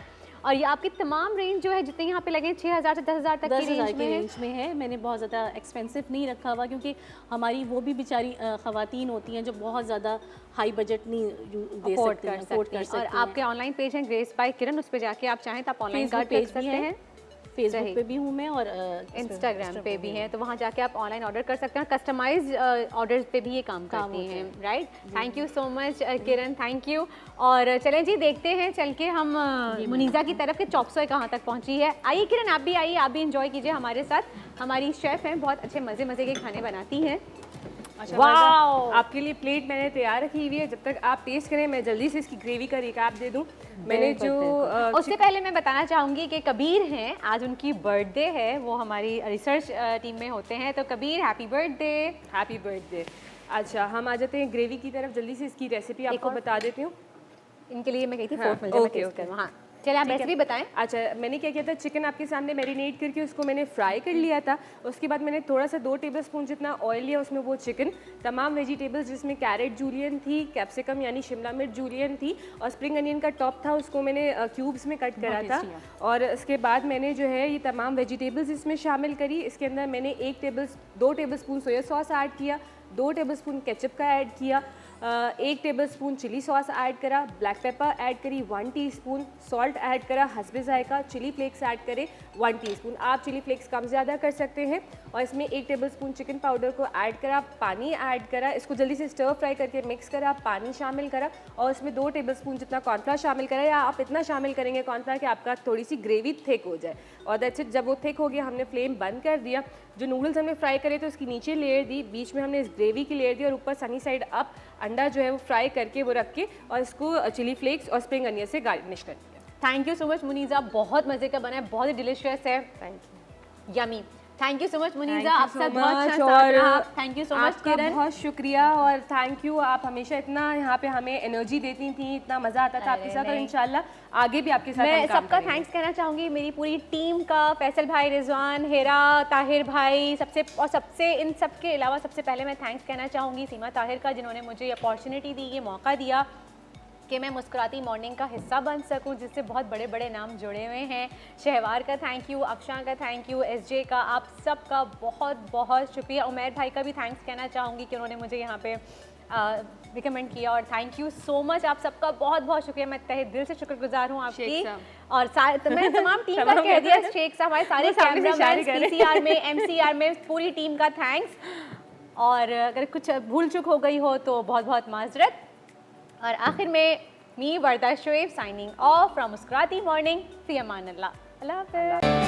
और ये आपकी तमाम रेंज जो है जितने यहाँ पे लगे हैं 6000 से 10,000 तक की 10,000 रेंज में है। रेंज में है। मैंने बहुत ज़्यादा एक्सपेंसिव नहीं रखा हुआ, क्योंकि हमारी वो भी बेचारी ख़वातीन होती हैं जो बहुत ज़्यादा हाई बजट नहीं दे अफोर्ड सकती कर हैं, अफोर्ड सकती कर हैं। और सकती हैं। आपके ऑनलाइन पेज है ग्रेस बाय किरण, उस पे जाके आप चाहें तो आप ऑनलाइन फेसबुक पेज पेज कर भी सकते है, हैं, फेसबुक पे भी हूँ मैं, और इंस्टाग्राम पे भी है, तो वहाँ जाके आप ऑनलाइन ऑर्डर कर सकते हैं। कस्टमाइज ऑर्डर्स पे भी ये काम करती हैं, right. Thank you so much Kiran, thank you. और चलें जी, देखते हैं चल के हम मुनीज़ा की तरफ के चॉपसॉय कहाँ तक पहुँची है। आइए किरण, आप भी आइए, आप भी इंजॉय कीजिए हमारे साथ। हमारी शेफ़ हैं, बहुत अच्छे मज़े मज़े के खाने बनाती हैं। अच्छा, वाओ! आपके लिए प्लेट मैंने तैयार रखी हुई है। जब तक आप टेस्ट करें, मैं जल्दी से इसकी ग्रेवी का रिकैप दे दूं। मैंने जो उससे पहले मैं बताना चाहूँगी कि कबीर हैं, आज उनकी बर्थडे है, वो हमारी रिसर्च टीम में होते हैं। तो Kabir, happy birthday. Happy birthday. अच्छा, हम आ जाते हैं ग्रेवी की तरफ। जल्दी से इसकी रेसिपी आपको और? बता देती हूँ। इनके लिए मैं कही थी हाँ, फोर्थ मिल जाए, मैं ओके, टेस्ट ओके। करूँ। हाँ, चलिए आप ठीक है। रेसिपी बताएं। अच्छा, मैंने क्या किया था, चिकन आपके सामने मैरिनेट करके उसको मैंने फ्राई कर लिया था। उसके बाद मैंने थोड़ा सा 2 टेबलस्पून जितना ऑयल लिया, उसमें वो चिकन, तमाम वेजिटेबल्स जिसमें कैरेट जूलियन थी, कैप्सिकम यानी शिमला मिर्च जूलियन थी, और स्प्रिंग अनियन का टॉप था, उसको मैंने क्यूब्स में कट करा था। और उसके बाद मैंने जो है ये तमाम वेजिटेबल्स इसमें शामिल करी। इसके अंदर मैंने 2 टेबलस्पून सोया सॉस ऐड किया, 2 टेबलस्पून केचप का ऐड किया, 1 टेबलस्पून चिली सॉस ऐड करा, ब्लैक पेपर ऐड करी, 1 टीस्पून सॉल्ट ऐड करा, हस्बे जायका, चिली फ्लेक्स ऐड करे 1 टीस्पून। आप चिली फ्लेक्स कम ज़्यादा कर सकते हैं। और इसमें 1 टेबलस्पून चिकन पाउडर को ऐड करा, पानी ऐड करा, इसको जल्दी से स्टर फ्राई करके मिक्स करा, पानी शामिल करा, और इसमें 2 टेबलस्पून जितना कॉर्नफ्लावर शामिल करा, या आप इतना शामिल करेंगे कॉर्नफ्लावर कि आपका थोड़ी सी ग्रेवी थिक हो जाए। और दैट्स इट। जब वो थिक हो गया, हमने फ्लेम बंद कर दिया। जो नूडल्स हमने फ्राई करे थे उसकी नीचे लेयर दी, बीच में हमने इस ग्रेवी की लेयर दी, और ऊपर सनी साइड अप अंडा जो है वो फ्राई करके वो रख के, और इसको चिली फ्लेक्स और स्प्रिंग अनियन से गार्निश कर दिया। Thank you so much Muniza, बहुत मज़े का बना है, बहुत ही डिलिशियस है, yummy. Thank you so much Muniza, आप सब बहुत अच्छा और थैंक यू सो मच आपका किरण। बहुत शुक्रिया, और थैंक यू। आप हमेशा इतना यहाँ पे हमें एनर्जी देती थी, इतना मज़ा आता था आपके साथ, और इंशाल्लाह आगे भी आपके साथ मैं हम काम सबका करेंगे। थैंक्स कहना चाहूँगी, मेरी पूरी टीम का, फैसल भाई, रिजवान, हेरा, ताहिर भाई, सबसे इन सब के अलावा सबसे पहले मैं थैंक्स कहना चाहूँगी सीमा ताहिर का, जिन्होंने मुझे ये अपॉर्चुनिटी दी, ये मौका दिया कि मैं मुस्कुराती मॉर्निंग का हिस्सा बन सकूं, जिससे बहुत बड़े बड़े नाम जुड़े हुए हैं। शहवार का थैंक यू, अक्षा का थैंक यू, SJ का, आप सब का बहुत बहुत शुक्रिया। उमैर भाई का भी थैंक्स कहना चाहूँगी कि उन्होंने मुझे यहाँ पे रिकमेंड किया, और थैंक यू सो मच, आप सबका बहुत बहुत शुक्रिया। मैं तहे दिल से शुक्रगुजार हूँ आपकी, और मैं तमाम टीम का कह दिया, शेख साहब, हमारे सारे कैमरामैन, PCR में, MCR में, पूरी टीम का थैंक्स। और अगर कुछ भूल चूक हो गई हो तो बहुत बहुत माजरत। और आखिर में me Warda Shoaib signing off from Muskurati morning, फी अमान अल्लाह। अल्लाह हाफ़िज़।